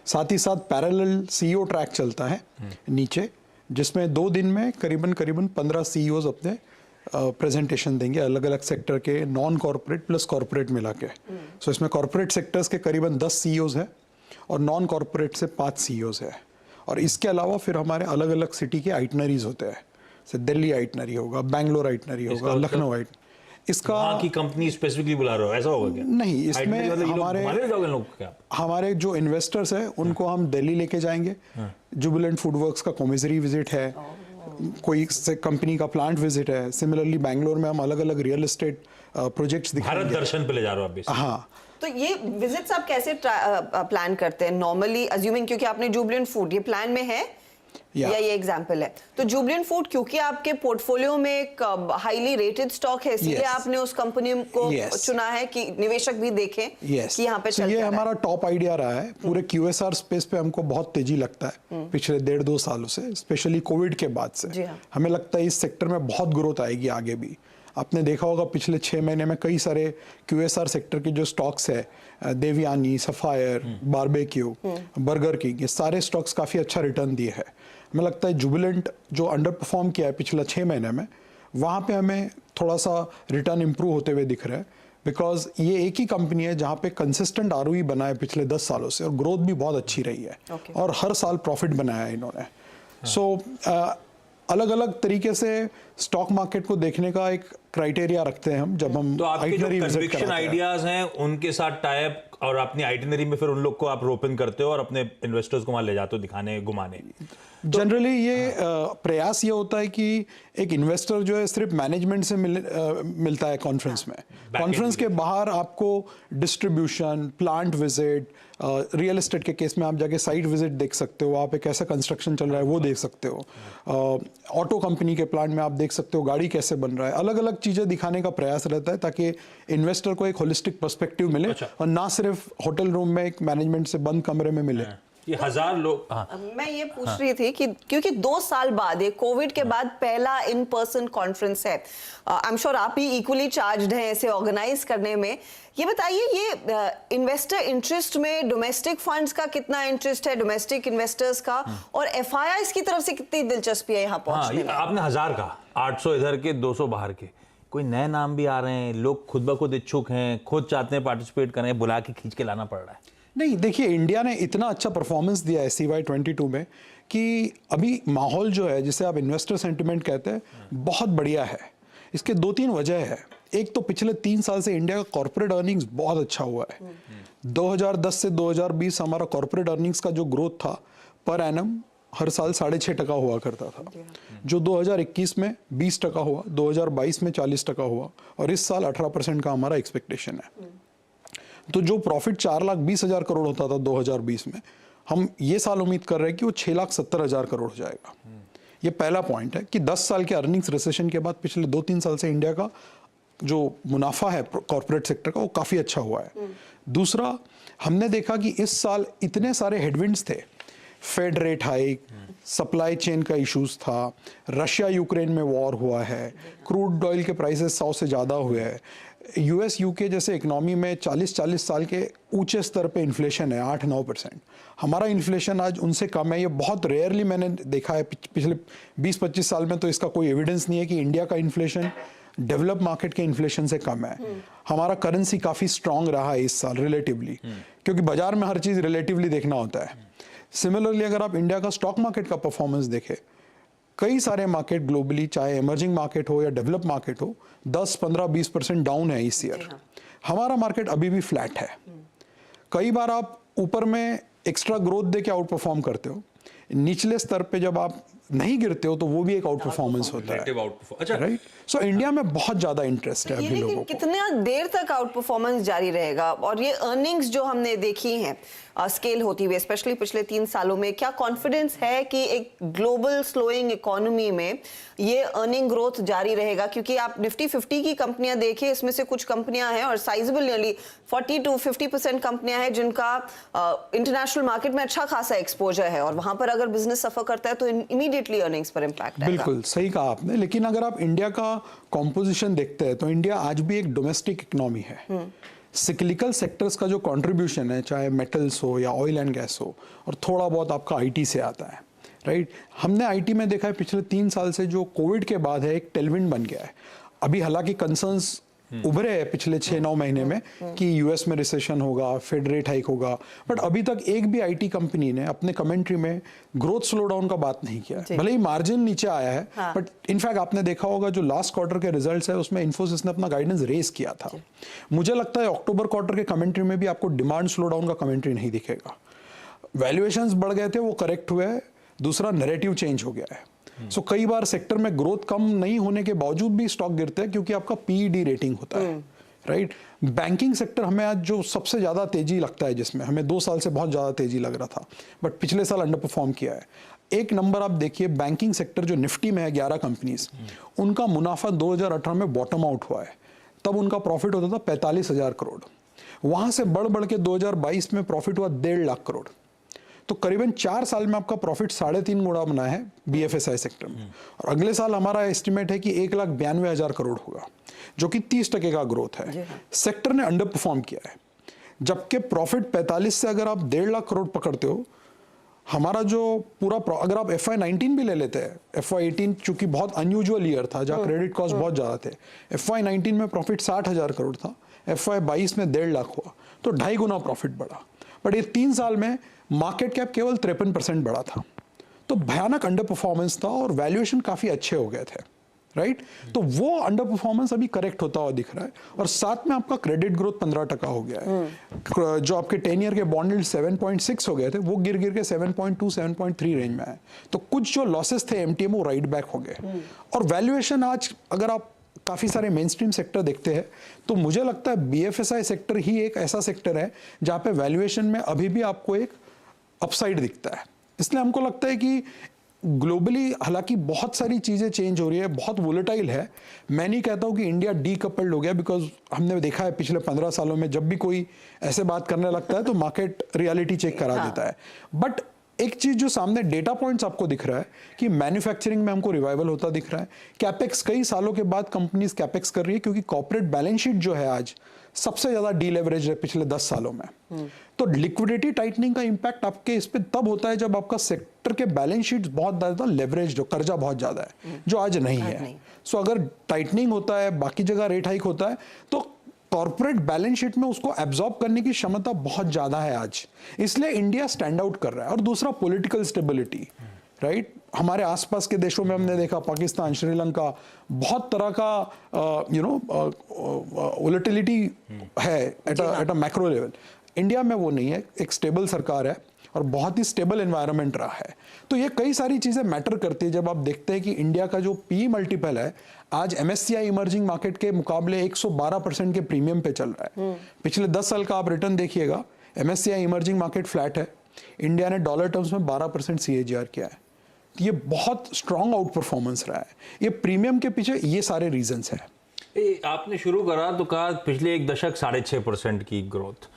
[SPEAKER 11] साथ ही साथ पैरेलल CEO ट्रैक चलता है नीचे, जिसमें 2 दिन में करीबन 15 CEOs अपने प्रेजेंटेशन देंगे, अलग अलग सेक्टर के, नॉन कॉर्पोरेट प्लस कॉर्पोरेट मिला के। सो इसमें कॉर्पोरेट सेक्टर्स के करीबन 10 CEOs हैं और नॉन कॉर्पोरेट से 5 CEOs है। और इसके अलावा फिर हमारे अलग अलग सिटी के आइटनरीज होते हैं, जैसे दिल्ली आइटनरी होगा, बैंगलोर आइटनरी होगा, लखनऊ आइटनरी। इसका
[SPEAKER 2] की कंपनी स्पेसिफिकली बुला रहे हो, ऐसा होगा क्या?
[SPEAKER 11] नहीं, इसमें हमारे जो इन्वेस्टर्स हैं उनको हम दिल्ली लेके जाएंगे। जुबिलेंट फूडवर्क्स का कॉमिजरी विजिट है, कोई कंपनी का प्लांट विजिट है। सिमिलरली बैंगलोर में हम अलग अलग रियल एस्टेट प्रोजेक्ट्स दिखाएंगे।
[SPEAKER 2] भारत दर्शन पे ले जा रहे हो आप?
[SPEAKER 11] हाँ।
[SPEAKER 1] तो ये विजिट्स आप कैसे प्लान करते हैं नॉर्मली, अज्यूमिंग क्योंकि आपने जुबिलेंट फूड ये प्लान में है या ये एग्जांपल है, तो जुबिलेंट फूड क्योंकि आपके पोर्टफोलियो में एक हाईली रेटेड स्टॉक है, इसलिए आपने उस कंपनी को चुना है कि निवेशक भी देखें कि यहाँ पे चल
[SPEAKER 11] ये हमारा टॉप आइडिया रहा है। पूरे QSR स्पेस पे हमको बहुत तेजी लगता है पिछले 1.5-2 सालों से, स्पेशली कोविड के बाद से। हमें लगता है इस सेक्टर में बहुत ग्रोथ आएगी आगे भी। आपने देखा होगा पिछले 6 महीने में कई सारे QSR सेक्टर के जो स्टॉक्स है, Devyani, Sapphire, barbeque, Burger King, ये सारे स्टॉक्स काफ़ी अच्छा रिटर्न दिए हैं। हमें लगता है जुबिलेंट जो अंडर परफॉर्म किया है पिछला 6 महीने में, वहाँ पे हमें थोड़ा सा रिटर्न इंप्रूव होते हुए दिख रहा है, बिकॉज ये एक ही कंपनी है जहाँ पे कंसिस्टेंट ROE बना है पिछले 10 सालों से, और ग्रोथ भी बहुत अच्छी रही है और हर साल प्रॉफिट बनाया है इन्होंने। सो अलग अलग तरीके से स्टॉक मार्केट को देखने का एक क्राइटेरिया रखते हैं हम जब हम
[SPEAKER 2] तो आपके जो
[SPEAKER 11] आइटनरी विजिट
[SPEAKER 2] कन्विक्शन
[SPEAKER 11] कराते हैं।
[SPEAKER 2] आइडियाज हैं उनके साथ टाइप और अपनी आइटिनरी में फिर उन लोग को आप रोपन करते हो और अपने इन्वेस्टर्स को वहां ले जाते हो दिखाने घुमाने।
[SPEAKER 11] जनरली ये प्रयास ये होता है कि एक इन्वेस्टर जो है सिर्फ मैनेजमेंट से मिलता है कॉन्फ्रेंस में। कॉन्फ्रेंस के बाहर आपको distribution, plant visit, real estate के केस में आप जाके साइट विजिट देख सकते हो, आप एक कैसा कंस्ट्रक्शन चल रहा है वो देख सकते हो, ऑटो कंपनी के प्लांट में आप देख सकते हो गाड़ी कैसे बन रहा है। अलग अलग चीज़ें दिखाने का प्रयास रहता है ताकि इन्वेस्टर को एक होलिस्टिक पर्सपेक्टिव मिले और ना सिर्फ होटल रूम में एक मैनेजमेंट से बंद कमरे में मिले।
[SPEAKER 2] ये 1000 लोग।
[SPEAKER 1] मैं ये पूछ रही थी कि क्योंकि 2 साल बाद, ये कोविड के बाद पहला इन पर्सन कॉन्फ्रेंस है, आई एम श्योर आप ही इक्वली चार्ज्ड हैं इसे ऑर्गेनाइज करने में। ये बताइए, ये इन्वेस्टर इंटरेस्ट में डोमेस्टिक फंड्स का कितना इंटरेस्ट है, डोमेस्टिक इन्वेस्टर्स का, और एफआईआईज की तरफ से कितनी दिलचस्पी है यहाँ पहुंचने में?
[SPEAKER 2] आपने 1000 का, 800 इधर के, 200 बाहर के। कोई नए नाम भी आ रहे हैं, लोग खुद ब खुद इच्छुक हैं, खुद चाहते हैं पार्टिसिपेट करें, बुला के खींच के लाना पड़ रहा है?
[SPEAKER 11] नहीं, देखिए इंडिया ने इतना अच्छा परफॉर्मेंस दिया है CY 22 में कि अभी माहौल जो है जिसे आप इन्वेस्टर सेंटिमेंट कहते हैं बहुत बढ़िया है। इसके 2-3 वजह है। एक तो पिछले 3 साल से इंडिया का कॉर्पोरेट अर्निंग्स बहुत अच्छा हुआ है। 2010 से 2020 हमारा कॉर्पोरेट अर्निंग्स का जो ग्रोथ था पर एनम हर साल 6.5% हुआ करता था, जो 2021 में 20% हुआ, 2022 में 40% हुआ और इस साल 18% का हमारा एक्सपेक्टेशन है। तो जो प्रॉफिट 4,20,000 करोड़ होता था 2020 में, हम ये साल उम्मीद कर रहे हैं कि वो 6,70,000 करोड़ हो जाएगा। ये पहला पॉइंट है कि 10 साल के अर्निंग्स रिसेशन के बाद पिछले 2-3 साल से इंडिया का जो मुनाफा है कॉर्पोरेट सेक्टर का वो काफ़ी अच्छा हुआ है। दूसरा, हमने देखा कि इस साल इतने सारे हेडविंड्स थे, Fed rate hike, supply chain का इश्यूज था, रशिया यूक्रेन में वॉर हुआ है, क्रूड ऑयल के प्राइसेस 100 से ज़्यादा हुए हैं, US UK जैसे इकोनॉमी में 40 साल के ऊंचे स्तर पे इन्फ्लेशन है 8-9%। हमारा इन्फ्लेशन आज उनसे कम है। ये बहुत रेयरली मैंने देखा है पिछले 20-25 साल में, तो इसका कोई एविडेंस नहीं है कि इंडिया का इन्फ्लेशन डेवलप मार्केट के इन्फ्लेशन से कम है। हमारा करेंसी काफ़ी स्ट्रांग रहा है इस साल रिलेटिवली, क्योंकि बाजार में हर चीज़ रिलेटिवली देखना होता है। सिमिलरली अगर आप इंडिया का स्टॉक मार्केट का परफॉर्मेंस देखें, कई सारे मार्केट ग्लोबली, चाहे इमर्जिंग मार्केट हो या डेवलप मार्केट हो, 10-15-20% डाउन है इस ईयर। हमारा मार्केट अभी भी फ्लैट है। कई बार आप ऊपर में एक्स्ट्रा ग्रोथ दे के आउट परफॉर्म करते हो, निचले स्तर पे जब आप नहीं गिरते हो तो वो भी एक आउट परफॉर्मेंस होता है।
[SPEAKER 2] अच्छा,
[SPEAKER 11] राइट। सो इंडिया में बहुत ज्यादा इंटरेस्ट है अभी लोगों को।
[SPEAKER 1] कितना देर तक आउट परफॉर्मेंस जारी रहेगा? और ये अर्निंग्स जो हमने देखी हैं स्केल होती हुई, स्पेशली पिछले 3 सालों में, क्या कॉन्फिडेंस है कि एक ग्लोबल स्लोइंग इकोनॉमी में ये अर्निंग ग्रोथ जारी रहेगा? क्योंकि आप निफ्टी 50 की कंपनियां देखें, इसमें से कुछ कंपनियां हैं और साइजेबल नियरली 40-50% कंपनियां हैं जिनका इंटरनेशनल मार्केट में अच्छा खासा एक्सपोजर है, और वहां पर अगर बिजनेस सफर करता है तो इमीडिएटली अर्निंग्स पर इंपैक्ट आएगा।
[SPEAKER 11] बिल्कुल सही कहा आपने। लेकिन अगर आप इंडिया का कॉम्पोजिशन देखते हैं तो इंडिया आज भी एक डोमेस्टिक इकोनॉमी है। सिक्लिकल सेक्टर्स का जो कंट्रीब्यूशन है, चाहे मेटल्स हो या ऑयल एंड गैस हो, और थोड़ा बहुत आपका आईटी से आता है, राइट। हमने आईटी में देखा है पिछले 3 साल से जो कोविड के बाद है एक टेलविंड बन गया है। अभी हालांकि कंसर्न्स उभरे हैं पिछले 6-9 महीने में कि यूएस में रिसेशन होगा, फेड रेट हाइक होगा, बट अभी तक एक भी आईटी कंपनी ने अपने कमेंट्री में ग्रोथ स्लो डाउन का बात नहीं किया है। भले ही मार्जिन नीचे आया है, बट इनफैक्ट आपने देखा होगा जो लास्ट क्वार्टर के रिजल्ट्स है उसमें इन्फोसिस ने अपना गाइडेंस रेज किया था। मुझे लगता है अक्टूबर क्वार्टर के कमेंट्री में भी आपको डिमांड स्लो डाउन का कमेंट्री नहीं दिखेगा। वैल्यूएशंस बढ़ गए थे, वो करेक्ट हुए हैं। दूसरा, नैरेटिव चेंज हो गया है। सो कई बार सेक्टर में ग्रोथ कम नहीं होने के बावजूद भी स्टॉक गिरते हैं क्योंकि आपका पीईडी रेटिंग होता है, राइट। बैंकिंग सेक्टर हमें आज जो सबसे ज़्यादा तेजी लगता है, जिसमें हमें 2 साल से बहुत ज़्यादा तेजी लग रहा था, बट पिछले साल अंडर परफॉर्म किया है। एक नंबर आप देखिए, बैंकिंग सेक्टर जो निफ्टी में है 11 कंपनीज, उनका मुनाफा 2018 में बॉटम आउट हुआ है। तब उनका प्रॉफिट होता था 45,000 करोड़। वहाँ से बढ़ के 2022 में प्रॉफिट हुआ 1.5 लाख करोड़। तो करीबन 4 साल में आपका प्रॉफिट 3.5 गुना बना है बीएफएसआई सेक्टर में। और अगले साल हमारा एस्टिमेट है कि 1,92,000 करोड़ होगा, जो कि 30% का ग्रोथ है। सेक्टर ने अंडर परफॉर्म किया है, जबकि प्रॉफिट 45 से अगर आप 1.5 लाख करोड़ पकड़ते हो, हमारा जो पूरा अगर आप FY19 भी ले लेते हैं, FY18 चूंकि बहुत अनयूजुअल ईयर था जहाँ क्रेडिट कॉस्ट बहुत ज़्यादा थे, FY19 में प्रॉफिट 60,000 करोड़ था, FY22 में 1.5 लाख हुआ, तो 2.5 गुना प्रॉफिट बढ़ा। बट ये 3 साल में मार्केट कैप केवल 53% बढ़ा था। तो भयानक अंडर परफॉर्मेंस था और वैल्यूएशन काफ़ी अच्छे हो गए थे। राइट तो वो अंडर परफॉर्मेंस अभी करेक्ट होता हुआ दिख रहा है, और साथ में आपका क्रेडिट ग्रोथ 15% हो गया है। जो आपके 10 ईयर के बॉन्ड यील्ड 7.6 हो गए थे वो गिर के 7.2 7.3 रेंज में आए। तो कुछ जो लॉसेस थे एमटीएम वो राइट बैक हो गए। और वैल्यूएशन आज अगर आप काफ़ी सारे मेन स्ट्रीम सेक्टर देखते हैं तो मुझे लगता है बीएफएसआई सेक्टर ही एक ऐसा सेक्टर है जहाँ पे वैल्यूएशन में अभी भी आपको एक अपसाइड दिखता है। इसलिए हमको लगता है कि ग्लोबली हालांकि बहुत सारी चीज़ें चेंज हो रही है, बहुत वोलेटाइल है। मैं नहीं कहता हूँ कि इंडिया डीकपल्ड हो गया, बिकॉज हमने देखा है पिछले 15 सालों में जब भी कोई ऐसे बात करने लगता है तो मार्केट रियलिटी चेक करा देता है। बट एक चीज जो सामने डेटा पॉइंट्स आपको दिख रहा है कि मैन्युफैक्चरिंग में हमको रिवाइवल होता दिख रहा है। कैपेक्स कई सालों के बाद कंपनीज कैपेक्स कर रही है, क्योंकि कॉर्पोरेट बैलेंस शीट जो है आज सबसे ज्यादा डीलेवरेज है पिछले 10 सालों में। तो लिक्विडिटी टाइटनिंग का इंपैक्ट आपके इस पे तब होता है जब आपका सेक्टर के बैलेंस शीट बहुत ज्यादा लेवरेज हो, कर्जा बहुत ज्यादा है, जो आज नहीं है। सो अगर टाइटनिंग होता है, बाकी जगह रेट हाइक होता है, तो कॉर्पोरेट बैलेंस शीट में उसको एब्जॉर्ब करने की क्षमता बहुत ज्यादा है आज, इसलिए इंडिया स्टैंड आउट कर रहा है। और दूसरा पॉलिटिकल स्टेबिलिटी, राइट। हमारे आसपास के देशों में हमने देखा पाकिस्तान, श्रीलंका, बहुत तरह का वोलेटिलिटी है at a macro level. India में वो नहीं है, एक स्टेबल सरकार है और बहुत ही स्टेबल एनवायरनमेंट रहा है। तो ये कई सारी चीजें मैटर करती है जब आप देखते हैं कि इंडिया का जो पी मल्टीपल है आज एमएससीआई इमर्जिंग मार्केट के मुकाबले 112% के प्रीमियम पे चल रहा है। पिछले 10 साल का आप रिटर्न देखिएगा, एमएससीआई इमर्जिंग मार्केट फ्लैट है, इंडिया ने डॉलर टर्म्स में 12% CAGR किया है। ये बहुत स्ट्रॉन्ग आउट परफॉर्मेंस रहा है। ये प्रीमियम के पीछे ये सारे रीजंस है।
[SPEAKER 2] आपने शुरू करा तो कहा पिछले एक दशक 6.5% की ग्रोथ,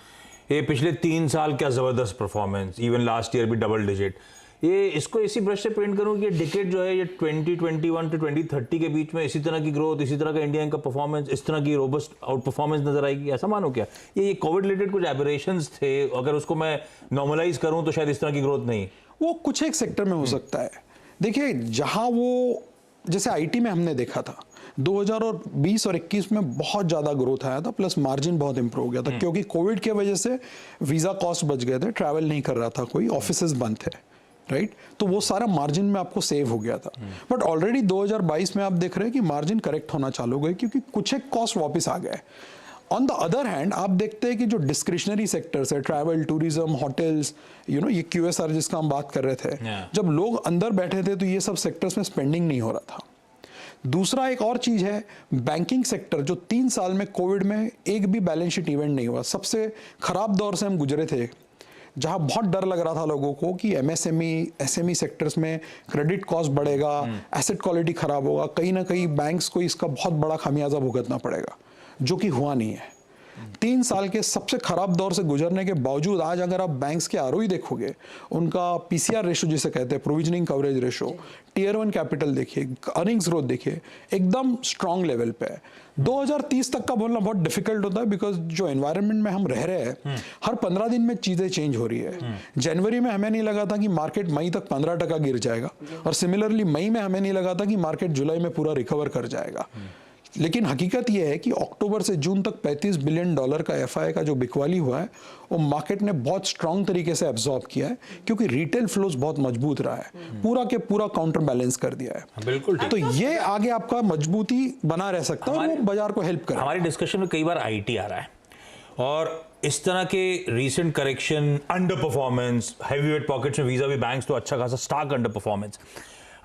[SPEAKER 2] ये पिछले 3 साल क्या जबरदस्त परफॉर्मेंस, इवन लास्ट ईयर भी डबल डिजिट। ये इसको इसी ब्रश से पेंट करूं कि ये डिकेड जो है ये 2021 to 2030 के बीच में इसी तरह की ग्रोथ, इसी तरह का इंडिया का परफॉर्मेंस, इस तरह की रोबस्ट आउट परफॉर्मेंस नजर आएगी, ऐसा मानो क्या? ये कोविड रिलेटेड कुछ एबरेशंस थे, अगर उसको मैं नॉर्मलाइज करूं तो शायद इस तरह की ग्रोथ नहीं,
[SPEAKER 11] वो कुछ एक सेक्टर में हो सकता है। देखिए जहां वो जैसे आईटी में हमने देखा था 2020 और 21 में बहुत ज़्यादा ग्रोथ आया था, प्लस मार्जिन बहुत इंप्रूव हो गया था, क्योंकि कोविड के वजह से वीज़ा कॉस्ट बच गए थे, ट्रैवल नहीं कर रहा था कोई, ऑफिसेज बंद थे, राइट। तो वो सारा मार्जिन में आपको सेव हो गया था। बट ऑलरेडी 2022 में आप देख रहे हैं कि मार्जिन करेक्ट होना चालू हो गए, क्योंकि कुछ एक कॉस्ट वापस आ गए। ऑन द अदर हैंड आप देखते हैं कि जो डिस्क्रिशनरी सेक्टर्स है, ट्रैवल, टूरिज्म, होटल्स, ये QSR जिसका हम बात कर रहे थे, जब लोग अंदर बैठे थे तो ये सब सेक्टर्स में स्पेंडिंग नहीं हो रहा था। दूसरा एक और चीज है बैंकिंग सेक्टर, जो 3 साल में कोविड में एक भी बैलेंस शीट इवेंट नहीं हुआ। सबसे खराब दौर से हम गुजरे थे, जहां बहुत डर लग रहा था लोगों को कि SME सेक्टर्स में क्रेडिट कॉस्ट बढ़ेगा, एसेट क्वालिटी खराब होगा, कहीं ना कहीं बैंक्स को इसका बहुत बड़ा खामियाजा भुगतना पड़ेगा, जो कि हुआ नहीं है। 3 साल के सबसे खराब दौर से गुजरने के बावजूद आज अगर आप बैंक्स के ROE देखोगे, उनका PCR रेशो जिसे कहते हैं, provisioning coverage ratio, Tier 1 capital देखिए, अर्निंग्स ग्रोथ देखिए, एकदम स्ट्रॉन्ग लेवल पे है। 2030 तक का बोलना बहुत डिफिकल्ट होता है, बिकॉज जो एनवायरनमेंट में हम रह रहे हैं, हर 15 दिन में चीजें चेंज हो रही है। जनवरी में हमें नहीं लगा था कि मार्केट मई तक 15% गिर जाएगा, और सिमिलरली मई में हमें नहीं लगा था कि मार्केट जुलाई में पूरा रिकवर कर जाएगा। लेकिन हकीकत यह है कि अक्टूबर से जून तक $35 बिलियन का FI का जो बिकवाली हुआ है, वो मार्केट ने बहुत स्ट्रांग तरीके से एब्जॉर्ब किया है, क्योंकि रिटेल फ्लोज बहुत मजबूत रहा है, पूरा के पूरा काउंटर बैलेंस कर दिया है।
[SPEAKER 2] बिल्कुल।
[SPEAKER 11] तो ये आगे आपका मजबूती बना रह सकता है और वो बाजार को हेल्प करे।
[SPEAKER 2] हमारी डिस्कशन में कई बार IT आ रहा है, और इस तरह के recent correction, under performance, heavyweight pockets में वीजा भी बैंक्स तो अच्छा खासा स्टार्क अंडर परफॉर्मेंस।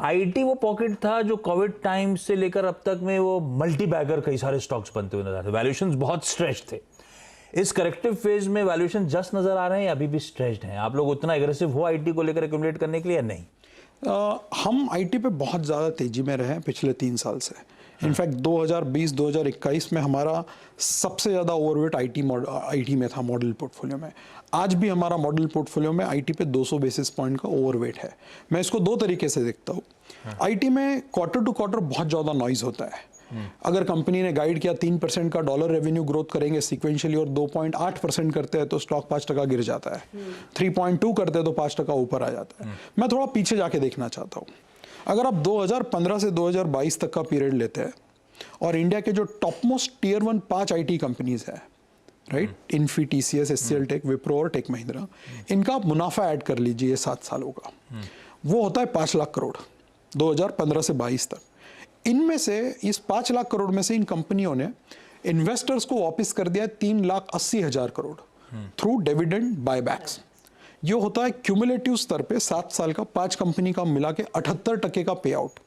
[SPEAKER 2] IT वो पॉकेट था जो कोविड टाइम से लेकर अब तक में वो मल्टी बैगर कई सारे स्टॉक्स बनते हुए नजर आते, वैल्यूएशंस बहुत स्ट्रेच्ड थे। इस करेक्टिव फेज में वैल्यूएशन जस्ट नजर आ रहे हैं या अभी भी स्ट्रेच्ड हैं? आप लोग उतना एग्रेसिव हो IT को लेकर एक्यूमुलेट करने के लिए या नहीं?
[SPEAKER 11] हम IT पे बहुत ज़्यादा तेजी में रहे हैं पिछले 3 साल से। इनफैक्ट 2020-2021 में हमारा सबसे ज़्यादा ओवरवेट IT में था मॉडल पोर्टफोलियो में। आज भी हमारा मॉडल पोर्टफोलियो में IT पे 200 बेसिस पॉइंट का ओवरवेट है। मैं इसको 2 तरीके से देखता हूँ। IT में क्वार्टर टू क्वार्टर बहुत ज़्यादा नॉइज होता है। अगर कंपनी ने गाइड किया 3% का डॉलर रेवेन्यू ग्रोथ करेंगे सीक्वेंशियली, और 2.8% करते हैं तो स्टॉक 5% गिर जाता है, 3.2 करते हैं तो 5% ऊपर आ जाता है। मैं थोड़ा पीछे जाके देखना चाहता हूँ। अगर आप 2015 से 2022 तक का पीरियड लेते हैं, और इंडिया के जो top most Tier 1 5 IT companies है, right, Infy, TCS, HCL tech, Wipro और टेक महिंद्रा, इनका आप मुनाफा ऐड कर लीजिए 7 सालों का, वो होता है 5 लाख करोड़ 2015 से 22 तक। इनमें से इस 5 लाख करोड़ में से इन कंपनियों ने इन्वेस्टर्स को वापस कर दिया 3,80,000 करोड़ थ्रू डिविडेंड बायबैक्स। ये होता है क्यूमुलेटिव स्तर पे 7 साल का 5 कंपनी का मिला के 78% का पे आउट।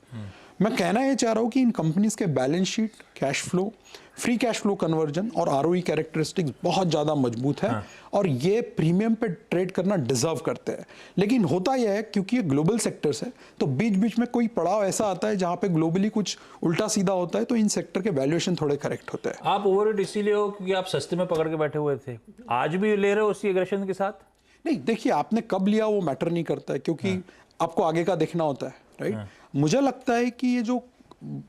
[SPEAKER 11] मैं कहना ये चाह रहा हूं कि इन कंपनीज के balance sheet, cash flow, free cash flow conversion और आरओई कैरेक्टरिस्टिक्स बहुत ज़्यादा मजबूत है और ये प्रीमियम पे ट्रेड करना डिजर्व करते हैं। लेकिन होता यह है क्योंकि ये ग्लोबल सेक्टर्स है तो बीच बीच में कोई पड़ाव ऐसा आता है जहाँ पे ग्लोबली कुछ उल्टा सीधा होता है तो इन सेक्टर के वैल्यूएशन थोड़े करेक्ट होते हैं।
[SPEAKER 2] आप ओवरवेट इसीलिए हो क्योंकि आप सस्ते में पकड़ के बैठे हुए थे, आज भी ले रहे हो उसी एग्रेशन के साथ?
[SPEAKER 11] नहीं, देखिए आपने कब लिया वो मैटर नहीं करता है क्योंकि आपको आगे का देखना होता है, राइट। मुझे लगता है कि ये जो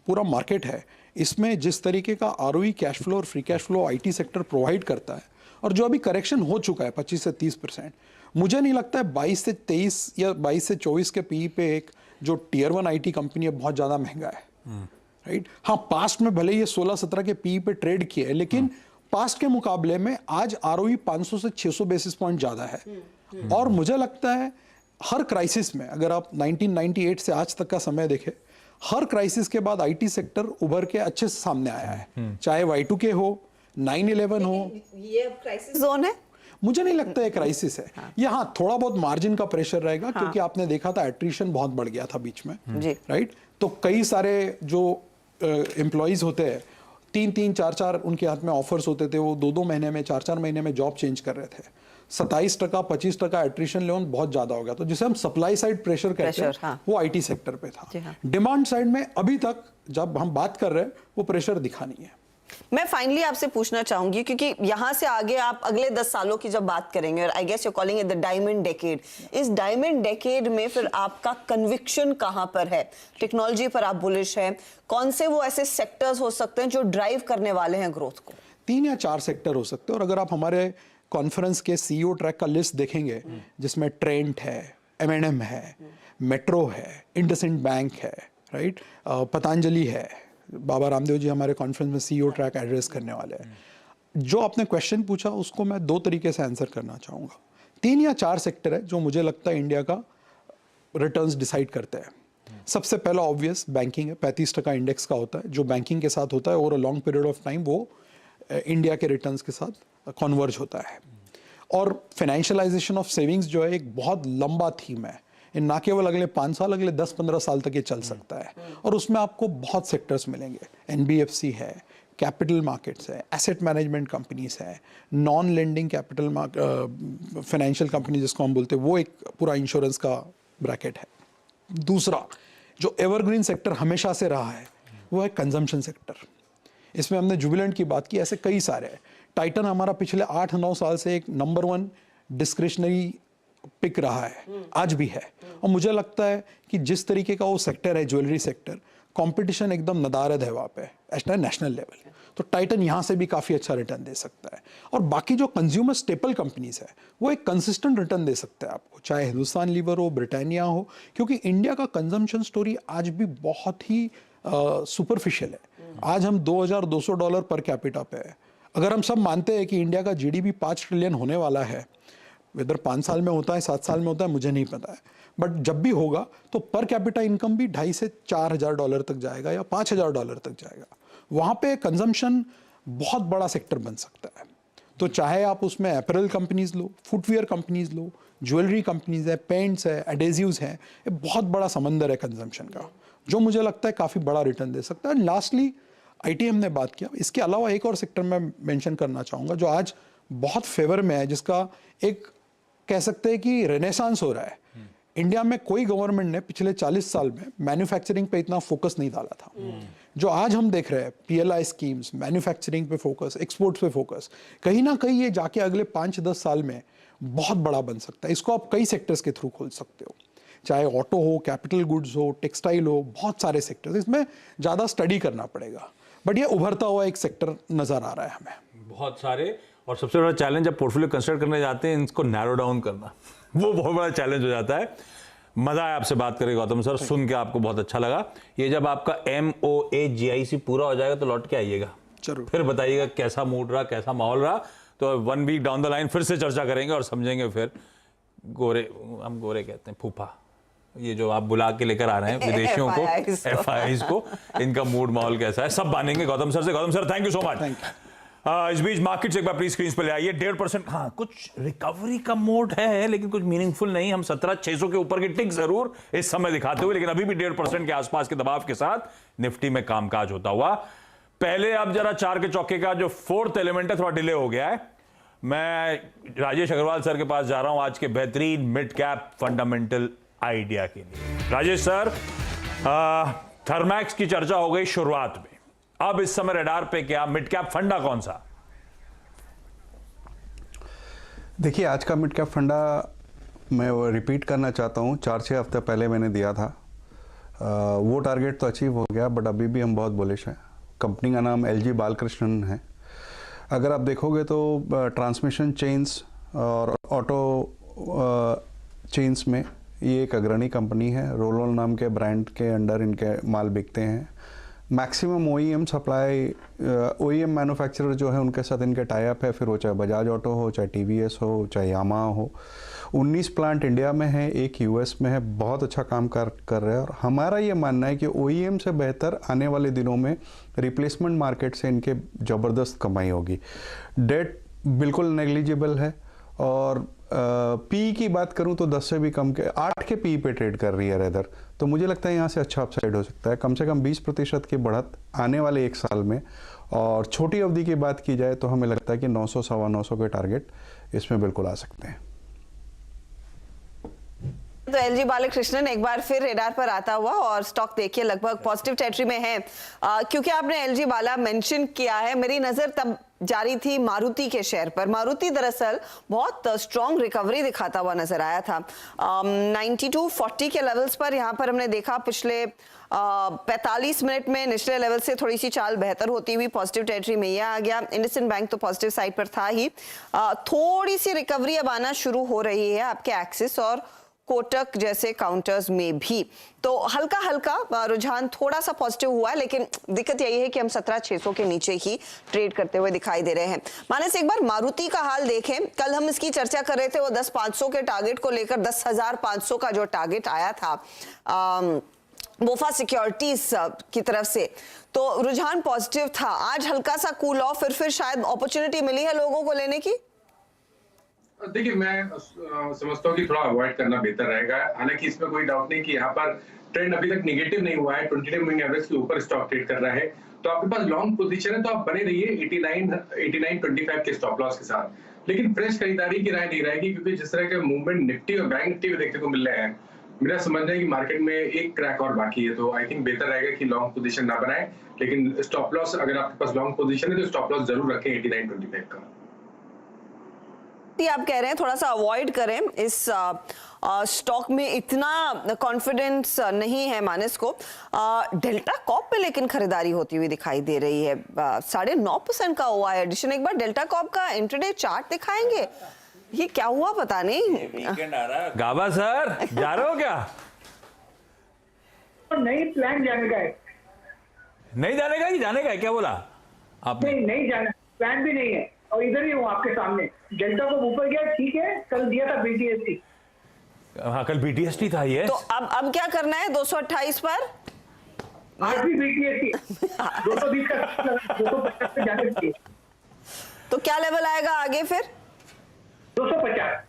[SPEAKER 11] पूरा मार्केट है इसमें जिस तरीके का आरओई, कैश फ्लो और free cash flow IT sector provide करता है और जो अभी करेक्शन हो चुका है 25 से 30%, मुझे नहीं लगता है 22 से 23 या 22 से 24 के पीई पे एक जो टियर 1 आईटी कंपनी है बहुत ज़्यादा महंगा है, राइट। हाँ, पास्ट में भले ये 16-17 के पीई पे ट्रेड किया है लेकिन पास्ट के मुकाबले में आज आरओई 500 से 600 बेसिस पॉइंट ज़्यादा है। और मुझे लगता है हर क्राइसिस में, अगर आप 1998 से आज तक का समय देखें, हर क्राइसिस के बाद आईटी सेक्टर उभर के अच्छे से सामने आया है, चाहे Y2K हो, 9/11 हो।
[SPEAKER 1] ये अब क्राइसिस जोन है?
[SPEAKER 11] मुझे नहीं लगता है क्राइसिस है। यहाँ थोड़ा बहुत मार्जिन का प्रेशर रहेगा क्योंकि आपने देखा था एट्रिशन बहुत बढ़ गया था बीच में, राइट। तो कई सारे जो एम्प्लॉइज होते हैं 3-3, 4-4 उनके हाथ में ऑफर्स होते थे, वो 2-2 महीने में, 4-4 महीने में जॉब चेंज कर रहे थे। 27%, 25% एट्रिशन लेवल बहुत ज्यादा हो गया। तो जिसे हम सप्लाई साइड प्रेशर कहते हैं वो आईटी सेक्टर पे था। डिमांड साइड में अभी तक जब हम बात कर रहे हैं वो प्रेशर दिखा नहीं है।
[SPEAKER 1] मैं फाइनली आपसे पूछना चाहूंगी क्योंकि यहां से आगे आप अगले 10 सालों की जब बात करेंगे और I guess you calling it the diamond decade, इस डायमंड डेकेड में फिर आपका कन्विक्शन कहां पर है? टेक्नोलॉजी पर आप बुलिश हैं? कौन से वो ऐसे सेक्टर्स हो सकते हैं जो ड्राइव करने वाले हैं ग्रोथ को?
[SPEAKER 11] 3 या 4 सेक्टर हो सकते हैं। और अगर आप हमारे कॉन्फ्रेंस के सीईओ ट्रैक का लिस्ट देखेंगे जिसमें ट्रेंट है, M&M है, मेट्रो है, इंडसइंड बैंक है, राइट, पतंजलि है, बाबा रामदेव जी हमारे कॉन्फ्रेंस में सीईओ ट्रैक एड्रेस करने वाले हैं। जो आपने क्वेश्चन पूछा उसको मैं 2 तरीके से आंसर करना चाहूँगा। 3 या 4 सेक्टर है जो मुझे लगता है इंडिया का रिटर्न्स डिसाइड करते हैं। सबसे पहला ऑब्वियस बैंकिंग है, 35% इंडेक्स का होता है। जो बैंकिंग के साथ होता है over a long period of time वो इंडिया के रिटर्न्स के साथ कन्वर्ज होता है। और फाइनेंशियलाइजेशन ऑफ सेविंग्स जो है एक बहुत लंबा थीम है, ना केवल अगले 5 साल, अगले 10-15 साल तक ये चल सकता है। और उसमें आपको बहुत सेक्टर्स मिलेंगे। NBFC है, कैपिटल मार्केट्स है, एसेट मैनेजमेंट कंपनीज है, non lending capital financial company जिसको हम बोलते हैं, वो एक पूरा इंश्योरेंस का ब्रैकेट है। दूसरा जो एवरग्रीन सेक्टर हमेशा से रहा है वो है कंजम्पशन सेक्टर। इसमें हमने जुबिलेंट की बात की, ऐसे कई सारे हैं। टाइटन हमारा पिछले 8-9 साल से एक नंबर 1 डिस्क्रिशनरी पिक रहा है, आज भी है। और मुझे लगता है कि जिस तरीके का वो सेक्टर है, ज्वेलरी सेक्टर, कंपटीशन एकदम नदारद है वहाँ पे नेशनल लेवल, तो टाइटन यहाँ से भी काफ़ी अच्छा रिटर्न दे सकता है। और बाकी जो कंज्यूमर स्टेपल कंपनीज है वो एक कंसिस्टेंट रिटर्न दे सकते हैं आपको, चाहे हिंदुस्तान लीवर हो, ब्रिटानिया हो, क्योंकि इंडिया का कंजम्पशन स्टोरी आज भी बहुत ही सुपरफिशियल है। आज हम $2,200 पर कैपिटा पे है। अगर हम सब मानते हैं कि इंडिया का GDP 5 ट्रिलियन होने वाला है, वेदर 5 साल में होता है, 7 साल में होता है, मुझे नहीं पता है, बट जब भी होगा तो पर कैपिटा इनकम भी $2,500 से $4,000 तक जाएगा या $5,000 तक जाएगा। वहाँ पे कंजम्पशन बहुत बड़ा सेक्टर बन सकता है। तो चाहे आप उसमें अपैरल कंपनीज लो, फुटवियर कंपनीज लो, ज्वेलरी कंपनीज है, पेंट्स है, एडेसिव्स हैं, ये बहुत बड़ा समंदर है कंजम्पशन का, जो मुझे लगता है काफ़ी बड़ा रिटर्न दे सकता है। लास्टली आईटी हमने बात किया, इसके अलावा एक और सेक्टर मैं मेंशन करना चाहूँगा जो आज बहुत फेवर में है, जिसका एक कह सकते हैं कि रेनेसांस हो रहा है। इंडिया में कोई गवर्नमेंट ने पिछले 40 साल में मैन्युफैक्चरिंग पे इतना फोकस नहीं डाला था। जो आज हम देख रहे हैं, PLI स्कीम्स, मैन्युफैक्चरिंग पे फोकस, एक्सपोर्ट्स पे फोकस, कहीं ना कहीं ये जाके अगले 5-10 साल में बहुत बड़ा बन सकता है। इसको आप कई सेक्टर्स के थ्रू खोल सकते हो, चाहे ऑटो हो, कैपिटल गुड्स हो, टेक्सटाइल हो, बहुत सारे सेक्टर्स। इसमें ज़्यादा स्टडी करना पड़ेगा, बट ये उभरता हुआ एक सेक्टर नज़र आ रहा है हमें,
[SPEAKER 2] बहुत सारे। और सबसे बड़ा चैलेंज जब पोर्टफोलियो कंसिडर करने जाते हैं, इनको नैरो डाउन करना, वो बहुत बड़ा चैलेंज हो जाता है। मजा आया आपसे बात करके गौतम सर, सुन के आपको बहुत अच्छा लगा। ये जब आपका MOA-GIC पूरा हो जाएगा तो लौट के आइएगा,
[SPEAKER 11] जरूर,
[SPEAKER 2] फिर बताइएगा कैसा मूड रहा, कैसा माहौल रहा। तो 1 वीक डाउन द लाइन फिर से चर्चा करेंगे और समझेंगे फिर। गोरे, हम गोरे कहते हैं फूफा, ये जो आप बुला के लेकर आ रहे हैं विदेशियों को, FIIs को, इनका मूड माहौल कैसा है, सब मानेंगे गौतम सर से। Gautam sir thank you so much. इस बीच मार्केट से एक बार प्लीज स्क्रीन पर ले आइए। 1.5%, हाँ कुछ रिकवरी का मोड है लेकिन कुछ मीनिंगफुल नहीं। हम 17,600 के ऊपर की टिक जरूर इस समय दिखाते हुए, लेकिन अभी भी 1.5% के आसपास के दबाव के साथ निफ्टी में कामकाज होता हुआ। पहले अब जरा 4 के चौके का जो 4th एलिमेंट है थोड़ा डिले हो गया है। मैं राजेश अग्रवाल सर के पास जा रहा हूं आज के बेहतरीन मिड कैप फंडामेंटल आइडिया के लिए। राजेश सर, थर्मैक्स की चर्चा हो गई शुरुआत में, अब इस समय रडार पे क्या मिड कैप फंडा कौन सा?
[SPEAKER 7] देखिए आज का मिड कैप फंडा मैं वो रिपीट करना चाहता हूँ, 4-6 हफ्ते पहले मैंने दिया था। वो टारगेट तो अचीव हो गया, बट अभी भी हम बहुत बुलिश हैं। कंपनी का नाम LG बालकृष्णन है। अगर आप देखोगे तो ट्रांसमिशन चेन्स और ऑटो चेन्स में ये एक अग्रणी कंपनी है। रोलोल नाम के ब्रांड के अंडर इनके माल बिकते हैं। Maximum OEM supply, OEM manufacturer जो है उनके साथ इनके टाई अप है, फिर वो चाहे बजाज ऑटो हो, चाहे TVS हो, चाहे यामाहा हो। 19 प्लांट इंडिया में है, 1 US में है, बहुत अच्छा काम कर रहे हैं। और हमारा ये मानना है कि OEM से बेहतर आने वाले दिनों में रिप्लेसमेंट मार्केट से इनके ज़बरदस्त कमाई होगी। डेट बिल्कुल नेग्लिजिबल है और पी की बात करूं तो 10 से भी कम के 8 के पी पे ट्रेड कर रही है रेदर। तो मुझे लगता है यहाँ से अच्छा अपसाइड हो सकता है, कम से कम 20% की बढ़त आने वाले 1 साल में। और छोटी अवधि की बात की जाए तो हमें लगता है कि 900 सवा 900 के टारगेट इसमें बिल्कुल आ सकते हैं।
[SPEAKER 1] तो LG बालकृष्णन एक बार फिर रेडार पर आता हुआ और स्टॉक देखिए लगभग पॉजिटिव टेरिटरी में है। क्योंकि आपने LG बाला मेंशन किया है, मेरी नजर तब जारी थी मारुति के शेयर पर। मारुति दरअसल बहुत स्ट्रॉन्ग रिकवरी दिखाता हुआ नजर आया था। 9240 के लेवल्स पर यहाँ पर हमने देखा पिछले 45 मिनट में निचले लेवल से थोड़ी सी चाल बेहतर होती हुई पॉजिटिव टेरिटरी में यह आ गया। इंडसइंड बैंक तो पॉजिटिव साइड पर था ही। थोड़ी सी रिकवरी अब आना शुरू हो रही है आपके एक्सिस और कोटक जैसे काउंटर्स में भी। तो हल्का हल्का रुझान थोड़ा सा पॉजिटिव हुआ है, लेकिन दिक्कत यही है कि हम 17,600 के नीचे ही ट्रेड करते हुए दिखाई दे रहे हैं। मानस एक बार मारुति का हाल देखें, कल हम इसकी चर्चा कर रहे थे, वो 10,500 के टारगेट को लेकर 10,500 का जो टारगेट आया था बोफा सिक्योरिटीज की तरफ से, तो रुझान पॉजिटिव था। आज हल्का सा कूल ऑफ, फिर शायद अपॉर्चुनिटी मिली है लोगों को लेने की।
[SPEAKER 3] देखिए मैं समझता हूँ कि थोड़ा अवॉइड करना बेहतर रहेगा। हालांकि इसमें कोई डाउट नहीं कि यहाँ पर ट्रेंड अभी तक नेगेटिव नहीं हुआ है, 20 डे मूविंग एवरेज के ऊपर स्टॉक ट्रेड कर रहा है। तो आपके पास लॉन्ग पोजीशन है तो आप बने रहिए 89.25 के स्टॉप लॉस के साथ। लेकिन फ्रेश खरीदारी की राय नहीं रहेगी, क्योंकि जिस तरह के मूवमेंट निफ्टी और बैंक निफ्टी में देखने को मिल रहे हैं, मेरा समझना है कि मार्केट में एक क्रैक और बाकी है। तो आई थिंक बेहतर रहेगा कि लॉन्ग पोजीशन ना बनाए, लेकिन स्टॉप लॉस अगर आपके पास लॉन्ग पोजीशन है तो स्टॉप लॉस जरूर रखें 89.25 का।
[SPEAKER 1] आप कह रहे हैं थोड़ा सा अवॉइड करें इस स्टॉक में, इतना कॉन्फिडेंस नहीं है मानस को। डेल्टा कॉप पे लेकिन खरीदारी होती हुई दिखाई दे रही है, 9.5% का हुआ है एडिशन। एक बार डेल्टा कॉप का इंट्राडे चार्ट दिखाएंगे, ये क्या हुआ पता नहीं।
[SPEAKER 2] वीकेंड आ रहा है। गाबा सर जा रहे हो क्या?
[SPEAKER 12] नहीं, प्लान जाने का है।
[SPEAKER 2] नहीं जाने का, जाने का है क्या बोला आपने?
[SPEAKER 12] नहीं जाना, प्लान भी नहीं है। और इधर ही हूँ आपके सामने। डेल्टा को ऊपर गया, ठीक है, कल दिया था BTST।
[SPEAKER 2] हाँ कल BTST था ये।
[SPEAKER 1] तो अब क्या करना है 228 पर?
[SPEAKER 12] आज भी BTST 220 का 250 पे जाने चाहिए।
[SPEAKER 1] तो क्या लेवल आएगा आगे फिर?
[SPEAKER 12] 250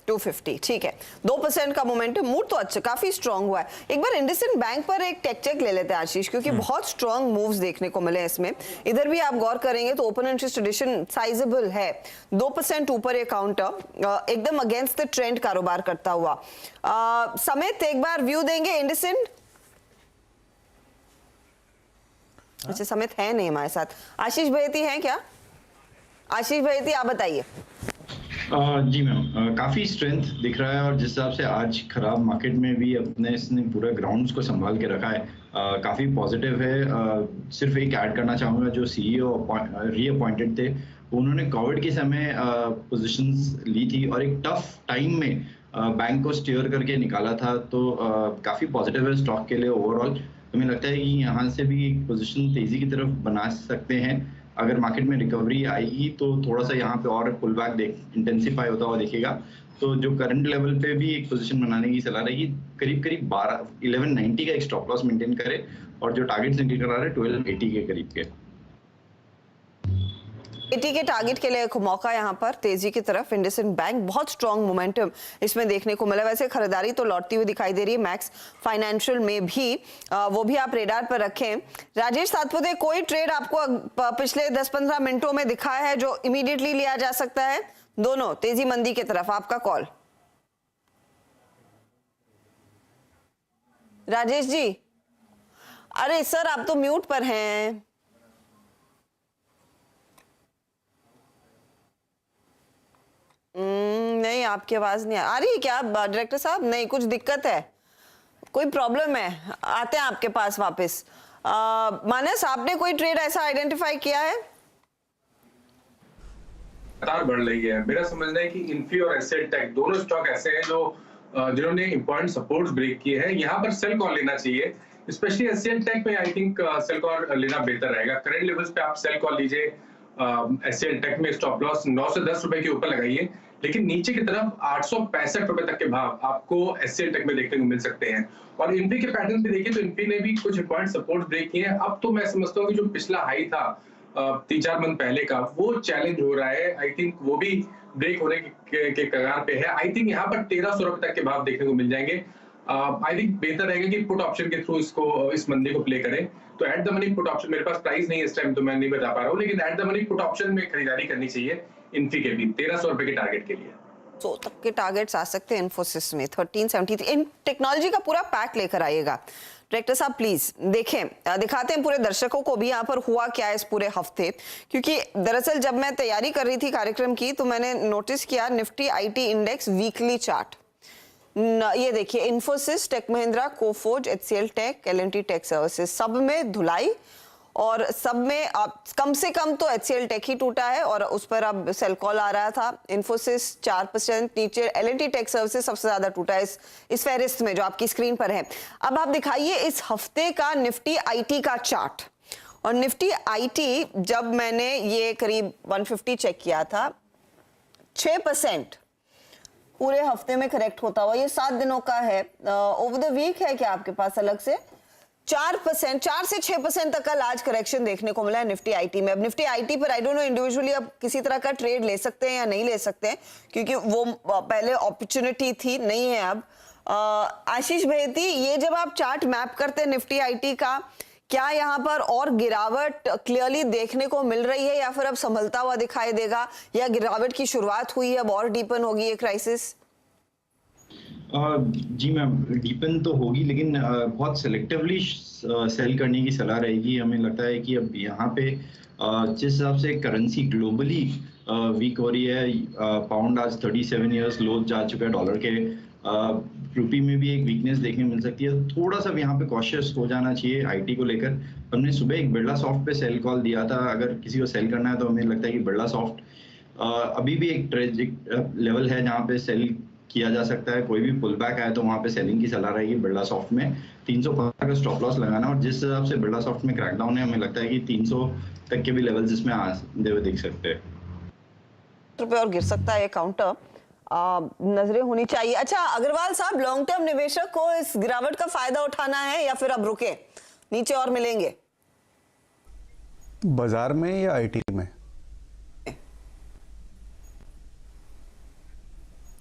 [SPEAKER 1] 250, ठीक है। 2% का मोमेंटम, मूड तो अच्छा काफी स्ट्रांग हुआ है। एक बार इंडसइंड बैंक पर एक टेक चेक ले लेते हैं आशीष, क्योंकि बहुत स्ट्रांग मूव्स देखने को मिले इसमें। इधर भी आप गौर करेंगे तो ओपन इंटरेस्ट एडिशन साइजेबल है, 2% ऊपर ये काउंटर एकदम अगेंस्ट द ट्रेंड कारोबार करता हुआ। समेत एक बार व्यू देंगे इंडसइंड। अच्छा समेत है नहीं हमारे साथ, आशीष भैती हैं क्या? आशीष भैती आप बताइए।
[SPEAKER 6] जी मैम, काफ़ी स्ट्रेंथ दिख रहा है और जिस हिसाब से आज खराब मार्केट में भी अपने इसने पूरे ग्राउंड्स को संभाल के रखा है, काफ़ी पॉजिटिव है। सिर्फ एक ऐड करना चाहूँगा, जो CEO रीअपॉइंटेड थे उन्होंने कोविड के समय पोजीशंस ली थी और एक टफ टाइम में बैंक को स्टीयर करके निकाला था। तो काफ़ी पॉजिटिव है स्टॉक के लिए ओवरऑल। तो मुझे लगता है कि यहाँ से भी एक पोजीशन तेज़ी की तरफ बना सकते हैं। अगर मार्केट में रिकवरी आएगी तो थोड़ा सा यहाँ पे और पुल बैक इंटेंसिफाई होता हुआ दिखेगा। तो जो करंट लेवल पे भी एक पोजीशन बनाने की सलाह रहेगी, करीब 1190 का एक स्टॉप लॉस मेंटेन करे और जो टारगेट्स निकल कर आ रहे हैं 1280 के करीब के।
[SPEAKER 1] 80 के टारगेट के लिए एक मौका यहाँ पर तेजी की तरफ। इंडसइंड बैंक बहुत स्ट्रॉन्ग मोमेंटम इसमें देखने को मिला। वैसे खरीदारी तो लौटती हुई दिखाई दे रही है मैक्स फाइनेंशियल में भी, वो भी आप रेडार पर रखें। राजेश सातपुते, कोई ट्रेड आपको पिछले 10-15 मिनटों में दिखा है जो इमीडिएटली लिया जा सकता है? दोनों तेजी मंदी की तरफ, आपका कॉल। राजेश जी, अरे सर आप तो म्यूट पर हैं। नहीं, आपकी आवाज नहीं आ रही है क्या डायरेक्टर साहब? नहीं, कुछ दिक्कत है, कोई प्रॉब्लम है, आते हैं आपके पास वापस। मानस, आपने कोई ट्रेड ऐसा आइडेंटिफाई किया है?
[SPEAKER 3] लगातार बढ़ रही है। मेरा समझना है कि इन्फी और एसएल टेक दोनों स्टॉक ऐसे हैं जो जिन्होंने इंपॉर्टेंट सपोर्ट्स ब्रेक किए हैं। यहाँ पर सेल कॉल लेना चाहिए, स्पेशली एसएल टेक में। आई थिंक सेल कॉल लेना बेहतर रहेगा। करंट लेवल्स पे आप सेल कॉल लीजिए। एसएल टेक में स्टॉप लॉस 9 से 10 रुपए के ऊपर लगाइए, लेकिन नीचे की तरफ 865 रुपए तक के भाव आपको एसएल टेक में देखने को मिल सकते हैं। और इन्फी के पैटर्न पे देखिए तो इन्फी ने भी कुछ इंपॉर्टेंट सपोर्ट ब्रेक किए हैं। अब तो मैं समझता हूँ कि जो पिछला हाई था 3-4 मंथ पहले का, वो चैलेंज हो रहा है। आई थिंक वो भी ब्रेक होने के कगार पे है। आई थिंक यहाँ पर 1300 रुपए तक के भाव देखने को मिल जाएंगे। आई थिंक बेहतर रहेगा कि पुट ऑप्शन के थ्रू इस मंदी को प्ले करें। तो at the money put option, मेरे पास प्राइस नहीं है इस टाइम तो मैं नहीं बता पा रहा हूँ, लेकिन at the money put option में खरीदारी करनी चाहिए इन्फी के भी 1300 रुपए के टारगेट के लिए।
[SPEAKER 1] 100 तक के टारगेट्स आ सकते हैं इन्फोसिस में। 1373 इन टेक्नोलॉजी का पूरा पैक लेकर आइएगा। डायरेक्टर साहब प्लीज देखें, दिखाते हैं पूरे दर्शकों को भी यहाँ पर हुआ क्या है इस पूरे हफ्ते, क्योंकि दरअसल जब मैं तैयारी कर रही थी कार्यक्रम की तो मैंने नोटिस किया Nifty IT index weekly chart. ये देखिए, Infosys, tech Mahindra, Coforge, HCL tech, LNT tech services, सब में धुलाई और सब में कम से कम तो एचसीएल टेक ही टूटा है और उस पर अब सेल कॉल आ रहा था। इन्फोसिस 4% नीचे, एलएनटी टेक सर्विसेज सबसे ज्यादा टूटा है इस फहरिस्त में जो आपकी स्क्रीन पर है। अब आप दिखाइए इस हफ्ते का निफ्टी आईटी का चार्ट। और निफ्टी आईटी जब मैंने ये करीब 150 चेक किया था, 6% पूरे हफ्ते में करेक्ट होता हुआ, ये 7 दिनों का है। ओवर द वीक है क्या आपके पास अलग से? 4%, 4 से 6% तक का लार्ज करेक्शन देखने को मिला है निफ्टी आईटी में। अब निफ्टी आईटी पर आई डोंट नो इंडिविजुअली अब किसी तरह का ट्रेड ले सकते हैं या नहीं ले सकते हैं, क्योंकि वो पहले अपॉर्चुनिटी थी, नहीं है अब। आशीष भेदी, ये जब आप चार्ट मैप करते हैं निफ्टी आईटी का, क्या यहाँ पर और गिरावट क्लियरली देखने को मिल रही है या फिर अब संभलता हुआ दिखाई देगा, या गिरावट की शुरुआत हुई है अब और डीपन होगी ये क्राइसिस?
[SPEAKER 6] जी मैम, डीपन तो होगी, लेकिन बहुत सेलेक्टिवली सेल करने की सलाह रहेगी। हमें लगता है कि अब यहाँ पे जिस हिसाब से करेंसी ग्लोबली वीक हो रही है, पाउंड आज 37 इयर्स लो जा चुका है डॉलर के, रुपी में भी एक वीकनेस देखने मिल सकती है। थोड़ा सा यहाँ पे कॉशियस हो जाना चाहिए आईटी को लेकर। हमने सुबह एक बिरला सॉफ्ट पे सेल कॉल दिया था, अगर किसी को सेल करना है तो हमें लगता है कि बिरला सॉफ्ट अभी भी एक ट्रेजिक लेवल है जहाँ पे सेल किया जा सकता है। कोई भी पुल बैक आए तो वहाँ पे सेलिंग की सलाह रहेगी। बिरला सॉफ्ट में 315 का स्टॉप लॉस लगाना, और जिस हिसाब से बिरला सॉफ्ट में क्रैकडाउन है, हमें लगता है कि 300 तक के भी लेवल्स इसमें आते हुए दिख सकते हैं।
[SPEAKER 1] रुपए और गिर सकता है ये काउंटर, नजरें होनी चाहिए। अच्छा अग्रवाल साहब, लॉन्ग टर्म निवेशक को इस गिरावट का फायदा उठाना है या फिर अब रुके, नीचे और मिलेंगे
[SPEAKER 7] बाजार में या आईटी में?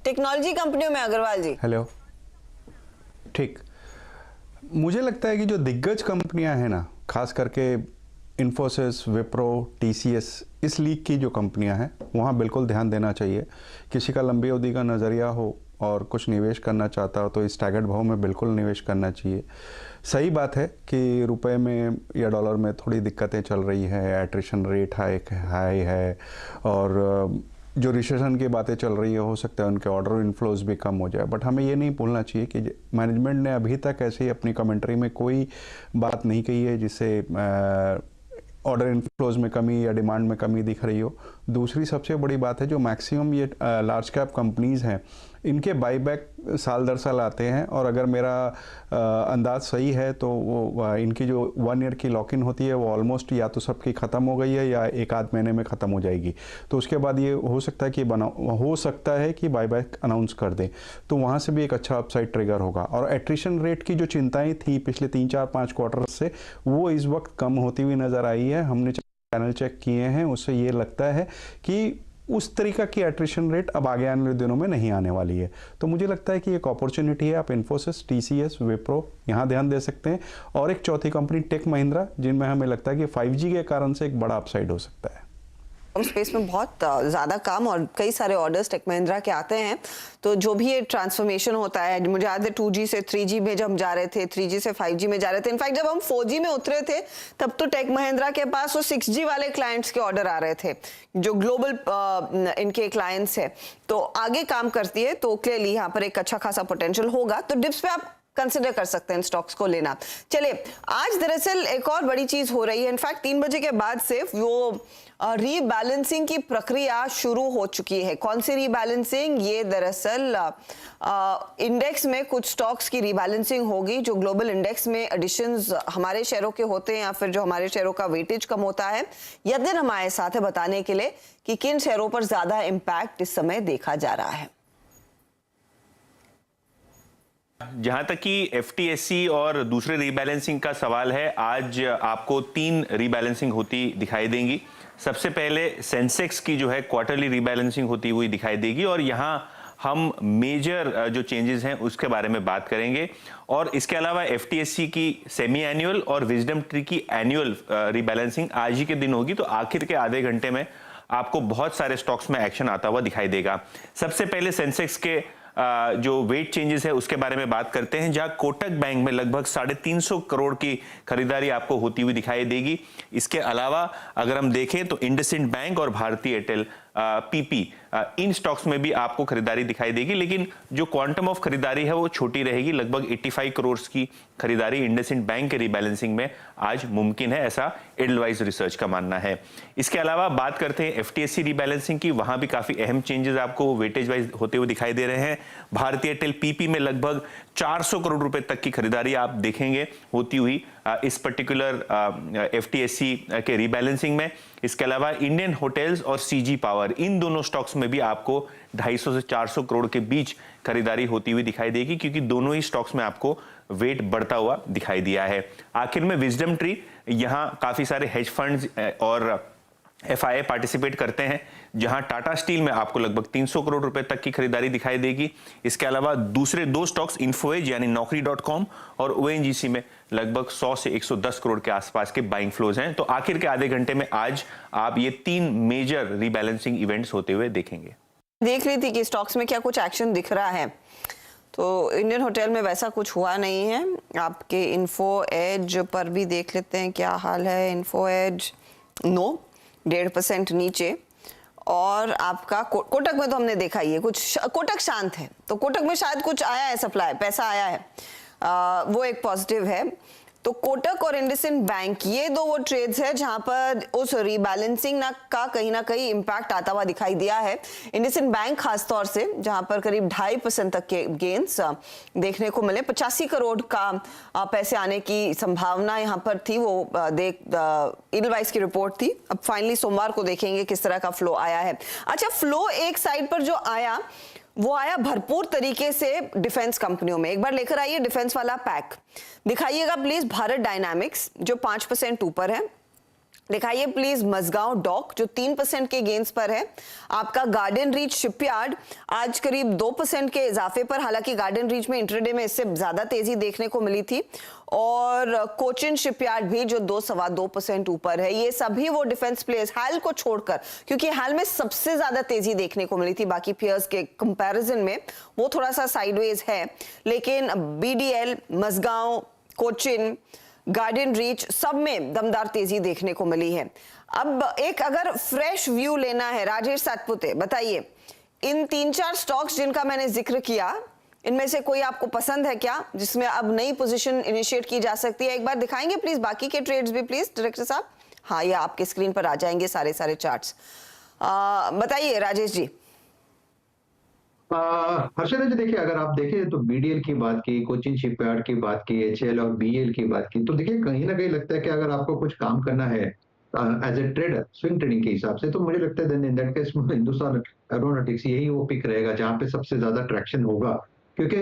[SPEAKER 1] टेक्नोलॉजी कंपनियों में अग्रवाल जी।
[SPEAKER 7] हेलो, ठीक। मुझे लगता है कि जो दिग्गज कंपनियां हैं ना, खास करके इन्फोसिस, विप्रो, टीसीएस, इस लीग की जो कंपनियां हैं, वहाँ बिल्कुल ध्यान देना चाहिए। किसी का लंबी अवधि का नज़रिया हो और कुछ निवेश करना चाहता हो तो इस टारगेट भाव में बिल्कुल निवेश करना चाहिए। सही बात है कि रुपए में या डॉलर में थोड़ी दिक्कतें चल रही हैं, एट्रिशन रेट हाई है और जो रिसेशन की बातें चल रही है, हो सकता है उनके ऑर्डर इनफ्लोज भी कम हो जाए। बट हमें ये नहीं भूलना चाहिए कि मैनेजमेंट ने अभी तक ऐसे ही अपनी कमेंट्री में कोई बात नहीं कही है जिससे ऑर्डर इनफ्लोज में कमी या डिमांड में कमी दिख रही हो। दूसरी सबसे बड़ी बात है, जो मैक्सिमम ये लार्ज कैप कंपनीज़ हैं इनके बाईबैक साल दर साल आते हैं, और अगर मेरा अंदाज सही है तो वो इनकी जो 1 ईयर की लॉक इन होती है वो ऑलमोस्ट या तो सबकी ख़त्म हो गई है या 1 आध महीने में ख़त्म हो जाएगी। तो उसके बाद ये हो सकता है कि बाईबैक अनाउंस कर दें, तो वहाँ से भी एक अच्छा अपसाइड ट्रिगर होगा। और एट्रिशन रेट की जो चिंताएं थी पिछले 3-4-5 क्वार्टर से, वो इस वक्त कम होती हुई नज़र आई है। हमने चैनल चेक किए हैं, उससे ये लगता है कि उस तरीका की एट्रिशन रेट अब आगे आने वाले दिनों में नहीं आने वाली है। तो मुझे लगता है कि एक अपॉर्चुनिटी है, आप इन्फोसिस, TCS, विप्रो यहाँ ध्यान दे सकते हैं। और एक चौथी कंपनी टेक महिंद्रा, जिनमें हमें लगता है कि 5G के कारण से एक बड़ा अपसाइड हो सकता है।
[SPEAKER 1] स्पेस में बहुत ज़्यादा काम और कई सारे ऑर्डर्स टेक महिंद्रा के आते हैं, तो जो भी ये ट्रांसफॉर्मेशन होता है, मुझे याद है 2G से 3G में जब हम जा रहे थे, 3G से 5G में जा रहे थे, इनफैक्ट जब हम 4G में उतरे थे तब तो टेक महिंद्रा के पास वो 6G वाले क्लाइंट्स के ऑर्डर आ रहे थे, जो ग्लोबल इनके क्लाइंट्स है। तो आगे काम करती है, तो क्लियरली यहाँ पर एक अच्छा खासा पोटेंशियल होगा। तो डिप्स पे आप कंसिडर कर सकते हैं स्टॉक्स को लेना। चलिए, आज दरअसल एक और बड़ी चीज हो रही है। इनफैक्ट 3 बजे के बाद से वो रीबैलेंसिंग की प्रक्रिया शुरू हो चुकी है। कौन सी रीबैलेंसिंग? ये दरअसल इंडेक्स में कुछ स्टॉक्स की रीबैलेंसिंग होगी, जो ग्लोबल इंडेक्स में एडिशंस हमारे शेयरों के होते हैं या फिर जो हमारे शेयरों का वेटेज कम होता है। यदि हमारे साथ है बताने के लिए कि किन शेयरों पर ज्यादा इंपैक्ट इस समय देखा जा रहा है।
[SPEAKER 10] जहां तक कि FTSE और दूसरे रीबैलेंसिंग का सवाल है, आज आपको 3 रीबैलेंसिंग होती दिखाई देंगी। सबसे पहले सेंसेक्स की जो है क्वार्टरली रीबैलेंसिंग होती हुई दिखाई देगी, और यहां हम मेजर जो चेंजेस हैं उसके बारे में बात करेंगे। और इसके अलावा FTSE की सेमी एनुअल और विजडम ट्री की एनुअल रीबैलेंसिंग आज ही के दिन होगी। तो आखिर के आधे घंटे में आपको बहुत सारे स्टॉक्स में एक्शन आता हुआ दिखाई देगा। सबसे पहले सेंसेक्स के जो वेट चेंजेस है उसके बारे में बात करते हैं, जहां कोटक बैंक में लगभग 350 करोड़ की खरीदारी आपको होती हुई दिखाई देगी। इसके अलावा अगर हम देखें तो इंडसइंड बैंक और भारतीय एयरटेल PP, इन स्टॉक्स में भी आपको खरीदारी दिखाई देगी, लेकिन जो क्वांटम ऑफ खरीदारी है वो छोटी रहेगी। लगभग 85 करोड़ की खरीदारी इंडसइंड बैंक के रीबैलेंसिंग में आज मुमकिन है, ऐसा एडलवाइज रिसर्च का मानना है। इसके अलावा बात करते हैं FTSE रीबैलेंसिंग की, वहां भी काफी अहम चेंजेस आपको वेटेज वाइज होते हुए दिखाई दे रहे हैं। भारतीय एयरटेल PP में लगभग 400 करोड़ रुपए तक की खरीदारी आप देखेंगे होती हुई इस पर्टिकुलर FTSE के रीबैलेंसिंग में। इसके अलावा इंडियन होटल्स और CG पावर, इन दोनों स्टॉक्स में भी आपको 250 से 400 करोड़ के बीच खरीदारी होती हुई दिखाई देगी, क्योंकि दोनों ही स्टॉक्स में आपको वेट बढ़ता हुआ दिखाई दिया है। आखिर में विजडम ट्री, यहां काफी सारे हेज फंड्स और FIA पार्टिसिपेट करते हैं, जहां टाटा स्टील में आपको लगभग 300 करोड़ रुपए तक की खरीदारी दिखाई देगी। इसके अलावा दूसरे 2 स्टॉक्स इन्फोएज यानी Naukri.com और ONGC में लगभग 100 से 110 करोड़ के आसपास के बाइंग फ्लोज हैं। तो आखिर के आधे घंटे में आज आप ये 3 मेजर रीबैलेंसिंग इवेंट्स होते हुए देखेंगे।
[SPEAKER 1] देख रही थी कि स्टॉक्स में क्या कुछ एक्शन दिख रहा है, तो इंडियन होटल में वैसा कुछ हुआ नहीं है। आपके इन्फो एज पर भी देख लेते हैं क्या हाल है। इन्फो एज 1.5% नीचे, और आपका कोटक में तो हमने देखा ही है कुछ, कोटक शांत है, तो कोटक में शायद कुछ आया है, सप्लाई पैसा आया है, वो एक पॉजिटिव है। तो कोटक और इंडसइंड बैंक, ये 2 वो ट्रेड्स है जहां पर उस रीबैलेंसिंग का कहीं ना कहीं इंपैक्ट आता हुआ दिखाई दिया है। इंडसइंड बैंक खासतौर से, जहां पर करीब 2.5% तक के गेन्स देखने को मिले। 85 करोड़ का पैसे आने की संभावना यहां पर थी, वो एडलवाइस की रिपोर्ट थी। अब फाइनली सोमवार को देखेंगे किस तरह का फ्लो आया है। अच्छा, फ्लो एक साइड पर जो आया वो आया भरपूर तरीके से डिफेंस कंपनियों में। एक बार लेकर आइए डिफेंस वाला पैक, दिखाइएगा प्लीज भारत डायनामिक्स जो 5% ऊपर है, दिखाइए प्लीज मजगांव डॉक जो 3% के गेंस पर है, आपका गार्डन रीच शिपयार्ड आज करीब 2% के इजाफे पर, हालांकि गार्डन रीच में इंट्राडे में इससे ज्यादा तेजी देखने को मिली थी, और कोचिन शिपयार्ड भी जो 2-2.25% ऊपर है। ये सभी वो डिफेंस प्लेयर्स, हाल को छोड़कर, क्योंकि हाल में सबसे ज्यादा तेजी देखने को मिली थी, बाकी पेयर्स के कंपैरिजन में वो थोड़ा सा साइडवेज है, लेकिन BDL, Mazagon, Cochin, garden reach सब में दमदार तेजी देखने को मिली है। अब एक अगर फ्रेश व्यू लेना है, राजेश सातपुते बताइए, इन 3-4 स्टॉक्स जिनका मैंने जिक्र किया, इनमें से कोई आपको पसंद है क्या जिसमें अब नई पोजीशन इनिशिएट की जा सकती है? एक बार दिखाएंगे प्लीज बाकी के ट्रेड्स भी प्लीज डायरेक्टर साहब। हाँ, ये आपके स्क्रीन पर आ जाएंगे सारे चार्ट्स। बताइए राजेश जी।
[SPEAKER 5] हर्षद जी देखिए, अगर आप देखें तो बीडीएल की बात की, कोचिन शिपयार्ड की बात की, एचएल और बीएल की बात की, तो देखिए कहीं ना कहीं लगता है कि अगर आपको कुछ काम करना है as a trader, swing trading के हिसाब से, तो मुझे लगता है in that case Hindustan aeronautics यही वो पिक रहेगा जहां पे सबसे ज्यादा ट्रैक्शन होगा। क्योंकि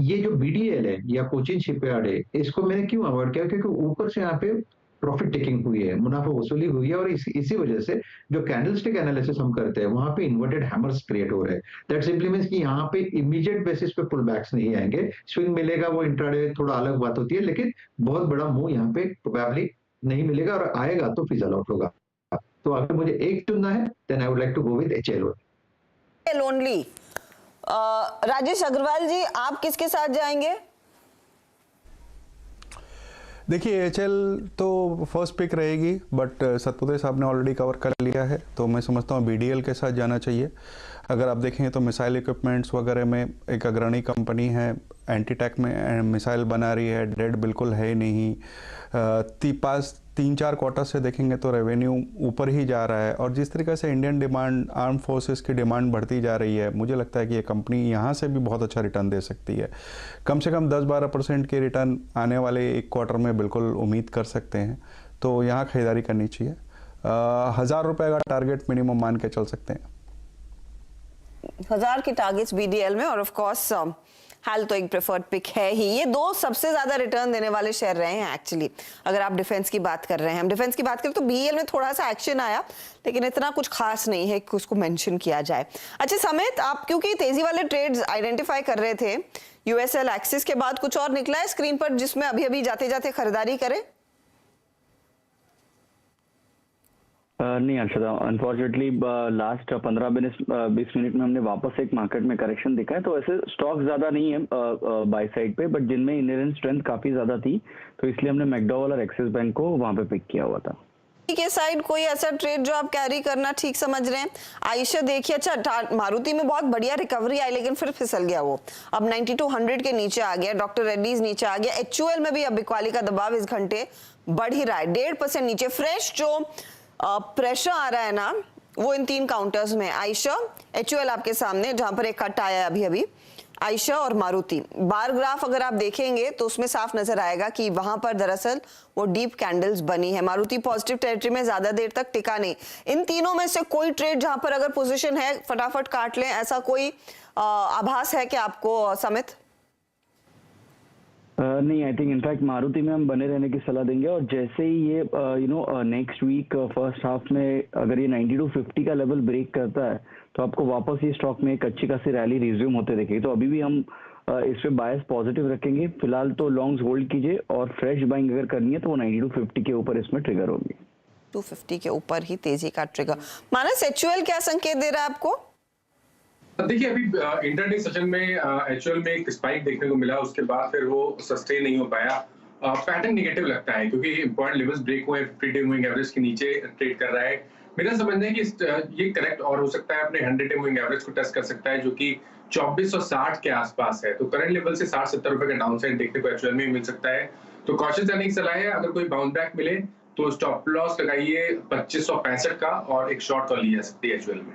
[SPEAKER 5] ये जो बीडीएल है या कोचिन शिपयार्ड है, इसको मैंने क्यों अवॉइड किया, क्योंकि ऊपर से यहाँ पे प्रॉफिट टेकिंग हुई है, मुनाफा वसूली हुई है, और इसी वजह से जो कैंडलस्टिक एनालिसिस हम करते हैं वहां पे इन्वर्टेड हैमर्स क्रिएट हो रहे हैं। दैट सिंपली मींस कि यहाँ पे इमीडिएट बेसिस पे पुल बैक्स नहीं आएंगे, स्विंग मिलेगा वो इंट्राडे थोड़ा अलग बात होती है, लेकिन बहुत बड़ा मूव यहाँ पे प्रोबेबली नहीं मिलेगा, और आएगा तो फिजल आउट होगा। तो अगर मुझे एक चुनना है then I would like to go with HL
[SPEAKER 1] only. Rajesh Agarwal ji, आप किसके साथ जाएंगे?
[SPEAKER 7] देखिए एचएल तो फर्स्ट पिक रहेगी, बट सतपुते साहब ने ऑलरेडी कवर कर लिया है, तो मैं समझता हूँ बीडीएल के साथ जाना चाहिए। अगर आप देखें तो मिसाइल इक्विपमेंट्स वगैरह में एक अग्रणी कंपनी है, एंटी टैक में मिसाइल बना रही है, डेट बिल्कुल है नहीं। पास 3-4 क्वार्टर से देखेंगे तो रेवेन्यू ऊपर ही जा रहा है, और जिस तरीके से इंडियन डिमांड, आर्म फोर्सेस की डिमांड बढ़ती जा रही है, मुझे लगता है कि ये कंपनी यहाँ से भी बहुत अच्छा रिटर्न दे सकती है। कम से कम 10-12% के रिटर्न आने वाले एक क्वार्टर में बिल्कुल उम्मीद कर सकते हैं, तो यहाँ खरीदारी करनी चाहिए। 1000 रुपये का टारगेट मिनिमम मान के चल सकते हैं।
[SPEAKER 1] 1000 की टारगेट्स बीडीएल में, और ऑफ कोर्स हाल तो एक प्रेफर्ड पिक है ही। ये दो सबसे ज्यादा रिटर्न देने वाले शेयर रहे हैं एक्चुअली। अगर आप डिफेंस की बात कर रहे हैं, हम डिफेंस की बात करें तो बीएल में थोड़ा सा एक्शन आया, लेकिन इतना कुछ खास नहीं है कि उसको मेंशन किया जाए। अच्छा समित, आप क्योंकि तेजी वाले ट्रेड्स आइडेंटिफाई कर रहे थे, यूएसएल एक्सिस के बाद कुछ और निकला है स्क्रीन पर जिसमें अभी अभी जाते जाते खरीदारी करें?
[SPEAKER 9] नहीं अर्षदा, अनफॉर्चुनेटली लास्ट 15-20 मिनट में हमने वापस एक मार्केट में करेक्शन दिखा है, तो ऐसे स्टॉक ज्यादा नहीं है बाय साइड पे, बट जिनमें इनहेरेंट स्ट्रेंथ काफी ज्यादा थी, तो इसलिए हमने मैकडॉवेल और एक्सिस बैंक को वहां पे पिक किया हुआ था।
[SPEAKER 1] के साइड कोई ऐसा ट्रेड जो आप कैरी करना ठीक समझ रहे हैं? आयशा देखिए, अच्छा मारुति में बहुत बढ़िया रिकवरी आई, लेकिन फिर फिसल गया वो, अब 9200 के नीचे आ गया। डॉक्टर रेड्डीज नीचे आ गया। एचयूएल में भी अब बिकवाली का दबाव इस घंटे बढ़ ही रहा है, 1.5% नीचे। फ्रेश जो प्रेशर आ रहा है ना, वो इन 3 काउंटर्स में, आयशा, एचयूएल आपके सामने जहां पर एक कट आया अभी अभी, आयशा और मारुति। बार ग्राफ अगर आप देखेंगे तो उसमें साफ नजर आएगा कि वहां पर दरअसल वो डीप कैंडल्स बनी है। मारुति पॉजिटिव टेरिटरी में ज्यादा देर तक टिका नहीं। इन तीनों में से कोई ट्रेड जहां पर अगर पोजीशन है फटाफट काट लें, ऐसा कोई आभास है कि आपको समित?
[SPEAKER 9] नहीं, आई थिंक इनफैक्ट मारुति में हम बने रहने की सलाह देंगे, और जैसे ही ये नेक्स्ट वीक फर्स्ट हाफ में अगर ये 9250 का लेवल ब्रेक करता है, तो आपको वापस ये स्टॉक में एक अच्छी खासी रैली रिज्यूम होते देखेगी। तो अभी भी हम इस पे बायस पॉजिटिव रखेंगे। फिलहाल तो लॉन्ग्स होल्ड कीजिए, और फ्रेश बाइंग अगर करनी है तो वो 9250 के ऊपर इसमें ट्रिगर होगी।
[SPEAKER 1] 250 के ऊपर ही तेजी का ट्रिगर। मानस, एचयूएल क्या संकेत दे रहा है आपको?
[SPEAKER 3] देखिए, अभी इंटरडे सेशन में एचयूएल में एक स्पाइक देखने को मिला, उसके बाद फिर वो सस्टेन नहीं हो पाया। पैटर्न नेगेटिव लगता है क्योंकि इंपॉर्टेंट लेवल्स ब्रेक हुए, 50-डे मूविंग एवरेज के नीचे ट्रेड कर रहा है। मेरा समझना है कि ये करेक्ट और हो सकता है, अपने 100-डे मूविंग एवरेज को टेस्ट कर सकता है, जो कि 2460 के आसपास है। तो करंट लेवल से 60-70 रुपए का डाउन साइड देखने को एचयूएल में मिल सकता है। तो कॉशियस रहने की सलाह है। अगर कोई बाउंस बैक मिले तो स्टॉप लॉस लगाइए 2565 का, और एक शॉर्ट कॉल ली जा सकती है एचयूएल में।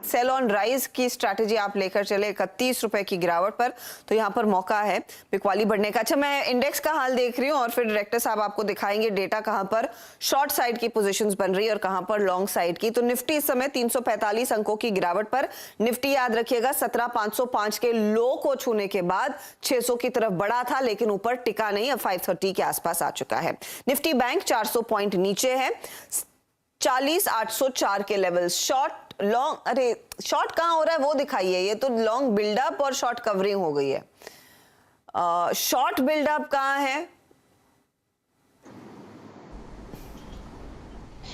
[SPEAKER 1] सेल ऑन राइज की स्ट्रैटेजी आप लेकर चले 31 रुपए की गिरावट पर, तो यहाँ पर मौका है बिकवाली बढ़ने का। अच्छा, मैं इंडेक्स का हाल देख रही हूँ, और फिर डायरेक्टर साहब आपको दिखाएंगे डेटा कहाँ पर शॉर्ट साइड की पोजीशंस बन रही है और कहाँ पर लॉन्ग साइड की। तो निफ्टी इस समय 345 अंकों की गिरावट पर। निफ्टी याद रखिएगा 17505 के लो को छूने के बाद 600 की तरफ बढ़ा था, लेकिन ऊपर टिका नहीं, अब 530 के आसपास आ चुका है। निफ्टी बैंक 400 पॉइंट नीचे है, 40804 के लेवल। शॉर्ट लॉन्ग, अरे शॉर्ट कहां हो रहा है वो दिखाइए। ये तो लॉन्ग बिल्डअप और शॉर्ट कवरिंग हो गई है। शॉर्ट बिल्डअप कहां है?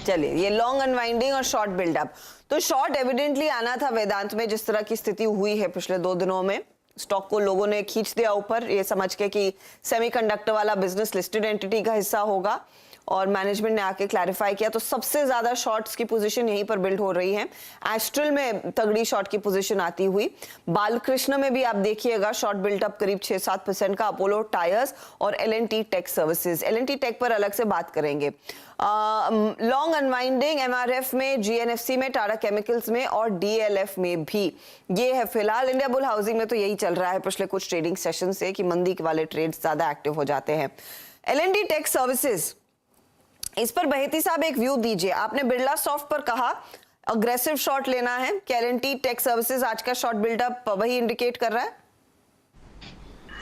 [SPEAKER 1] चलिए, ये लॉन्ग अनवाइंडिंग और शॉर्ट बिल्डअप। तो शॉर्ट एविडेंटली आना था वेदांत में, जिस तरह की स्थिति हुई है पिछले 2 दिनों में। स्टॉक को लोगों ने खींच दिया ऊपर, ये समझ के कि सेमीकंडक्टर वाला बिजनेस लिस्टेड एंटिटी का हिस्सा होगा, और मैनेजमेंट ने आके क्लैरिफाई किया। तो सबसे ज्यादा शॉर्ट्स की पोजीशन यहीं पर बिल्ड हो रही है। एस्ट्रल में तगड़ी शॉर्ट की पोजीशन आती हुई, बालकृष्ण में भी आप देखिएगा शॉर्ट बिल्डअप करीब 6-7% का, अपोलो टायर्स और L&T take services. L&T take पर अलग से बात करेंगे। लॉन्ग अनवाइंडिंग MRF में, GNFC में, टाटा केमिकल्स में और DLF में भी ये है फिलहाल। इंडिया बुल हाउसिंग में तो यही चल रहा है पिछले कुछ ट्रेडिंग सेशन से कि मंदी वाले ट्रेड्स ज्यादा एक्टिव हो जाते हैं। L&T टेक सर्विसेज, इस पर बहेती साहब एक व्यू दीजिए। आपने बिरला सॉफ्ट पर कहा अग्रेसिव शॉर्ट लेना है, क्या L&T टेक सर्विसेज आज का शॉर्ट बिल्डअप वही इंडिकेट कर रहा है?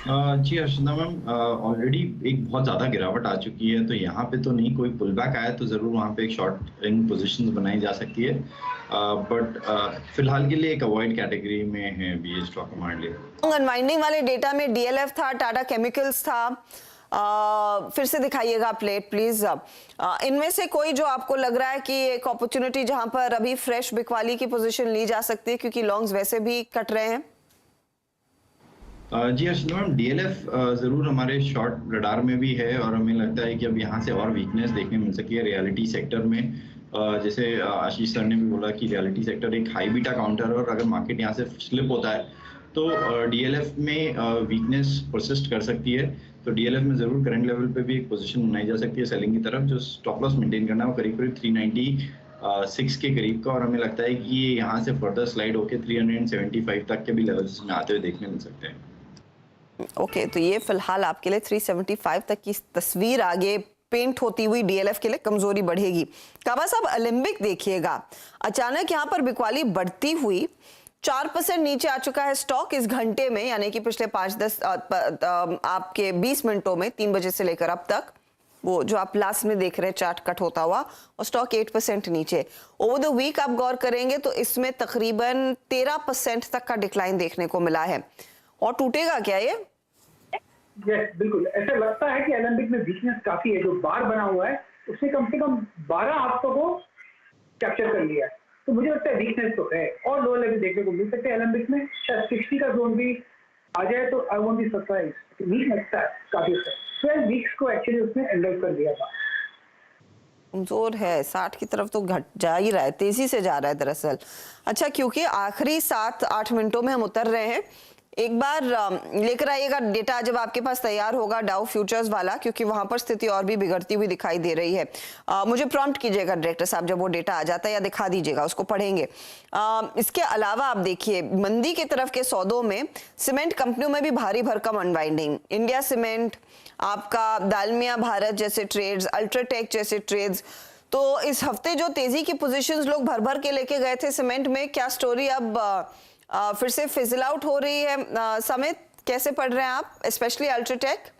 [SPEAKER 6] जी अर्चना मैम, ऑलरेडी एक बहुत ज़्यादा गिरावट आ चुकी है, तो यहाँ पे तो नहीं, कोई पुल बैक आया तो ज़रूर वहाँ पे एक शॉर्टिंग पोजीशन बनाई जा सकती है, बट फिलहाल के लिए एक अवॉइड कैटेगरी में है अभी ये स्टॉक हमारे लिए।
[SPEAKER 1] अनवाइंडिंग वाले डेटा में DLF था, टाटा केमिकल्स था, फिर से दिखाइएगा प्लेट प्लीज। इनमें से कोई जो आपको लग रहा है कि एक अपॉर्चुनिटी जहां पर अभी फ्रेश बिकवाली की पोजीशन ली जा सकती है, क्योंकि लॉन्ग्स वैसे भी कट रहे हैं?
[SPEAKER 6] जी अर्चना मैम, DLF ज़रूर हमारे शॉर्ट रडार में भी है और हमें लगता है कि अब यहाँ से और वीकनेस देखने मिल सकती है रियलिटी सेक्टर में। जैसे आशीष सर ने भी बोला कि रियलिटी सेक्टर एक हाई बीटा काउंटर है और अगर मार्केट यहाँ से स्लिप होता है तो DLF में वीकनेस परसिस्ट कर सकती है। तो DLF में ज़रूर करंट लेवल पे भी एक पोजीशन बनाई जा सकती है सेलिंग की तरफ। जो स्टॉप लॉस मेंटेन करना है वो करीब 396 के करीब का, और हमें लगता है कि ये यहाँ से फर्दर स्लाइड होकर 375 तक के भी लेवल्स में आते हुए देखने मिल सकते हैं।
[SPEAKER 1] ओके, तो ये फिलहाल आपके लिए 375 तक की तस्वीर आगे पेंट होती हुई DLF के लिए कमजोरी बढ़ेगी। काबा साहब, ओलंपिक देखिएगा, अचानक यहाँ पर बिकवाली बढ़ती हुई 4% नीचे आ चुका है स्टॉक इस घंटे में, यानी कि पिछले 5-10 आपके 20 मिनटों में 3 बजे से लेकर अब तक। वो जो आप लास्ट में देख रहे हैं चार्ट कट होता हुआ, और स्टॉक 8% नीचे। ओवर द वीक आप गौर करेंगे तो इसमें तकरीबन 13% तक का डिक्लाइन देखने को मिला है। और टूटेगा क्या ये?
[SPEAKER 12] यस, बिल्कुल ऐसा लगता है कि ओलंपिक में वीकनेस काफी है। जो बार बना हुआ है उसने कम से कम 12 हफ्तों को कैप्चर कर लिया है, तो मुझे लगता है वीकनेस तो है और लोअर लेवल देखने को मिल सकते हैं ओलंपिक में। शायद 60 का जोन भी आ जाए तो I won't be surprise. Weak लगता है काफी, 12 वीक्स को एक्चुअली उसने एंडर कर दिया था।
[SPEAKER 1] कमजोर है, 60 की तरफ तो घट जा ही रहा है, तेजी से जा रहा है दरअसल। अच्छा, क्योंकि आखिरी 7-8 मिनटों में हम उतर रहे हैं, एक बार लेकर आइएगा डेटा जब आपके पास तैयार होगा डाउ फ्यूचर्स वाला, क्योंकि वहां पर स्थिति और भी बिगड़ती हुई दिखाई दे रही है। मुझे प्रॉम्प्ट कीजिएगा डायरेक्टर साहब जब वो डेटा आ जाता है, या दिखा दीजिएगा, उसको पढ़ेंगे। इसके अलावा आप देखिए मंदी के तरफ के सौदों में सीमेंट कंपनियों में भी भारी भरकम अनवाइंडिंग। इंडिया सीमेंट, आपका दालमिया भारत जैसे ट्रेड्स, अल्ट्राटेक जैसे ट्रेड्स। तो इस हफ्ते जो तेजी की पोजीशंस लोग भर भर के लेके गए थे सीमेंट में, क्या स्टोरी अब फिर से फिजल आउट हो रही है? समित, कैसे पढ़ रहे हैं आप, स्पेशली अल्ट्राटेक?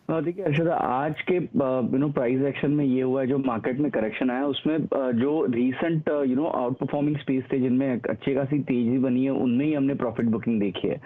[SPEAKER 9] देखिए अर्षदा, आज के प्राइस एक्शन में ये हुआ है, जो मार्केट में करेक्शन आया उसमें जो रीसेंट आउट परफॉर्मिंग स्पेस थे जिनमें अच्छी खासी तेजी बनी है, उनमें ही हमने प्रॉफिट बुकिंग देखी है।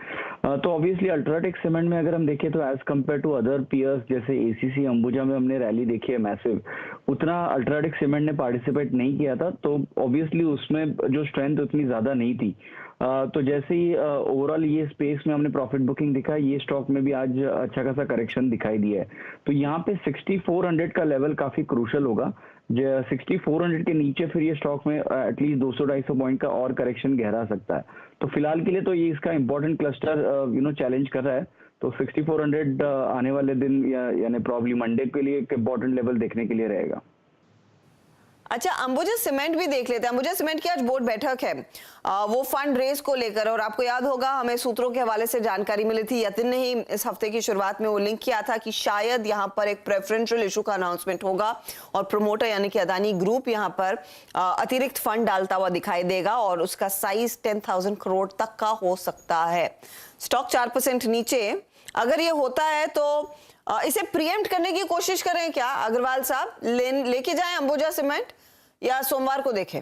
[SPEAKER 9] तो ऑब्वियसली अल्ट्राटेक सीमेंट में अगर हम देखें तो as compare to other peers जैसे ACC अंबुजा में हमने रैली देखी है मैसिव, उतना अल्ट्राटेक सीमेंट ने पार्टिसिपेट नहीं किया था, तो ऑब्वियसली उसमें जो स्ट्रेंथ उतनी ज्यादा नहीं थी। तो जैसे ही ओवरऑल ये स्पेस में हमने प्रॉफिट बुकिंग दिखा, ये स्टॉक में भी आज अच्छा खासा करेक्शन दिखाई दिया है। तो यहाँ पे 6400 का लेवल काफी क्रूशल होगा। 6400 के नीचे फिर ये स्टॉक में एटलीस्ट 200-250 पॉइंट का और करेक्शन गहरा सकता है। तो फिलहाल के लिए तो ये इसका इंपॉर्टेंट क्लस्टर चैलेंज कर रहा है। तो 6400 आने वाले दिन यानी प्रॉब्ली मंडे के लिए एक इंपॉर्टेंट लेवल देखने के लिए रहेगा।
[SPEAKER 1] अच्छा, अंबुजा सीमेंट भी देख लेते हैं। अंबुजा सीमेंट की आज बोर्ड बैठक है, वो फंड रेज को लेकर, और आपको याद होगा हमें सूत्रों के हवाले से जानकारी मिली थी, यतिन ने ही इस हफ्ते की शुरुआत में वो लिंक किया था कि शायद यहाँ पर एक प्रेफरेंशियल इशू का अनाउंसमेंट होगा और प्रमोटर यानी कि अदानी ग्रुप यहाँ पर अतिरिक्त फंड डालता हुआ दिखाई देगा और उसका साइज 10,000 करोड़ तक का हो सकता है। स्टॉक 4% नीचे। अगर ये होता है तो इसे प्रीएम्प्ट करने की कोशिश करें क्या अग्रवाल साहब? लेके जाएं अंबुजा सीमेंट या सोमवार को देखें?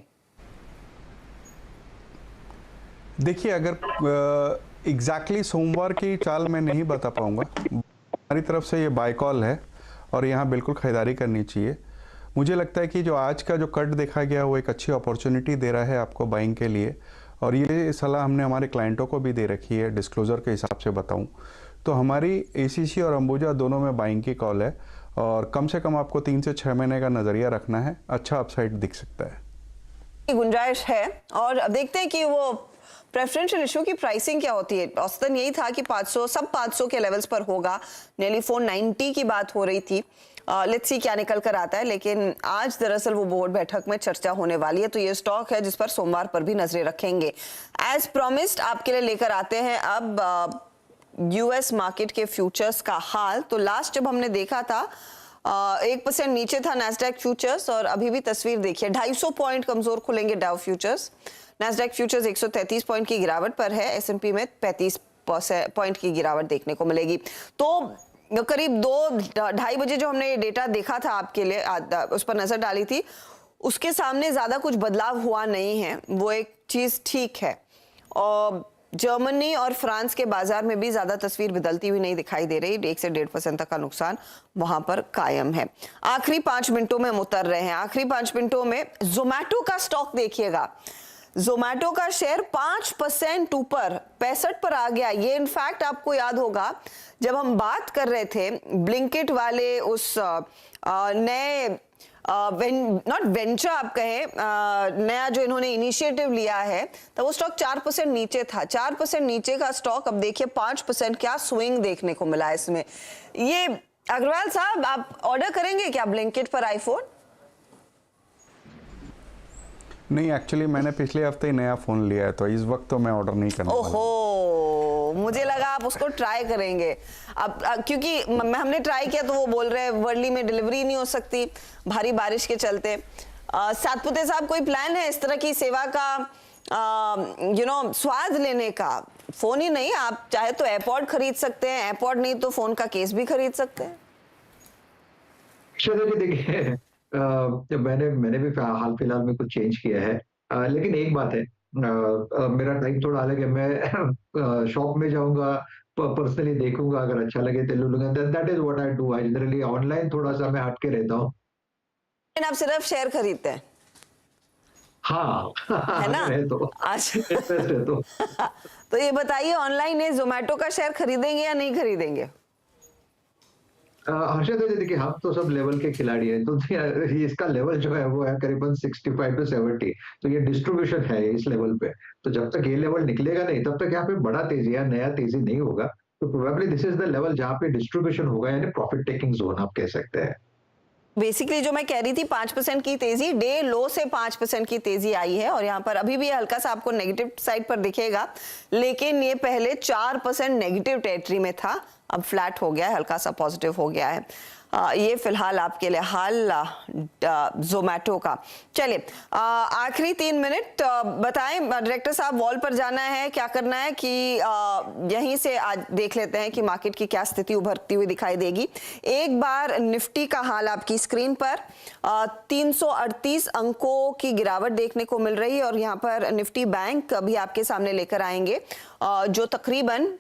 [SPEAKER 7] देखिए, अगर एग्जैक्टली सोमवार की चाल मैं नहीं बता पाऊंगा। हमारी तरफ से ये बाय कॉल है और यहाँ बिल्कुल खरीदारी करनी चाहिए। मुझे लगता है कि जो आज का जो कट देखा गया वो एक अच्छी अपॉर्चुनिटी दे रहा है आपको बाइंग के लिए, और ये सलाह हमने हमारे क्लाइंटों को भी दे रखी है, डिस्क्लोजर के हिसाब से बताऊं तो हमारी एसीसी और अंबुजा दोनों में बाइंग की कॉल है और कम से कम आपको 3 से 6 महीने का नज़रिया रखना है, अच्छा अपसाइड दिख सकता है।
[SPEAKER 1] गुंजाइश है और अब देखते हैं कि वो प्रेफरेंशियल इशू की प्राइसिंग क्या होती है। औसतन यही था कि 500 सब 500 के लेवल्स पर होगा, नेली 490 की बात हो रही थी। लेट्स सी क्या निकल कर आता है, लेकिन आज दरअसल वो बोर्ड बैठक में चर्चा होने वाली है, तो ये स्टॉक है जिस पर सोमवार पर भी नजरें रखेंगे। एज प्रॉमिस्ड आपके लिए लेकर आते हैं अब यूएस मार्केट के फ्यूचर्स का हाल। तो लास्ट जब हमने देखा था 1% नीचे था नैस्डैक फ्यूचर्स और अभी भी तस्वीर देखिए 250 पॉइंट कमजोर खुलेंगे Dow futures. Nasdaq futures 133 point की गिरावट पर है, एसएनपी में 35 पॉइंट की गिरावट देखने को मिलेगी। तो करीब 2-2:30 बजे जो हमने ये डेटा देखा था आपके लिए, उस पर नजर डाली थी, उसके सामने ज्यादा कुछ बदलाव हुआ नहीं है, वो एक चीज ठीक है। और जर्मनी और फ्रांस के बाजार में भी ज्यादा तस्वीर बदलती हुई नहीं दिखाई दे रही, 1 से 1.5% तक का नुकसान वहां पर कायम है। आखिरी 5 मिनटों में हम उतर रहे हैं। आखिरी 5 मिनटों में जोमैटो का स्टॉक देखिएगा, जोमैटो का शेयर 5% ऊपर 65 पर आ गया। ये इनफैक्ट आपको याद होगा जब हम बात कर रहे थे ब्लिंकिट वाले उस नए नॉट वेंचर आप कहें, नया जो इन्होंने इनिशिएटिव लिया है, तो वो स्टॉक 4% नीचे था। 4% नीचे का स्टॉक अब देखिए 5%, क्या स्विंग देखने को मिला इसमें। ये अग्रवाल साहब, आप ऑर्डर करेंगे क्या ब्लिंकिट पर आईफोन?
[SPEAKER 7] नहीं, एक्चुअली मैंने पिछले हफ्ते ही नया फ़ोन लिया है, तो इस वक्त तो मैं ऑर्डर नहीं करना।
[SPEAKER 1] ओहो, मुझे लगा आप उसको ट्राई करेंगे। अब क्योंकि हमने ट्राई किया तो वो बोल रहे हैं वर्ली में डिलीवरी नहीं हो सकती भारी बारिश के चलते। सातपुते साहब, कोई प्लान है इस तरह की सेवा का स्वाद लेने का? फ़ोन ही नहीं, आप चाहे तो एयरपॉड खरीद सकते हैं, एयरपॉड नहीं तो फ़ोन का केस भी खरीद सकते हैं।
[SPEAKER 5] चलो देखिए, मैंने भी हाल फिलहाल में कुछ चेंज किया है, लेकिन एक बात है, मेरा टाइप थोड़ा अलग है। मैं शॉप में जाऊंगा, पर्सनली देखूंगा, अगर अच्छा लगे तो लूंगा। That is what I do. I generally online थोड़ा सा मैं हटके रहता हूँ।
[SPEAKER 1] आप सिर्फ शेयर खरीदते हैं?
[SPEAKER 5] हाँ,
[SPEAKER 1] है ना? तो ये बताइए, ऑनलाइन जोमेटो का शेयर खरीदेंगे या नहीं खरीदेंगे?
[SPEAKER 5] हर्षद, देखिए हम तो सब लेवल के खिलाड़ी हैं, तो इसका लेवल जो है वो है करीबन 65 to 70। तो ये डिस्ट्रीब्यूशन है इस लेवल पे। तो जब तक ये लेवल निकलेगा नहीं, तब तक यहाँ पे बड़ा तेजी या नया तेजी नहीं होगा। तो probably this is the level जहाँ पे डिस्ट्रीब्यूशन होगा, यानी प्रॉफिट टेकिंग जोन आप कह सकते हैं।
[SPEAKER 1] बेसिकली जो मैं कह रही थी 5% की तेजी, डे लो से 5% की तेजी आई है और यहाँ पर अभी भी हल्का सा आपको नेगेटिव साइड पर दिखेगा, लेकिन ये पहले 4% नेगेटिव टेरिटरी में था, अब फ्लैट हो गया है, हल्का सा पॉजिटिव हो गया है। ये फिलहाल आपके लिए हाल जोमेटो का। चलिए आखिरी 3 मिनट बताएं डायरेक्टर साहब, वॉल पर जाना है, क्या करना है कि यहीं से आज देख लेते हैं कि मार्केट की क्या स्थिति उभरती हुई दिखाई देगी। एक बार निफ्टी का हाल आपकी स्क्रीन पर 338 अंकों की गिरावट देखने को मिल रही है और यहाँ पर निफ्टी बैंक अभी आपके सामने लेकर आएंगे जो तकरीबन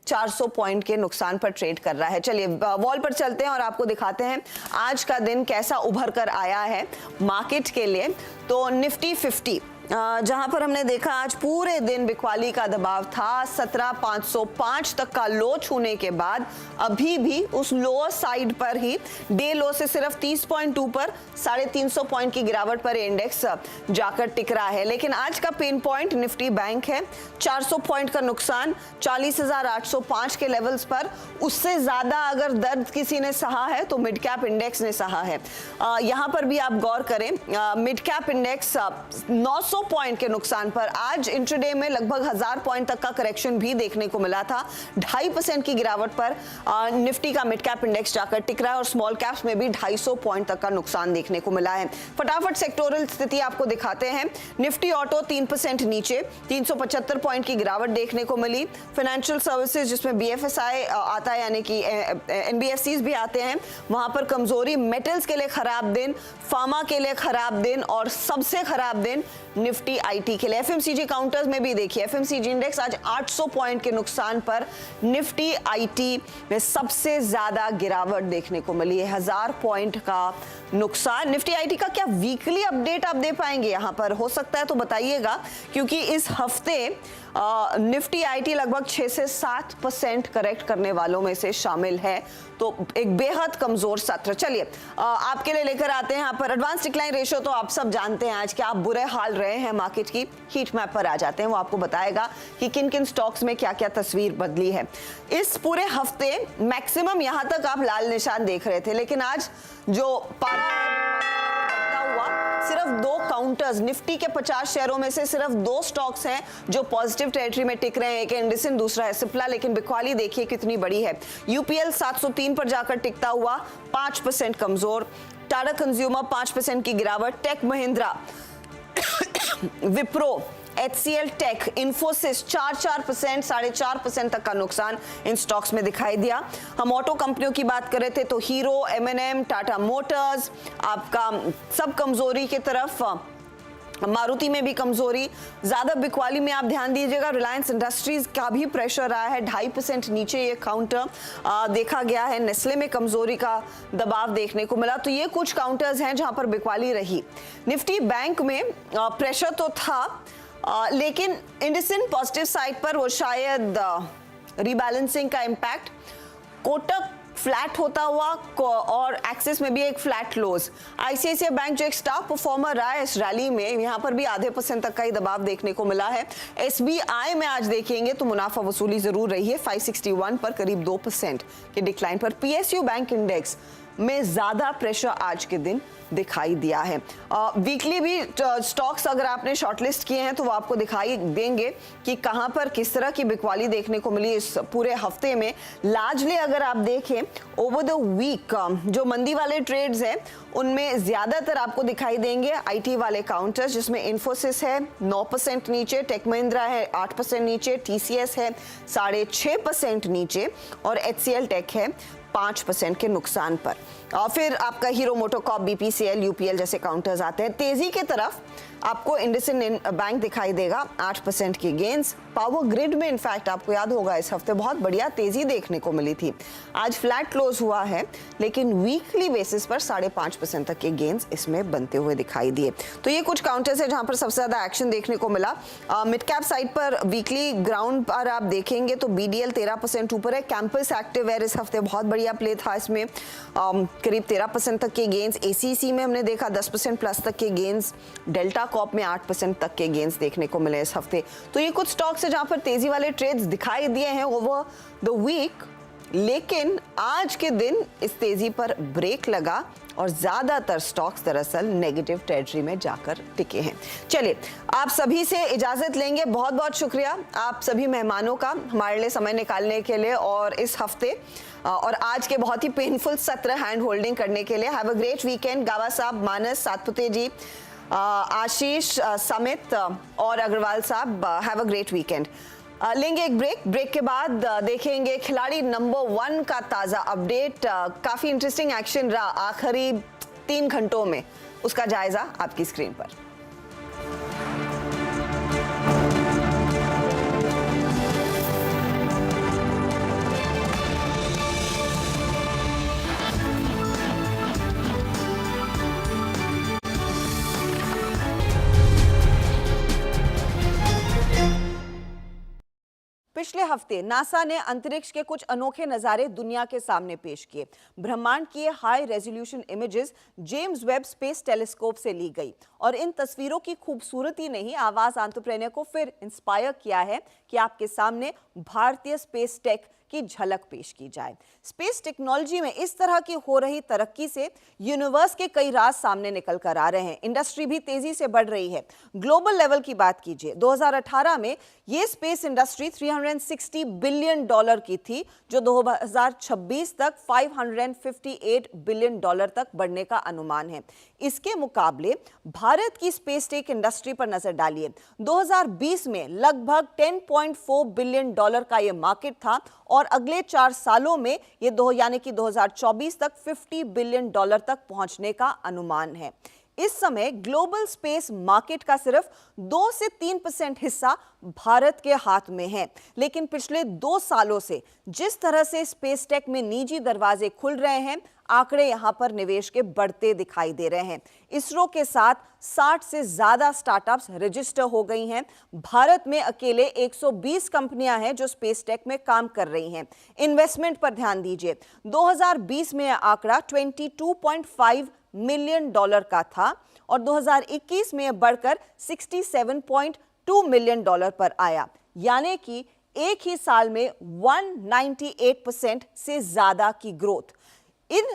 [SPEAKER 1] 400 पॉइंट के नुकसान पर ट्रेड कर रहा है। चलिए वॉल पर चलते हैं और आपको दिखाते हैं आज का दिन कैसा उभर कर आया है मार्केट के लिए। तो निफ्टी 50 जहां पर हमने देखा आज पूरे दिन बिकवाली का दबाव था, 17,505 तक का लो छूने के बाद अभी भी उस लोअर साइड पर ही डे लो से सिर्फ 30 पॉइंट ऊपर 350 पॉइंट की गिरावट पर इंडेक्स जाकर टिक रहा है। लेकिन आज का पेन पॉइंट निफ्टी बैंक है, 400 पॉइंट का नुकसान 40,805 के लेवल्स पर। उससे ज्यादा अगर दर्द किसी ने सहा है तो मिड कैप इंडेक्स ने सहा है। यहां पर भी आप गौर करें, मिड कैप इंडेक्स 900 पॉइंट के नुकसान पर आज इंट्राडे में लगभग 1000 पॉइंट तक का करेक्शन भी देखने को मिला था। 2.5% की गिरावट पर निफ्टी का मिड कैप इंडेक्स जाकर टिक रहा है और स्मॉल कैप्स में भी 250 पॉइंट तक का नुकसान देखने को मिला है। फटाफट सेक्टोरल स्थिति आपको दिखाते हैं। निफ्टी ऑटो 3% नीचे, 375 पॉइंट की गिरावट देखने को मिली। फाइनेंशियल सर्विसेज जिसमें बीएफएसआई आता है यानी कि एनबीएफसीज भी आते हैं, वहां पर कमजोरी। मेटल्स के लिए खराब दिन, फार्मा के लिए खराब दिन और सबसे खराब दिन निफ्टी आईटी के लिए। एफएमसीजी काउंटर्स में भी देखिए, एफएमसीजी इंडेक्स आज 800 पॉइंट के नुकसान पर, निफ्टी आईटी में सबसे ज्यादा गिरावट देखने को मिली है, 1000 पॉइंट का नुकसान। निफ्टी आईटी का क्या वीकली अपडेट आप दे पाएंगे यहां पर? हो सकता है तो बताइएगा, क्योंकि इस हफ्ते निफ्टी आईटी लगभग 6 से 7% करेक्ट करने वालों में से शामिल है, तो एक बेहद कमजोर सत्र। चलिए आपके लिए लेकर आते हैं यहाँ पर एडवांस डिक्लाइन रेशियो। तो आप सब जानते हैं आज क्या बुरे हाल रहे हैं मार्केट की। हीट मैप पर आ जाते हैं, वो आपको बताएगा कि किन किन स्टॉक्स में क्या क्या तस्वीर बदली है। इस पूरे हफ्ते मैक्सिमम यहां तक आप लाल निशान देख रहे थे, लेकिन आज जो सिर्फ 2 काउंटर्स, निफ्टी के 50 शेयरों में से सिर्फ 2 स्टॉक्स हैं जो पॉजिटिव टेरिटरी में टिक रहे हैं। एक इंडिसन, दूसरा है सिप्ला। लेकिन बिकवाली देखिए कितनी बड़ी है। यूपीएल 703 पर जाकर टिकता हुआ 5% कमजोर, टाटा कंज्यूमर 5% की गिरावट, tech Mahindra, Wipro, HCL tech, Infosys 4% 4.5% तक का नुकसान इन स्टॉक्स में दिखाई दिया। हम ऑटो कंपनियों की बात कर रहे थे तो हीरो, M&M, टाटा मोटर्स आपका सब कमजोरी की तरफ, मारुति में भी कमजोरी। ज्यादा बिकवाली में आप ध्यान दीजिएगा, रिलायंस इंडस्ट्रीज का भी प्रेशर आया है, 2.5% नीचे ये काउंटर देखा गया है। नेस्ले में कमजोरी का दबाव देखने को मिला। तो ये कुछ काउंटर्स हैं जहां पर बिकवाली रही। निफ्टी बैंक में प्रेशर तो था, लेकिन इंडिसन पॉजिटिव साइड पर, वो शायद रीबैलेंसिंग का इम्पैक्ट। कोटक फ्लैट होता हुआ और एक्सिस में भी एक फ्लैट क्लोज। आईसीआईसीआई बैंक जो एक स्टार परफॉर्मर रहा है इस रैली में, यहां पर भी 0.5% तक का ही दबाव देखने को मिला है। एसबीआई में आज देखेंगे तो मुनाफा वसूली जरूर रही है, 561 पर करीब 2% के डिक्लाइन पर। पीएसयू बैंक इंडेक्स में ज्यादा प्रेशर आज के दिन दिखाई दिया है। वीकली भी स्टॉक्स अगर आपने शॉर्टलिस्ट किए हैं तो वो आपको दिखाई देंगे कि कहां पर किस तरह की बिकवाली देखने को मिली इस पूरे हफ्ते में। लार्जली अगर आप देखें ओवर द वीक जो मंदी वाले ट्रेड्स हैं उनमें ज्यादातर आपको दिखाई देंगे आईटी वाले काउंटर्स, जिसमें इन्फोसिस है 9% नीचे, टेक महिंद्रा है 8% नीचे, टीसीएस है 6.5% नीचे और HCL टेक है 5% के नुकसान पर। और फिर आपका हीरो मोटोकॉर्प, बीपीसीएल, यूपीएल जैसे काउंटर्स आते हैं। तेजी के तरफ आपको इंडसिन बैंक दिखाई देगा, 8% की गेंस। पावर ग्रिड में इनफैक्ट आपको याद होगा इस हफ्ते बहुत बढ़िया तेजी देखने को मिली थी। आज फ्लैट क्लोज हुआ है, लेकिन वीकली बेसिस पर 5.5% तक के गेंस इसमें बनते हुए दिखाई दिए। तो ये कुछ काउंटर्स है जहां पर सबसे ज्यादा एक्शन देखने को मिला। मिड कैप साइड पर वीकली ग्राउंड पर आप देखेंगे तो बीडीएल 13% ऊपर है। कैंपस एक्टिववेयर इस हफ्ते बहुत बढ़िया प्ले था, इसमें करीब 13% तक के गेंस। एसीसी में हमने देखा 10% प्लस तक के गेंस। डेल्टा कॉप में 8% तक के गेंस देखने को मिले इस हफ्ते। तो ये कुछ स्टॉक्स है जहां पर तेजी वाले ट्रेड्स दिखाई दिए हैं ओवर द वीक, लेकिन आज के दिन इस तेजी पर ब्रेक लगा और ज्यादातर स्टॉक्स दरअसल नेगेटिव टेरिटरी में जाकर टिके हैं। चलिए आप सभी से इजाजत लेंगे। बहुत बहुत शुक्रिया आप सभी मेहमानों का हमारे लिए समय निकालने के लिए और इस हफ्ते और आज के बहुत ही पेनफुल सत्र हैंड होल्डिंग करने के लिए। Have a great weekend. गावा साहब, मानस, सातपुते जी, आशीष, समित और अग्रवाल साहब, हैव अ ग्रेट वीकेंड। लेंगे एक ब्रेक के बाद देखेंगे खिलाड़ी नंबर 1 का ताजा अपडेट। काफी इंटरेस्टिंग एक्शन रहा आखिरी 3 घंटों में, उसका जायजा आपकी स्क्रीन पर। पिछले हफ्ते नासा ने अंतरिक्ष के कुछ अनोखे नजारे दुनिया के सामने पेश किए। ब्रह्मांड की high resolution images James Webb space telescope से ली गई और इन तस्वीरों की खूबसूरती ने ही आवाज एंटरप्रेन्योर को फिर इंस्पायर किया है कि आपके सामने भारतीय स्पेस टेक की झलक पेश की जाए। स्पेस टेक्नोलॉजी में इस तरह की हो रही तरक्की से यूनिवर्स के कई राज सामने निकल कर आ रहे हैं। इंडस्ट्री भी तेजी से बढ़ रही है। ग्लोबल लेवल की बात कीजिए, 2018 में ये स्पेस इंडस्ट्री $360 बिलियन की थी, जो 2026 तक $558 बिलियन तक बढ़ने का अनुमान है। इसके मुकाबले भारत की स्पेस टेक इंडस्ट्री पर नजर डालिए। 2020 में लगभग $10.4 बिलियन का ये मार्केट था और अगले 4 सालों में ये यानी कि 2024 तक $50 बिलियन तक पहुंचने का अनुमान है। इस समय ग्लोबल स्पेस मार्केट का सिर्फ 2 से 3% हिस्सा भारत के हाथ में है। लेकिन पिछले 2 सालों से जिस तरह से स्पेस टेक में निजी दरवाजे खुल रहे हैं, आंकड़े यहां पर निवेश के बढ़ते दिखाई दे रहे हैं। इसरो के साथ 60 से ज्यादा स्टार्टअप्स रजिस्टर हो गई हैं। भारत में अकेले 120 कंपनियां हैं जो स्पेस टेक में काम कर रही हैं। इन्वेस्टमेंट पर ध्यान दीजिए, 2020 में यह आंकड़ा $22.5 मिलियन का था और 2021 में यह बढ़कर $67.2 मिलियन पर आया, यानी कि एक ही साल में 198% से ज्यादा की ग्रोथ। इन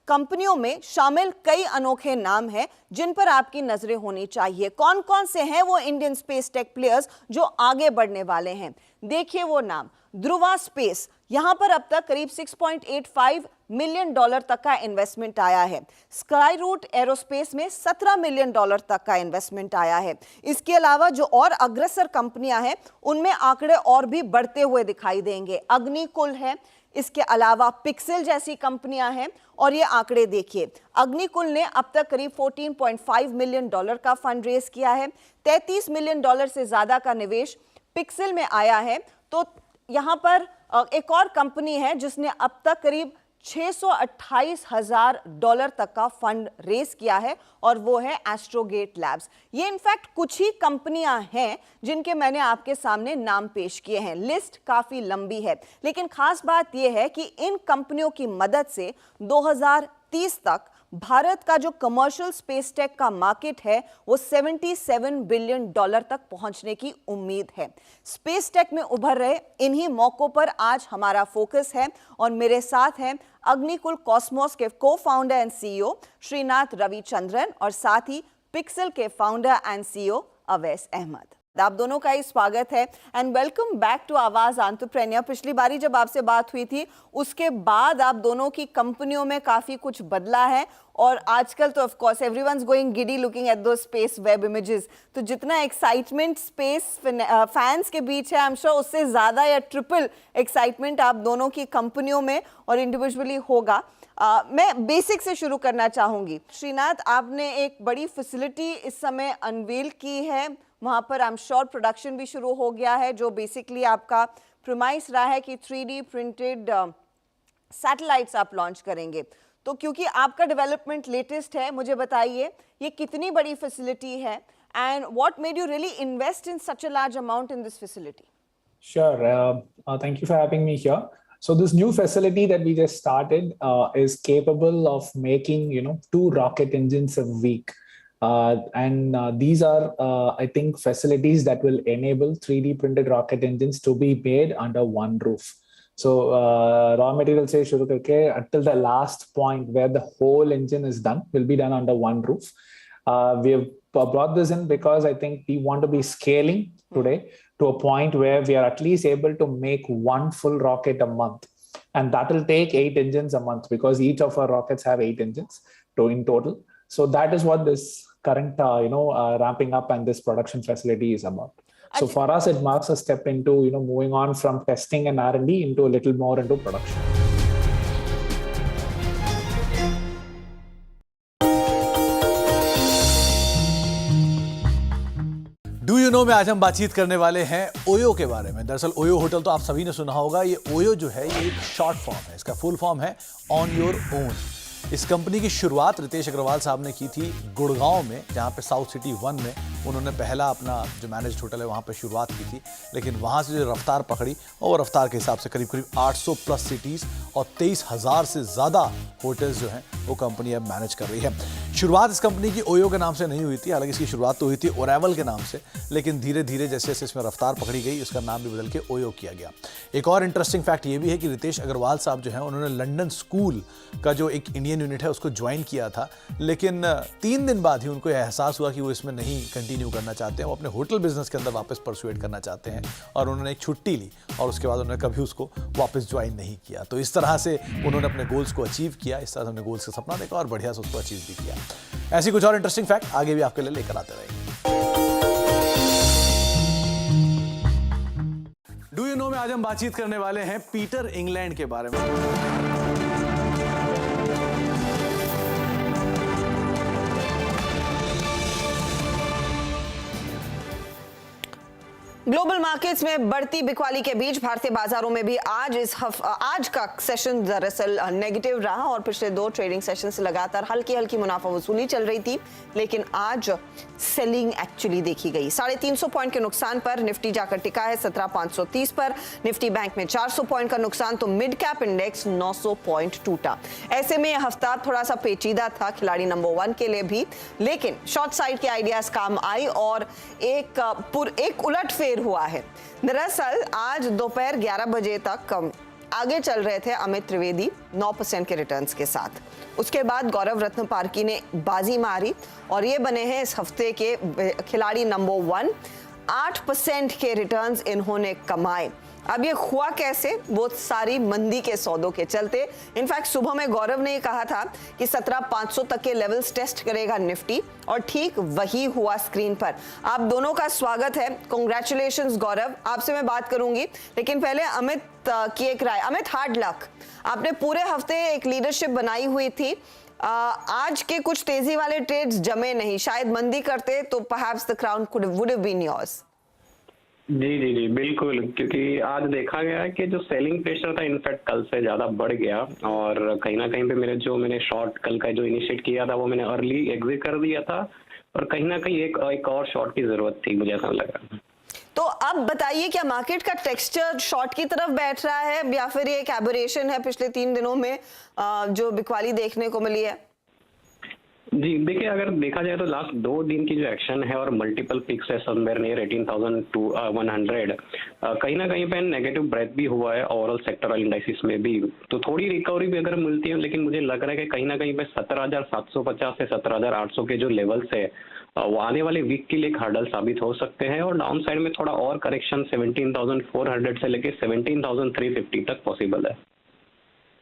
[SPEAKER 1] कंपनियों में शामिल कई अनोखे नाम हैं जिन पर आपकी नजरें होनी चाहिए। कौन कौन से हैं वो इंडियन स्पेस टेक प्लेयर्स जो आगे बढ़ने वाले हैं? देखिए वो नाम, ध्रुवा स्पेस, यहां पर अब तक करीब $6.85 मिलियन तक का इन्वेस्टमेंट आया है। स्काई रूट एरोस्पेस में $17 मिलियन तक का इन्वेस्टमेंट आया है। इसके अलावा जो और अग्रसर कंपनियां हैं उनमें आंकड़े और भी बढ़ते हुए दिखाई देंगे। अग्निकुल है, इसके अलावा पिक्सेल जैसी कंपनियां हैं और ये आंकड़े देखिए, अग्निकुल ने अब तक करीब $14.5 मिलियन का फंड रेज किया है। $33 मिलियन से ज्यादा का निवेश पिक्सेल में आया है। तो यहां पर एक और कंपनी है जिसने अब तक करीब $628,000 तक का फंड रेज किया है और वो है एस्ट्रोगेट लैब्स। ये इनफैक्ट कुछ ही कंपनियां हैं जिनके मैंने आपके सामने नाम पेश किए हैं। लिस्ट काफी लंबी है, लेकिन खास बात यह है कि इन कंपनियों की मदद से 2030 तक भारत का जो कमर्शियल स्पेस टेक का मार्केट है वो $77 बिलियन तक पहुंचने की उम्मीद है। स्पेस टेक में उभर रहे इन्हीं मौकों पर आज हमारा फोकस है और मेरे साथ हैं अग्निकुल कॉस्मोस के co-founder and CEO Srinath Ravichandran और साथ ही पिक्सेल के founder and CEO Awais Ahmad. आप दोनों का ही स्वागत है and welcome back to Awaaz entrepreneur. पिछली बारी जब आपसे बात हुई थी उसके बाद आप दोनों की कंपनियों में काफी कुछ बदला है और आजकल तो of course everyone's going giddy looking at दो स्पेस वेब इमेजेस। तो जितना एक्साइटमेंट स्पेस फैंस के बीच है, आई एम श्योर उससे ज्यादा या ट्रिपल एक्साइटमेंट आप दोनों की कंपनियों में और इंडिविजुअली होगा। मैं बेसिक से शुरू करना चाहूंगी। श्रीनाथ, आपने एक बड़ी फैसिलिटी इस समय अनवील की है, वहां पर आई एम श्योर प्रोडक्शन भी शुरू हो गया है, जो बेसिकली आपका प्रीमाइस रहा है कि 3D प्रिंटेड सैटेलाइट्स आप लॉन्च करेंगे। तो क्योंकि आपका डेवलपमेंट लेटेस्ट है, मुझे बताइए ये कितनी बड़ी फैसिलिटी है and what made you really invest in such a large amount in this facility?
[SPEAKER 13] Sure. Thank you for having me here. So this new facility that we just started is capable of making, 2 rocket engines a week. And these are, I think, facilities that will enable 3D printed rocket engines to be made under one roof. So raw material se shuru karke until the last point where the whole engine is done will be done under one roof. We have brought this in because I think we want to be scaling today to a point where we are at least able to make one full rocket a month. And that will take 8 engines a month because each of our rockets have 8 engines in total. So that is what this current, ramping up and this production facility is about. So for us, it marks a step into, moving on from testing and R&D into a little more into production.
[SPEAKER 14] Do you know में आज हम बातचीत करने वाले हैं OYO के बारे में। दरअसल ओयो होटल तो आप सभी ने सुना होगा। ये ओयो जो है ये एक शॉर्ट फॉर्म है, इसका फुल फॉर्म है ऑन योर ओन। इस कंपनी की शुरुआत रितेश अग्रवाल साहब ने की थी गुड़गांव में, जहाँ पे साउथ सिटी 1 में उन्होंने पहला अपना जो मैनेज्ड होटल है वहाँ पे शुरुआत की थी। लेकिन वहाँ से जो रफ्तार पकड़ी और रफ्तार के हिसाब से करीब करीब 800 प्लस सिटीज़ और 23,000 से ज़्यादा होटल्स जो हैं वो कंपनी अब मैनेज कर रही है। शुरुआत इस कंपनी की ओयो के नाम से नहीं हुई थी, हालांकि इसकी शुरुआत तो हुई थी ओरेवल के नाम से, लेकिन धीरे धीरे जैसे जैसे इसमें रफ्तार पकड़ी गई उसका नाम भी बदल के ओयो किया गया। एक और इंटरेस्टिंग फैक्ट ये भी है कि रितेश अग्रवाल साहब जो हैं उन्होंने लंदन स्कूल का जो एक इंडियन यूनिट है उसको ज्वाइन किया था, लेकिन 3 दिन बाद ही उनको एहसास हुआ कि वो इसमें नहीं कंटिन्यू करना चाहते हैं, वो अपने होटल बिजनेस के अंदर वापस परसुएट करना चाहते हैं और उन्होंने एक छुट्टी ली और उसके बाद उन्होंने कभी उसको वापस ज्वाइन नहीं किया। तो इस तरह से उन्होंने अपने गोल्स को अचीव किया, इस तरह से अपने गोल्स का सपना देखा और बढ़िया से उसको अचीव भी किया। ऐसी कुछ और इंटरेस्टिंग फैक्ट आगे भी आपके लिए लेकर आते रहेंगे। डू यू नो में आज हम बातचीत करने वाले हैं पीटर इंग्लैंड के बारे में।
[SPEAKER 1] ग्लोबल मार्केट्स में बढ़ती बिकवाली के बीच भारतीय बाजारों में भी आज का सेशन दरअसल नेगेटिव रहा और पिछले 2 ट्रेडिंग सेशन से लगातार हल्की हल्की मुनाफा वसूली चल रही थी, लेकिन आज सेलिंग एक्चुअली देखी गई। 350 पॉइंट के नुकसान पर निफ्टी जाकर टिका है 17,530 पर। निफ्टी बैंक में 400 पॉइंट का नुकसान तो मिड कैप इंडेक्स 900 पॉइंट टूटा। ऐसे में यह हफ्ता थोड़ा सा पेचीदा था खिलाड़ी नंबर 1 के लिए भी, लेकिन शॉर्ट साइड के आइडियाज काम आई और एक उलटफेर हुआ है। दरअसल आज दोपहर 11 बजे तक आगे चल रहे थे अमित त्रिवेदी 9% के रिटर्न्स के साथ। उसके बाद गौरव रत्न पारकी ने बाजी मारी और ये बने हैं इस हफ्ते के खिलाड़ी नंबर 1। 8% के रिटर्न्स इन्होंने कमाए। अब ये हुआ कैसे? वो सारी मंदी के सौदों के चलते। इनफैक्ट सुबह में गौरव ने कहा था कि 17,500 तक के लेवल्स टेस्ट करेगा निफ्टी और ठीक वही हुआ स्क्रीन पर। आप दोनों का स्वागत है। कांग्रेचुलेशंस गौरव, आपसे मैं बात करूंगी, लेकिन पहले अमित की एक राय। अमित, हार्ड लक, आपने पूरे हफ्ते एक लीडरशिप बनाई हुई थी। आज के कुछ तेजी वाले ट्रेड्स जमे नहीं, शायद मंदी करते तो perhaps the crown would have been yours।
[SPEAKER 15] जी बिल्कुल, क्योंकि आज देखा गया है कि जो सेलिंग प्रेशर था इनफैक्ट कल से ज्यादा बढ़ गया और कहीं ना कहीं पे मैंने शॉर्ट कल का जो इनिशिएट किया था वो मैंने अर्ली एग्जिट कर दिया था और कहीं ना कहीं एक और शॉर्ट की जरूरत थी, मुझे ऐसा लगा।
[SPEAKER 1] तो अब बताइए, क्या मार्केट का टेक्सचर शॉर्ट की तरफ बैठ रहा है या फिर ये एक एबरेशन है पिछले 3 दिनों में जो बिकवाली देखने को मिली है?
[SPEAKER 15] जी देखिए, अगर देखा जाए तो लास्ट 2 दिन की जो एक्शन है और मल्टीपल पिक्स है समवेयर नियर 18,100, कहीं ना कहीं पे नेगेटिव ब्रेथ भी हुआ है ओवरऑल सेक्टरल इंडाइसिस में भी। तो थोड़ी रिकवरी भी अगर मिलती है, लेकिन मुझे लग रहा है कि कहीं ना कहीं पे 17,750 से 17,800 के जो लेवल्स है वो आने वाले वीक के लिए एक हर्डल साबित हो सकते हैं और डाउन साइड में थोड़ा और करेक्शन 17,400 से लेके 17,350 तक पॉसिबल है।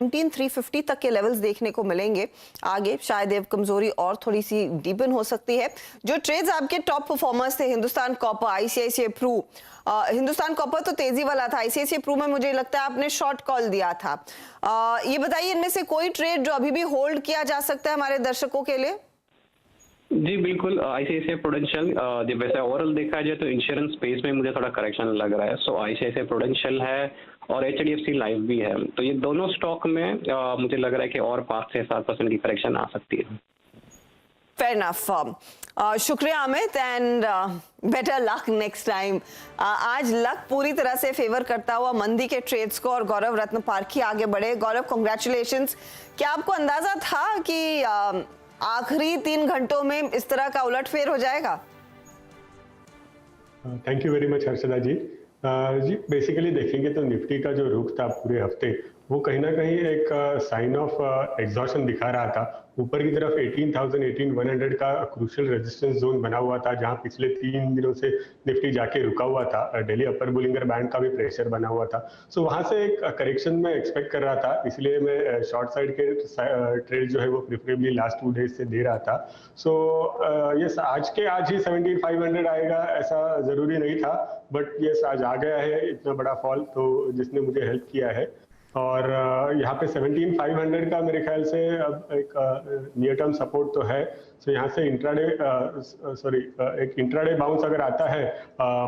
[SPEAKER 1] 17,350 तक के लेवल्स देखने को मिलेंगे आगे। शायद ये कमजोरी और थोड़ी सी डीपन हो सकती है। जो ट्रेड्स आपके टॉप परफॉर्मर्स थे, Hindustan copper, ICICI pru, Hindustan copper तो तेजी वाला था, आईसीआईसीआई प्रू में मुझे लगता है आपने शॉर्ट कॉल दिया था। ये बताइए, इनमें से कोई ट्रेड जो अभी भी होल्ड किया जा सकता है हमारे दर्शकों के लिए?
[SPEAKER 15] जी बिल्कुल, आईसीआईसीआई प्रूडेंशियल, जब वैसे ओवरऑल देखा जाए तो इंश्योरेंस स्पेस में मुझे थोड़ा करेक्शन लग रहा है। सो आईसीआईसीआई प्रूडेंशियल है और एचडीएफसी लाइफ भी है, तो ये दोनों स्टॉक में मुझे लग रहा है कि और 5 से 7% की करेक्शन आ सकती है।
[SPEAKER 1] फेयर इनफ, शुक्रिया Amit and better luck next time. आज लक पूरी तरह से फेवर करता हुआ मंदी के ट्रेड्स को और गौरव रत्न पारखी आगे बढ़े। गौरव, कांग्रेचुलेशंस। क्या आपको अंदाजा था कि आखिरी 3 घंटों में इस तरह का उलटफेर हो जाएगा?
[SPEAKER 16] Thank you very much Harshada ji. जी बेसिकली देखेंगे तो निफ्टी का जो रुख था पूरे हफ्ते, वो कहीं ना कहीं एक साइन ऑफ एग्जॉशन दिखा रहा था। ऊपर की तरफ 18,000 18,100 का क्रूशियल रेजिस्टेंस जोन बना हुआ था, जहां पिछले 3 दिनों से निफ्टी जाके रुका हुआ था। डेली अपर बुलिंगर बैंड का भी प्रेशर बना हुआ था। सो वहां से एक करेक्शन में एक्सपेक्ट कर रहा था, इसलिए मैं शॉर्ट साइड के ट्रेड जो है वो प्रिफरेबली लास्ट 2 डेज से दे रहा था। सो यस, आज ही 17,500 आएगा ऐसा जरूरी नहीं था, बट यस आज आ गया है इतना बड़ा फॉल, तो जिसने मुझे हेल्प किया है। और यहाँ पे 17,500 का मेरे ख्याल से अब एक नियर टर्म सपोर्ट तो है। सो यहाँ से एक इंट्राडे बाउंस अगर आता है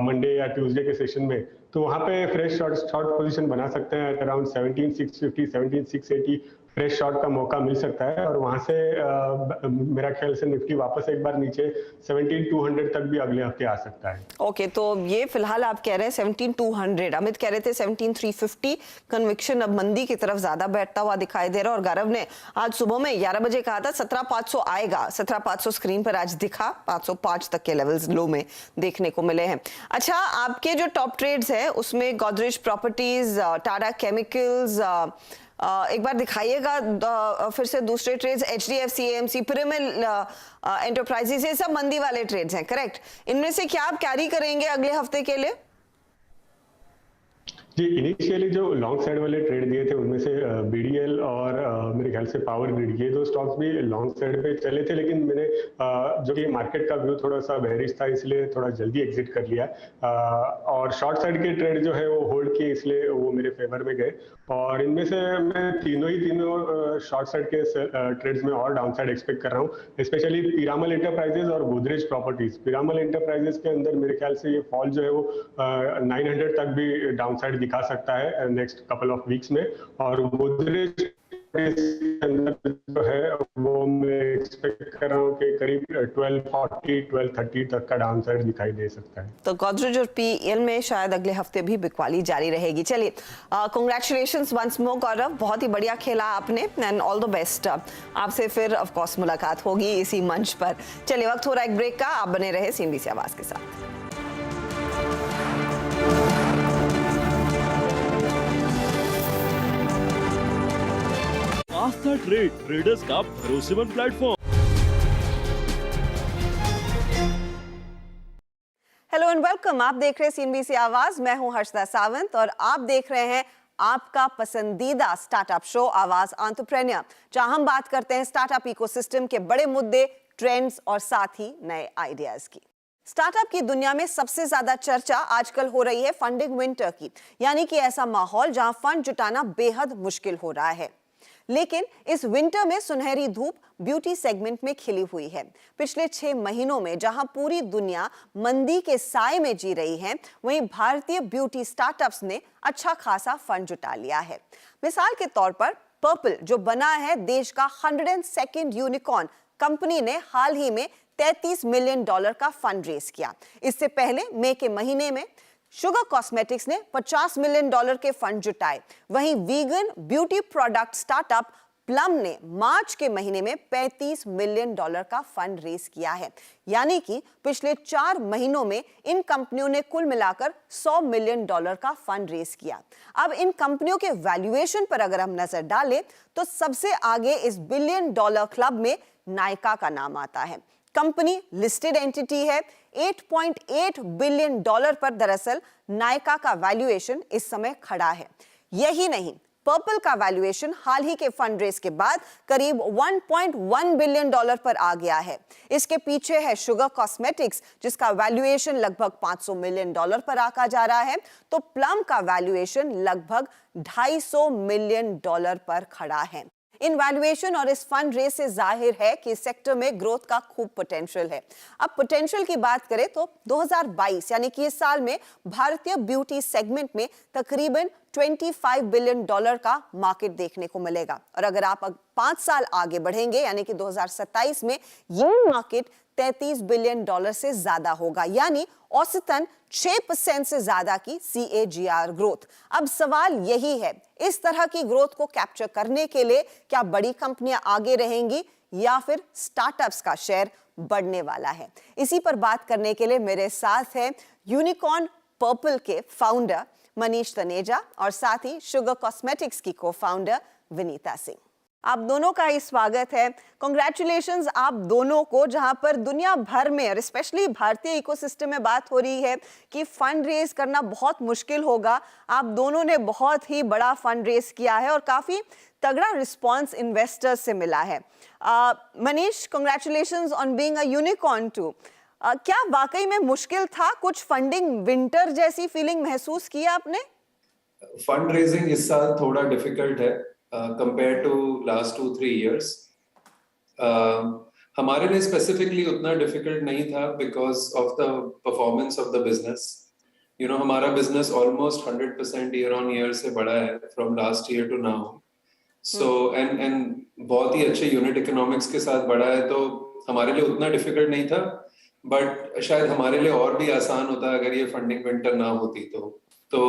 [SPEAKER 16] मंडे या ट्यूसडे के सेशन में, तो वहाँ पे फ्रेश शॉर्ट पोजीशन बना सकते हैं। अराउंड 17,650 17,680 फ्रेश शॉर्ट का मौका मिल सकता है और वहां से मेरा ख्याल से निफ्टी वापस एक बार नीचे 17,200 तक भी अगले हफ्ते आ सकता है।
[SPEAKER 1] ओके, तो ये फिलहाल आप कह रहे हैं 17,200, अमित कह रहे थे 17,350। कन्विक्शन अब मंदी की तरफ ज्यादा बैठता हुआ दिखाई दे रहा है और गौरव ने आज सुबह में 11 बजे कहा था 17,500 आएगा। 17,500 स्क्रीन पर आज दिखा, 505 तक के लेवल्स लो में देखने को मिले हैं। अच्छा, आपके जो टॉप ट्रेड्स है उसमें गोदरेज प्रॉपर्टीज, टाटा केमिकल्स, एक बार दिखाइएगा फिर से दूसरे trades, HDFC, AMC, Piramal enterprises, ये सब मंदी वाले ट्रेड्स हैं, करेक्ट? इनमें से क्या आप कैरी करेंगे अगले हफ्ते के लिए?
[SPEAKER 16] जी, इनिशियली जो लॉन्ग साइड वाले ट्रेड दिए थे उनमें से बीडीएल और मेरे ख्याल से पावर ग्रिड, ये दो स्टॉक्स भी लॉन्ग साइड पे चले थे, लेकिन मैंने जो कि मार्केट का व्यू थोड़ा सा बेयरिश था इसलिए थोड़ा जल्दी एग्जिट कर लिया, और शॉर्ट साइड के ट्रेड जो है वो होल्ड किए, इसलिए वो मेरे फेवर में गए। और इनमें से मैं तीनों शॉर्ट साइड के ट्रेड्स में और डाउन साइड एक्सपेक्ट कर रहा हूँ, स्पेशली पीरामल एंटरप्राइजेज और गोदरेज प्रॉपर्टीज। पीरामल एंटरप्राइजेज के अंदर मेरे ख्याल से ये फॉल जो है वो 900 तक भी डाउन साइड दिखा सकता है नेक्स्ट कपल ऑफ वीक्स में, और गोदरेज के अंदर जो है वो मैं एक्सपेक्ट कर रहा हूँ कि करीब 1240 1230 तक का डाउन साइड दिखाई दे सकता है।
[SPEAKER 1] तो गोदरेज और पीएल में शायद अगले हफ्ते भी बिकवाली जारी रहेगी। चलिए, कांग्रेचुलेशंस वंस मोर गौरव, बहुत ही बढ़िया खेला आपने एंड ऑल द बेस्ट। आपसे फिर ऑफ कोर्स मुलाकात होगी इसी मंच पर। चलिए, वक्त हो रहा है एक ब्रेक का, आप बने रहे सीएनबीसी आवाज के साथ।
[SPEAKER 17] आस्था ट्रेडर्स का भरोसेमंद प्लेटफॉर्म।
[SPEAKER 1] हेलो एंड वेलकम, आप देख रहे हैं सीएनबीसी आवाज, मैं हूं हर्षदा सावंत और आप देख रहे हैं आपका पसंदीदा स्टार्टअप शो आवाज एंटरप्रेन्योर, जहां हम बात करते हैं स्टार्टअप इकोसिस्टम के बड़े मुद्दे, ट्रेंड्स और साथ ही नए आइडियाज की। स्टार्टअप की दुनिया में सबसे ज्यादा चर्चा आजकल हो रही है फंडिंग विंटर की, यानी कि ऐसा माहौल जहां फंड जुटाना बेहद मुश्किल हो रहा है। लेकिन इस विंटर में सुनहरी धूप ब्यूटी सेगमेंट में खिली हुई है। पिछले 6 महीनों में जहां पूरी दुनिया मंदी के साए में जी रही है, वहीं भारतीय ब्यूटी स्टार्टअप्स ने अच्छा खासा फंड जुटा लिया है। मिसाल के तौर पर पर्पल, जो बना है देश का 102nd यूनिकॉर्न, कंपनी ने हाल ही में $33 मिलियन का फंड रेज किया। इससे पहले मई के महीने में शुगर कॉस्मेटिक्स ने $50 मिलियन के फंड जुटाए। वहीं vegan beauty product startup plum ने मार्च के महीने में $35 मिलियन का फंड रेज किया है। यानी कि पिछले 4 महीनों में इन कंपनियों ने कुल मिलाकर $100 मिलियन का फंड रेज किया। अब इन कंपनियों के वैल्यूएशन पर अगर हम नजर डालें तो सबसे आगे इस $1 बिलियन क्लब में नायका का नाम आता है। कंपनी लिस्टेड एंटिटी है। $8.8 बिलियन पर दरअसल नायका का वैल्यूएशन इस समय खड़ा है। यही नहीं, पर्पल का वैल्यूएशन हाल ही के फंड रेज के बाद करीब $1.1 बिलियन पर आ गया है। इसके पीछे है शुगर कॉस्मेटिक्स, जिसका वैल्यूएशन लगभग $500 मिलियन पर आका जा रहा है, तो प्लम का वैल्यूएशन लगभग $250 मिलियन पर खड़ा है। इन वैल्यूएशन और इस फंड रेज से जाहिर है कि इस सेक्टर में ग्रोथ का खूब पोटेंशियल है। अब पोटेंशियल की बात करें तो 2022 यानी कि इस साल में भारतीय ब्यूटी सेगमेंट में तकरीबन $25 बिलियन का मार्केट देखने को मिलेगा। और अगर आप 5 साल आगे बढ़ेंगे यानी कि 2027 में ये मार्केट $33 बिलियन से ज्यादा होगा, यानी औसतन 6% से ज्यादा की CAGR ग्रोथ। अब सवाल यही है, इस तरह की ग्रोथ को कैप्चर करने के लिए क्या बड़ी कंपनियां आगे रहेंगी या फिर स्टार्टअप्स का शेयर बढ़ने वाला है? इसी पर बात करने के लिए मेरे साथ है यूनिकॉर्न पर्पल के फाउंडर मनीष तनेजा और साथ ही शुगर कॉस्मेटिक्स की को फाउंडर विनीता सिंह। आप दोनों का ही स्वागत है। कांग्रेचुलेशंस आप दोनों को, जहां पर दुनिया भर में और स्पेशली भारतीय इकोसिस्टम में बात हो रही है कि फंड रेज करना बहुत मुश्किल होगा। आप दोनों ने बहुत ही बड़ा फंड रेज किया है और काफी तगड़ा रिस्पांस इन्वेस्टर्स से मिला है। Manish, congratulations on being a unicorn too. क्या वाकई में मुश्किल था? कुछ फंडिंग विंटर जैसी फीलिंग महसूस किया आपने?
[SPEAKER 18] फंड रेजिंग इस साल थोड़ा डिफिकल्ट है compared to last 2-3 years. हमारे लिए स्पेसिफिकली उतना डिफिकल्ट नहीं था because of the performance of the business. You know, हमारा business almost 100% year on year से बढ़ा है from last year to now. So and बहुत ही अच्छे यूनिट इकोनॉमिक्स के साथ बढ़ा है, तो हमारे लिए उतना डिफिकल्ट नहीं था, बट शायद हमारे लिए और भी आसान होता अगर ये फंडिंग विंटर ना होती तो